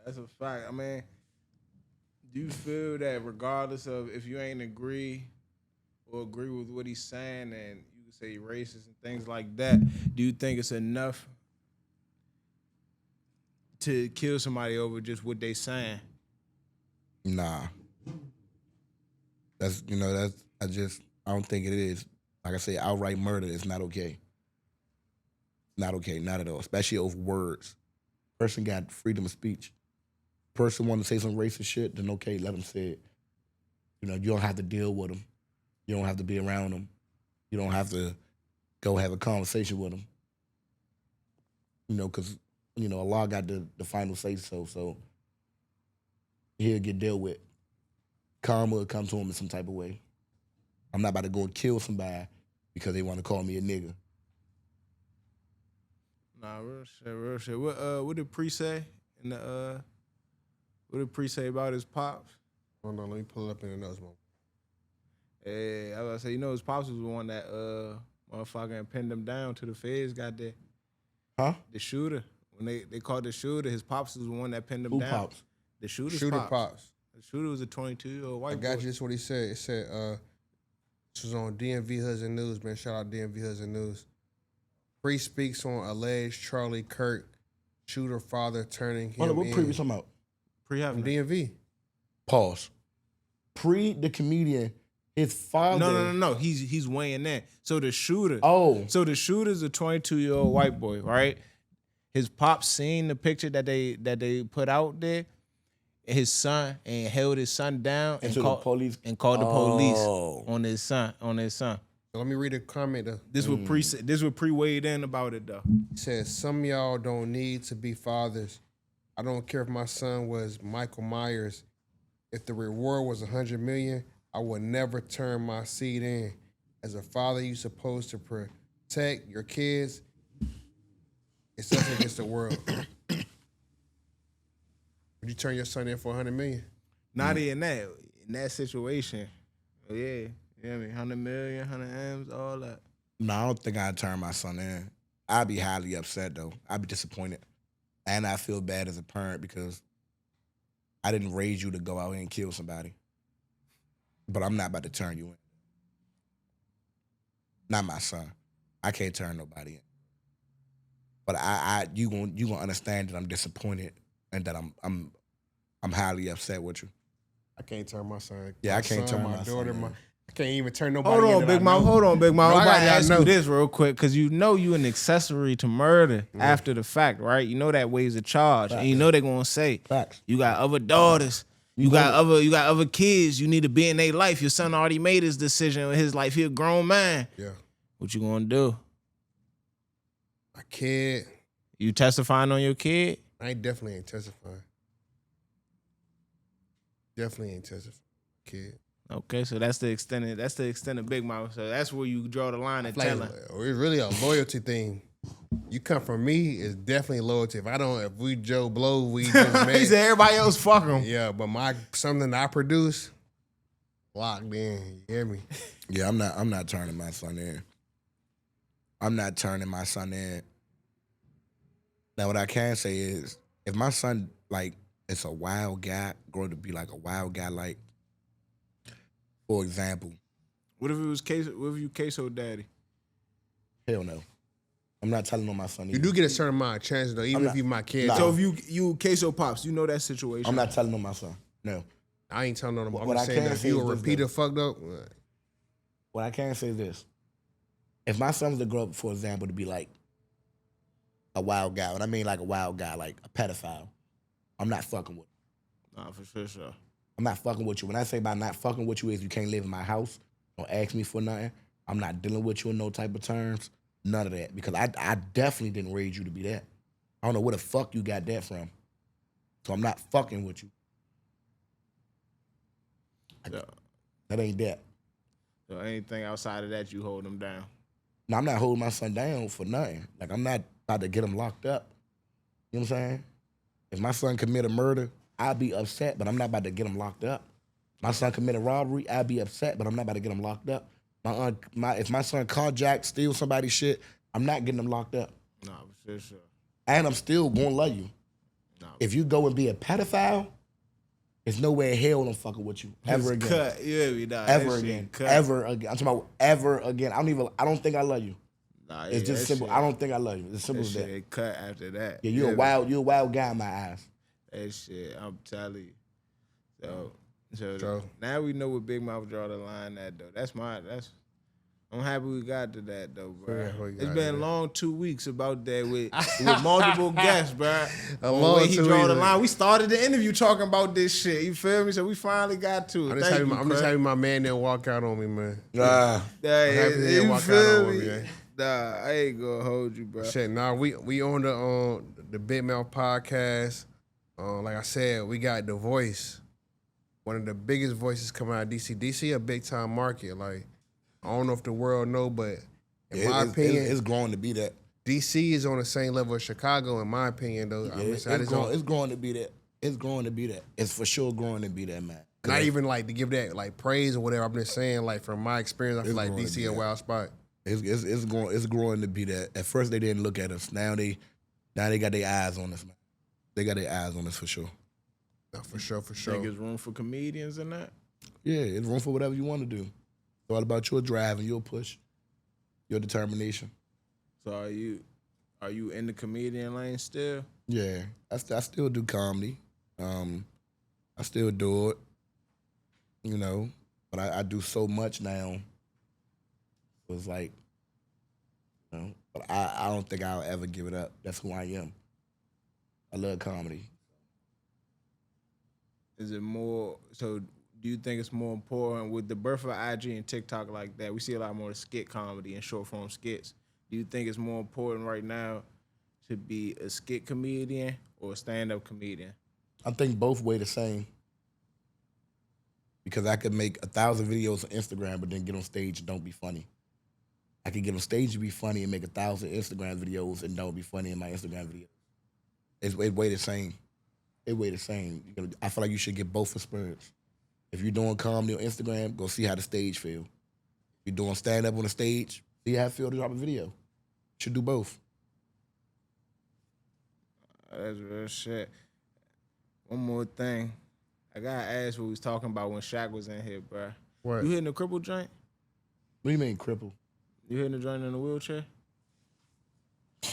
That's a fact. I mean, do you feel that regardless of if you ain't agree or agree with what he's saying and you can say racist and things like that, do you think it's enough to kill somebody over just what they saying? Nah. I don't think it is. Like I say, outright murder is not okay. Not okay, not at all, especially over words. Person got freedom of speech. Person want to say some racist shit, then okay, let them say it. You know, you don't have to deal with them. You don't have to be around them. You don't have to go have a conversation with them. You know, because, you know, Allah got the final say so he'll get dealt with. Karma will come to him in some type of way. I'm not about to go and kill somebody because they want to call me a nigga. Nah, real shit. What did Pre say in the what did Pre say about his pops? Hold on, let me pull it up in the notes, man. Hey, I was gonna say, you know, his pops was the one that motherfucking pinned him down to the feds got there. Huh? The shooter. When they called the shooter, his pops was the one that pinned him down. Pops? The shooter pops. The shooter was a 22-year-old white boy. I got you. This is what he said. It said, this was on DMV Hudson News, man. Shout out DMV Hudson News. Pre speaks on alleged Charlie Kirk shooter father turning him What in. Pre was talking about? Pre From having DMV. Pause. Pre, the comedian, his father. No. He's weighing in. So the shooter. Oh. So the shooter's a 22-year-old white boy, right? His pops seen the picture that they put out there. His son and held his son down and called the police the police on his son. So let me read a comment. This would Pre weighed in about it though. It says, some of y'all don't need to be fathers. I don't care if my son was Michael Myers. If the reward was $100 million, I would never turn my seed in. As a father, you're supposed to protect your kids. It's us against the world. Would you turn your son in for $100 million? Not in that situation. Oh, yeah. You know what I mean? 100 million, 100 M's, all that. No, I don't think I'd turn my son in. I'd be highly upset, though. I'd be disappointed. And I feel bad as a parent because I didn't raise you to go out and kill somebody. But I'm not about to turn you in. Not my son. I can't turn nobody in. But you gonna understand that I'm disappointed and that I'm highly upset with you. I can't turn my son. Yeah, I can't turn my daughter. son in. I can't even turn nobody. Hold on, Big Mouth. Hold on, Big Mouth. I'm about to ask know. you this real quick because you know you an accessory to murder after the fact, right? You know that weighs a charge, and you know they're gonna say Facts. you got other daughters, you got other kids. You need to be in their life. Your son already made his decision in his life. He a grown man. Yeah. What you gonna do? My kid. You testifying on your kid? I definitely ain't testifying. Definitely ain't testifying. Kid. Okay, so that's the extent of Big Mouth. So that's where you draw the line and tell him. It's really a loyalty thing. You come from me, it's definitely loyalty. If we Joe Blow, we just made. He said everybody else fuck him. Yeah, but something I produce, locked in. You hear me? Yeah, I'm not turning my son in. I'm not turning my son in. Now, what I can say is, if my son, like, it's a wild guy, grow to be like a wild guy, like, for example. What if it was what if you queso daddy? Hell no. I'm not telling on my son either. You do get a certain amount of chances, though, even if you my kid. Nah. So if you queso pops, you know that situation. I'm not telling on my son. No. I ain't telling on him. I'm What just I saying can that if say you a is this, repeater though. fucked up, What I can say is this. If my son was to grow up, for example, to be like a wild guy, when I mean like a wild guy, like a pedophile, I'm not fucking with him. Nah, for sure. I'm not fucking with you. When I say about not fucking with you is you can't live in my house, don't ask me for nothing. I'm not dealing with you in no type of terms. None of that. Because I definitely didn't raise you to be that. I don't know where the fuck you got that from. So I'm not fucking with you. That ain't that. So anything outside of that, you hold them down. No, I'm not holding my son down for nothing. Like, I'm not about to get him locked up. You know what I'm saying? If my son commit a murder, I'll be upset, but I'm not about to get him locked up. My son committed robbery, I'll be upset, but I'm not about to get him locked up. If my son carjacked, steal somebody's shit, I'm not getting him locked up. No, for sure. And I'm still gonna love you. No. If you go and be a pedophile, there's no way in hell I'm fucking with you ever again. Cut. Yeah, ever again. Ever again. I'm talking about ever again. I don't think I love you. Nah, it's just simple. Shit, I don't think I love you. It's simple as that. Shit cut after that. Yeah, you're a wild guy in my eyes. That shit, I'm telling you. So now we know where Big Mouth draw the line at though. I'm happy we got to that though, bro. Yeah, it's been a long 2 weeks about that with multiple guests, bro. A long way he 2 draw weeks. the line. We started the interview talking about this shit. You feel me? So we finally got to it. I'm just happy my man didn't walk out on me, man. Nah. I'm happy he didn't walk out on me, man. Nah, I ain't gonna hold you, bro. Shit, nah, we on the Big Mouth podcast. Like I said, we got The Voice, one of the biggest voices coming out of DC. DC a big time market. Like, I don't know if the world know, but in my opinion, it's growing to be that. DC is on the same level as Chicago, in my opinion, though. Yeah, it's growing to be that. It's growing to be that. It's for sure growing to be that, man. Not even like to give that like praise or whatever. I'm just saying, like from my experience, I feel like DC a wild spot. It's growing to be that. At first they didn't look at us. Now they got their eyes on us, man. They got their eyes on us for sure. No, for sure. Think there's room for comedians in that? Yeah, it's room for whatever you want to do. It's all about your drive and your push, your determination. So are you in the comedian lane still? Yeah, I still do comedy. I still do it, you know, but I do so much now. It's like, you know, but I don't think I'll ever give it up. That's who I am. I love comedy. Is it more, so do you think it's more important with the birth of IG and TikTok like that? We see a lot more skit comedy and short form skits. Do you think it's more important right now to be a skit comedian or a stand-up comedian? I think both weigh the same. Because I could make 1,000 videos on Instagram, but then get on stage and don't be funny. I could get on stage and be funny and make 1,000 Instagram videos and don't be funny in my Instagram videos. It weigh the same. It weigh the same. I feel like you should get both experience. If you're doing comedy on Instagram, go see how the stage feel. If you're doing stand-up on the stage, see how it feel to drop a video. You should do both. That's real shit. One more thing. I gotta ask what we was talking about when Shaq was in here, bro. What? You hitting the cripple joint? What do you mean cripple? You hitting the joint in the wheelchair?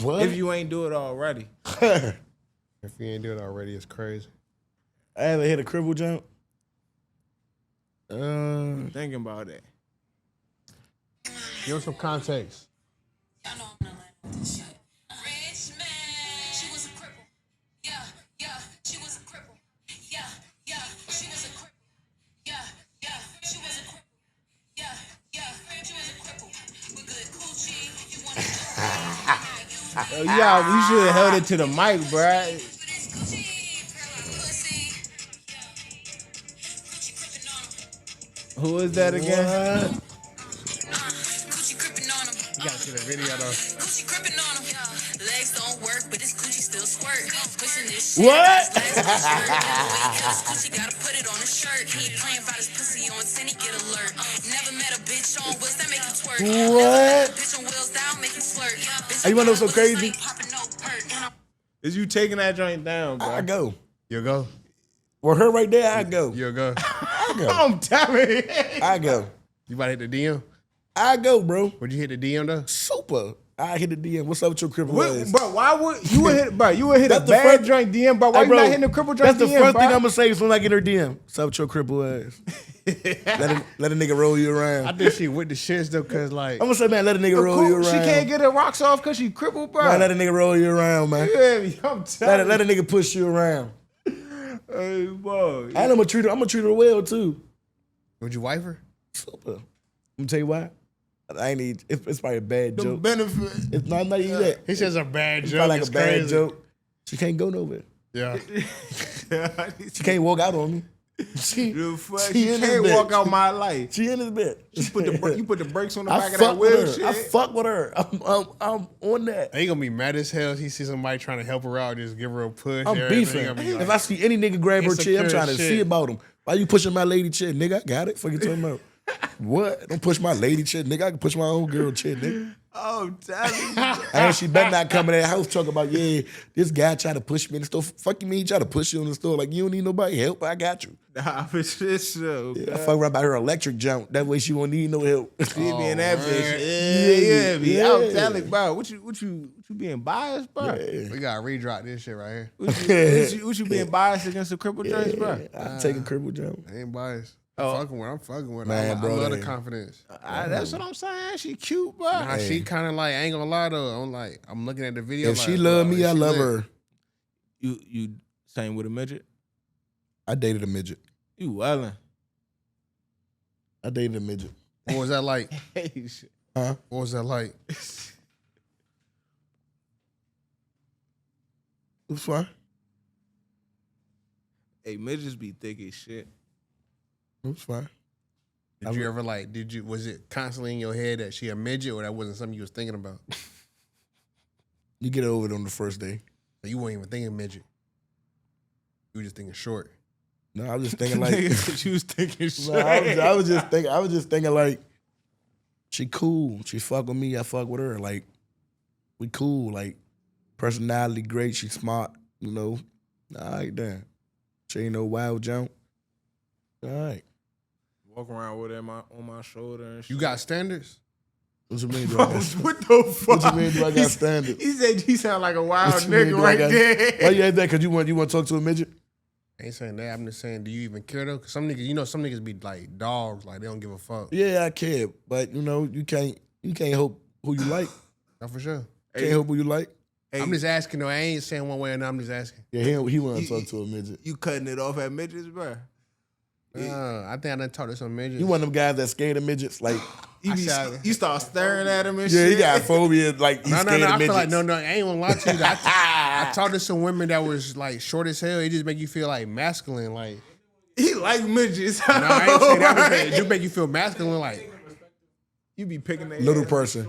What? If you ain't do it already. If you ain't do it already, it's crazy. I ever hit a cripple jump? Thinking about it. Give us some context. Y'all know I'm not lying with this shit. Rich man, she was a cripple. Yeah, she was a cripple. Yeah, she was a cripple. Yeah, she was a cripple. Yeah, she was a cripple. With good coochie, you want to You should have held it to the mic, bruh. Who is that again? Coochie gripping on him. You gotta see the video though. Coochie gripping on him. Legs don't work, but this coochie still squirt. Pushing this shit. What? Coochie gotta put it on his shirt. He ain't playing about his pussy on 10, he get alert. Never met a bitch on wheels that make him twerk. What? Bitch on wheels down, make him flirt. Hey, you wanna know what's so crazy? Is you taking that joint down, bro? I go. You go. For her right there, I go. You go. I go. I'm telling you. I go. You about to hit the DM? I go, bro. Would you hit the DM though? Super. I hit the DM. What's up with your cripple ass? Bro, why would you would hit? Bro, you would hit That's a the bad first- joint DM, bro. Why Hey, you bro, not hitting the cripple joint That's the DM, first bro? thing I'm gonna say as soon as I get her DM. What's up with your cripple ass? let a nigga roll you around. I think she with the shits though, cause like I'm gonna say, man, let a nigga roll you around. She can't get her rocks off because she crippled, bro. Man, let a nigga roll you around, man. You hear me? I'm telling Let a nigga push you around. Hey, boy. And I'm gonna treat her well too. would you wife her? Super. I'm gonna tell you why. I ain't need. It's probably a bad The joke. benefit. It's not even that. He says a bad It's joke. probably like It's a bad crazy. joke. She can't go nowhere. Yeah. She can't walk out on me. She She can't walk out my life. She in this bitch. You put the brakes on the I back of fuck that with wheel her. shit. I fuck with her. I'm on that. He gonna be mad as hell if he see somebody trying to help her out, just give her a push. I'm everything. beefing. If I see any nigga grab her chair, I'm trying to see about him. Why you pushing my lady chair? Nigga, I got it. Fuck you talking about. What? Don't push my lady chair. Nigga, I can push my own girl chair, nigga. Oh, damn. And she better not come in that house talking about, yeah, this guy tried to push me in the store. Fuck you mean he tried to push you in the store? Like, you don't need nobody help. I got you. Nah, for sure. Yeah, I fuck around by her electric jump. That way she won't need no help. She be in that bitch. Yeah. I'm telling you, bro. What you being biased, bro? Yeah. We gotta redrop this shit right here. What you being biased against the cripple drinks, bro? I'm taking cripple jump. I ain't biased. Oh. I'm fucking with her. Man, I bro, love the that- confidence. That's what I'm saying. She cute, bro. Nah, she kind of like, I ain't gonna lie though. I'm looking at the video. If like, she love me, I she love lit. her. You same with a midget? I dated a midget. You wildin'. I dated a midget. What was that like? Hey, shit. Huh? What was that like? It was fine. Hey, midgets be thick as shit. It was fine. Did you ever like? Was it constantly in your head that she a midget, or that wasn't something you was thinking about? You get over it on the first day. So you weren't even thinking midget. You were just thinking short. No, I was just thinking like you was thinking shit. No, I was just thinking like, she cool. She fuck with me. I fuck with her. Like, we cool. Like, personality great. She smart. You know. All right, then. She ain't no wild jump. All right. Walk around with it on my shoulder and shit. You got standards? What you mean? Do I got, What the fuck? what you mean? Do I got standards? He said you sound like a wild What you mean, nigga do I right got- there. Why you had that? Cause you want to talk to a midget? I ain't saying that. I'm just saying, do you even care though? Cause some niggas, some niggas be like dogs, like they don't give a fuck. Yeah, I care, but you can't hope who you like. Not for sure. Can't hope who you like. Hey, I'm just asking though. I ain't saying one way or another. I'm just asking. Yeah, he want to talk to a midget. you cutting it off at midgets, bro. I think I done talked to some midgets. You one of them guys that scared of midgets, like You start staring at him and yeah, shit. he got phobia, like he's No, scared I of midgets. feel like I ain't gonna lie to you. I talked to some women that was like short as hell. It just make you feel like masculine. Like He like midgets. no, I ain't saying that. I'm just saying, it do make you feel masculine. Like You be picking that Little person.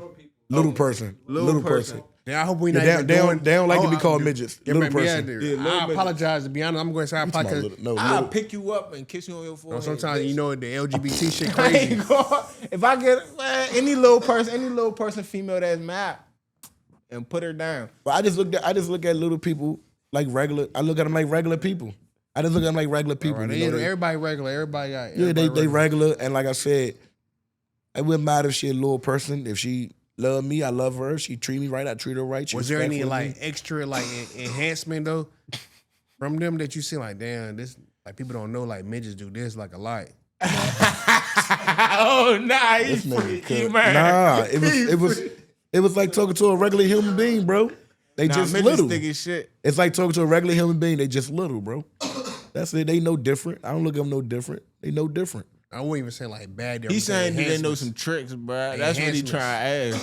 yeah, I hope we Yeah, not they even don't doing. like to be called midgets. Yeah, Little man, yeah, person. dude. Yeah, little I midget. apologize to be honest. I'm going to say I apologize. I'll pick you up and kiss you on your You know, forehead. sometimes bitch. you know the LGBT shit I ain't crazy. gonna- if I get any little person, female that's mad, and put her down. But I just look at little people like regular. I look at them like regular people. I just look at them like regular people. Right, you know, everybody regular. Everybody got. yeah, everybody they regular. And like I said, it wouldn't matter if she a little person. If she love me, I love her. She treat me right, I treat her right. She Was there any respectful of like me. extra like enhancement though from them that you see like damn this like people don't know like midgets do this like a lot. Oh nah, This he's nigga freaky, could- man. Nah, it was like talking to a regular human being, bro. They just midgets little. thick as shit. It's like talking to a regular human being. They just little, bro. That's it. They no different. I don't look at them no different. They no different. I wouldn't even say like bad. He's saying he didn't know enhancements. some tricks, bro. That's what he Enhancements. trying to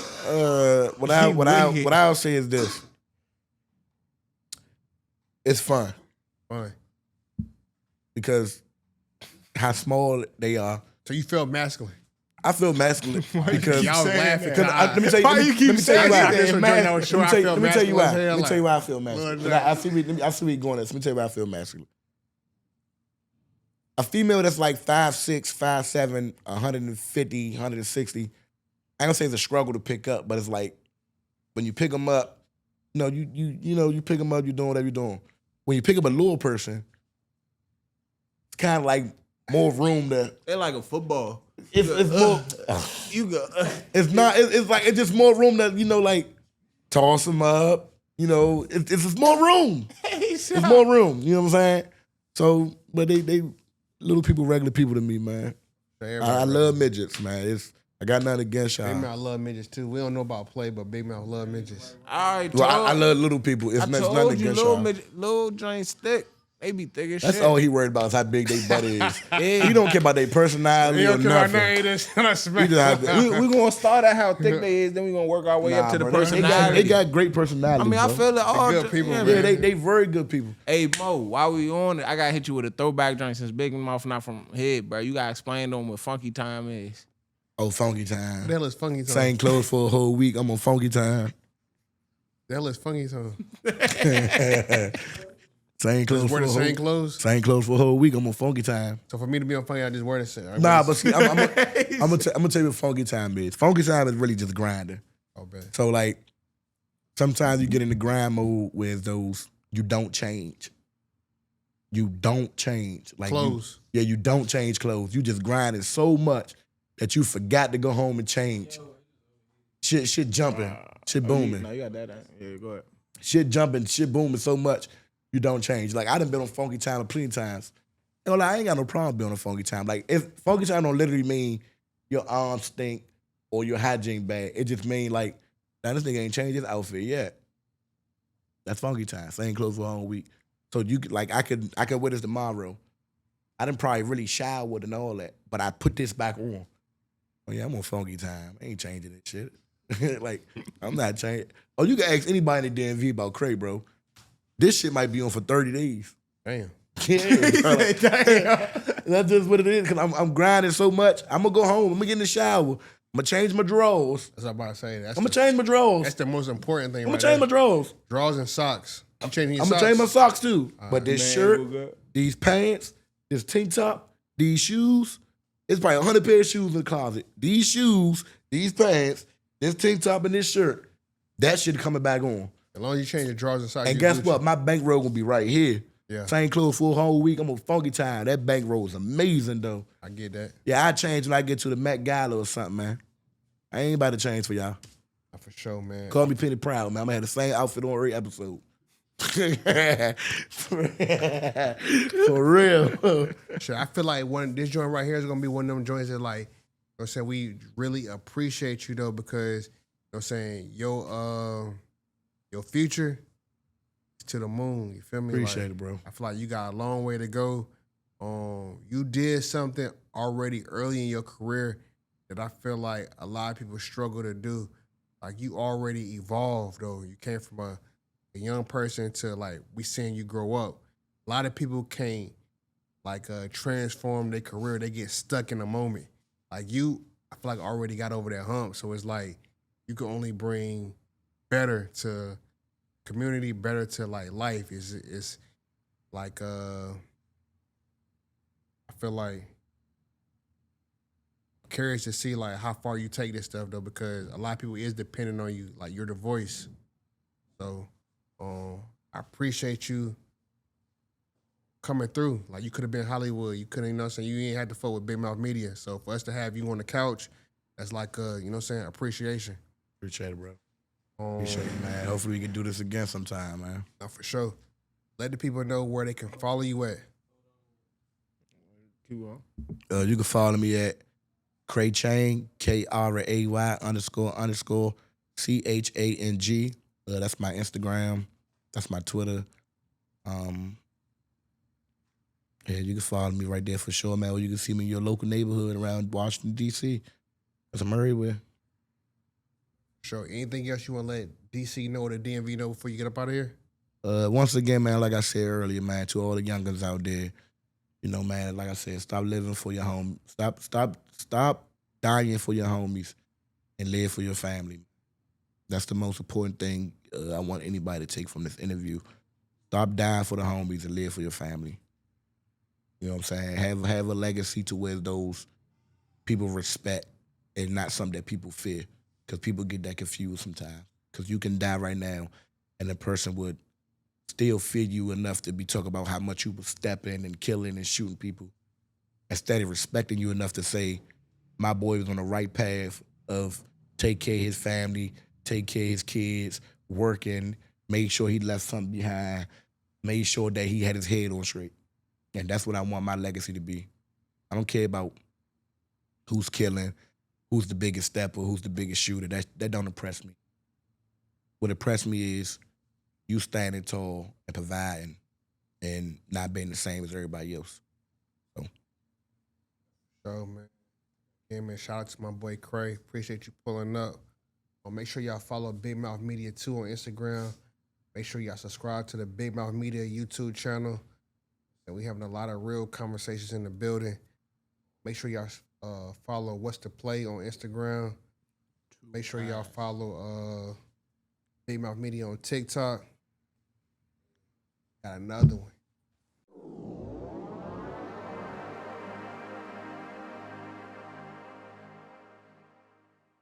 ask. What I'll say is this. It's fun Fine. because how small they are. So you felt masculine. I feel masculine because Y'all was laughing. because let me tell you. Why Let you me keep let me tell saying you why. that? This was man. during I was short. I felt Let me tell you why. masculine as hell, Let me tell you like- why I feel masculine. I see where you going at. Let me tell you why I feel masculine. A female that's like 5'6", 5'7", 150, 160, I ain't gonna say it's a struggle to pick up, but it's like when you pick them up, you pick them up, you're doing whatever you're doing. When you pick up a little person, it's kind of like more room to. They're like a football. It's more. You go. It's not. It's like it's just more room to like toss them up. It's just more room. It's more room. You know what I'm saying? So, but they little people, regular people to me, man. I love midgets, man. I got nothing against y'all. Big Mouth love midgets too. We don't know about play, but Big Mouth love midgets. I Well, I love little people. It's I nothing told you, against little y'all. midget, little joint stick. They be thick as That's shit. all he worried about is how big they butt is. He don't care about their personality or nothing. He just have to- We gonna start at how thick they is, then we gonna work our way up to the bro, personality. They got great personality. I mean, I bro. feel it all. good people, yeah, man. Yeah, they very good people. Hey Mo, while we on it, I gotta hit you with a throwback joint since Big Mouth not from head, bro. You gotta explain to them what funky time is. Oh, funky time. What the hell is funky time? Same clothes for a whole week. I'm on funky time. The hell is funky time? Same clothes Just for wear a the whole same clothes? Same clothes for a whole week. I'm on funky time. So for me to be on funky, I just wear the same. Nah, but see, I'm gonna tell you what funky time is. Funky time is really just grinding. Oh, bad. So like, sometimes you get in the grind mode with those you don't change. You don't change. Like Clothes. You don't change clothes. You just grinding so much that you forgot to go home and change. Shit jumping. Shit booming. No, you got that. Yeah, go ahead. Shit jumping, shit booming so much, you don't change. Like, I done been on funky time a plenty times. You know, like, I ain't got no problem being on funky time. Like, if funky time don't literally mean your arms stink or your hygiene bad, it just mean like, now this nigga ain't changed his outfit yet. That's funky time. Same clothes for a whole week. So you could, like, I could wear this tomorrow. I done probably really showered and all that, but I put this back on. Oh yeah, I'm on funky time. I ain't changing this shit. Like, I'm not changing. Oh, you can ask anybody in the DMV about Kray, bro. This shit might be on for 30 days. Damn. Yeah, bro. Like, that's just what it is. Cause I'm grinding so much. I'm gonna go home. I'm gonna get in the shower. I'm gonna change my drawers. That's what I'm about to say. I'm gonna change my drawers. That's the most important thing. I'm gonna change my drawers. Drawers and socks. I'm changing. I'm gonna change my socks too. But this Man, shirt, we good. these pants, this tank top, these shoes, it's probably 100 pair of shoes in the closet. These shoes, these pants, this tank top, and this shirt, that shit coming back on. As long as you change your drawers and socks. And you guess Gucci. what? My bankroll gonna be right here. Yeah. Same clothes for a whole week. I'm on funky time. That bankroll is amazing though. I get that. Yeah, I change when I get to the Met Gala or something, man. I ain't about to change for y'all. For sure, man. Call me Penny Proud, man. I'm gonna have the same outfit on every episode. For real. Sure, I feel like this joint right here is gonna be one of them joints that, like, you know what I'm saying, we really appreciate you though, because, you know what I'm saying, your future is to the moon. You feel me? Appreciate it, bro. I feel like you got a long way to go. You did something already early in your career that I feel like a lot of people struggle to do. Like, you already evolved though. You came from a young person to, like, we seeing you grow up. A lot of people can't, like, transform their career. They get stuck in a moment. Like, you, I feel like already got over that hump. So it's like you can only bring better to community, better to, like, life. It's like, I feel like I'm curious to see, like, how far you take this stuff though, because a lot of people is depending on you. Like, you're the voice. So I appreciate you coming through. Like, you could have been Hollywood. You couldn't, you know what I'm saying? You ain't had to fuck with Big Mouth Media. So for us to have you on the couch, that's like, you know what I'm saying, appreciation. Appreciate it, bro. Appreciate it, man. Hopefully we can do this again sometime, man. Now, for sure. Let the people know where they can follow you at. Keep on. You can follow me at Kray Chang, KRAY__CHANG. That's my Instagram. That's my Twitter. Yeah, you can follow me right there for sure, man. Or you can see me in your local neighborhood around Washington, D.C. Because I'm everywhere. Sure. Anything else you want to let DC know or the DMV know before you get up out of here? Once again, man, like I said earlier, man, to all the youngins out there, you know, man, like I said, stop living for your home. Stop dying for your homies and live for your family. That's the most important thing I want anybody to take from this interview. Stop dying for the homies and live for your family. You know what I'm saying? Have a legacy to where those people respect and not something that people fear. Because people get that confused sometimes. Because you can die right now and the person would still fear you enough to be talking about how much you were stepping and killing and shooting people. Instead of respecting you enough to say, my boy was on the right path of take care of his family, take care of his kids, working, made sure he left something behind, made sure that he had his head on straight. And that's what I want my legacy to be. I don't care about who's killing, who's the biggest stepper, who's the biggest shooter. That don't impress me. What impressed me is you standing tall and providing and not being the same as everybody else. So, man. Yeah, man. Shout out to my boy Kray. Appreciate you pulling up. Well, make sure y'all follow Big Mouth Media 2 on Instagram. Make sure y'all subscribe to the Big Mouth Media YouTube channel. And we having a lot of real conversations in the building. Make sure y'all follow What's the Play on Instagram. Make sure y'all follow Big Mouth Media on TikTok. Got another one.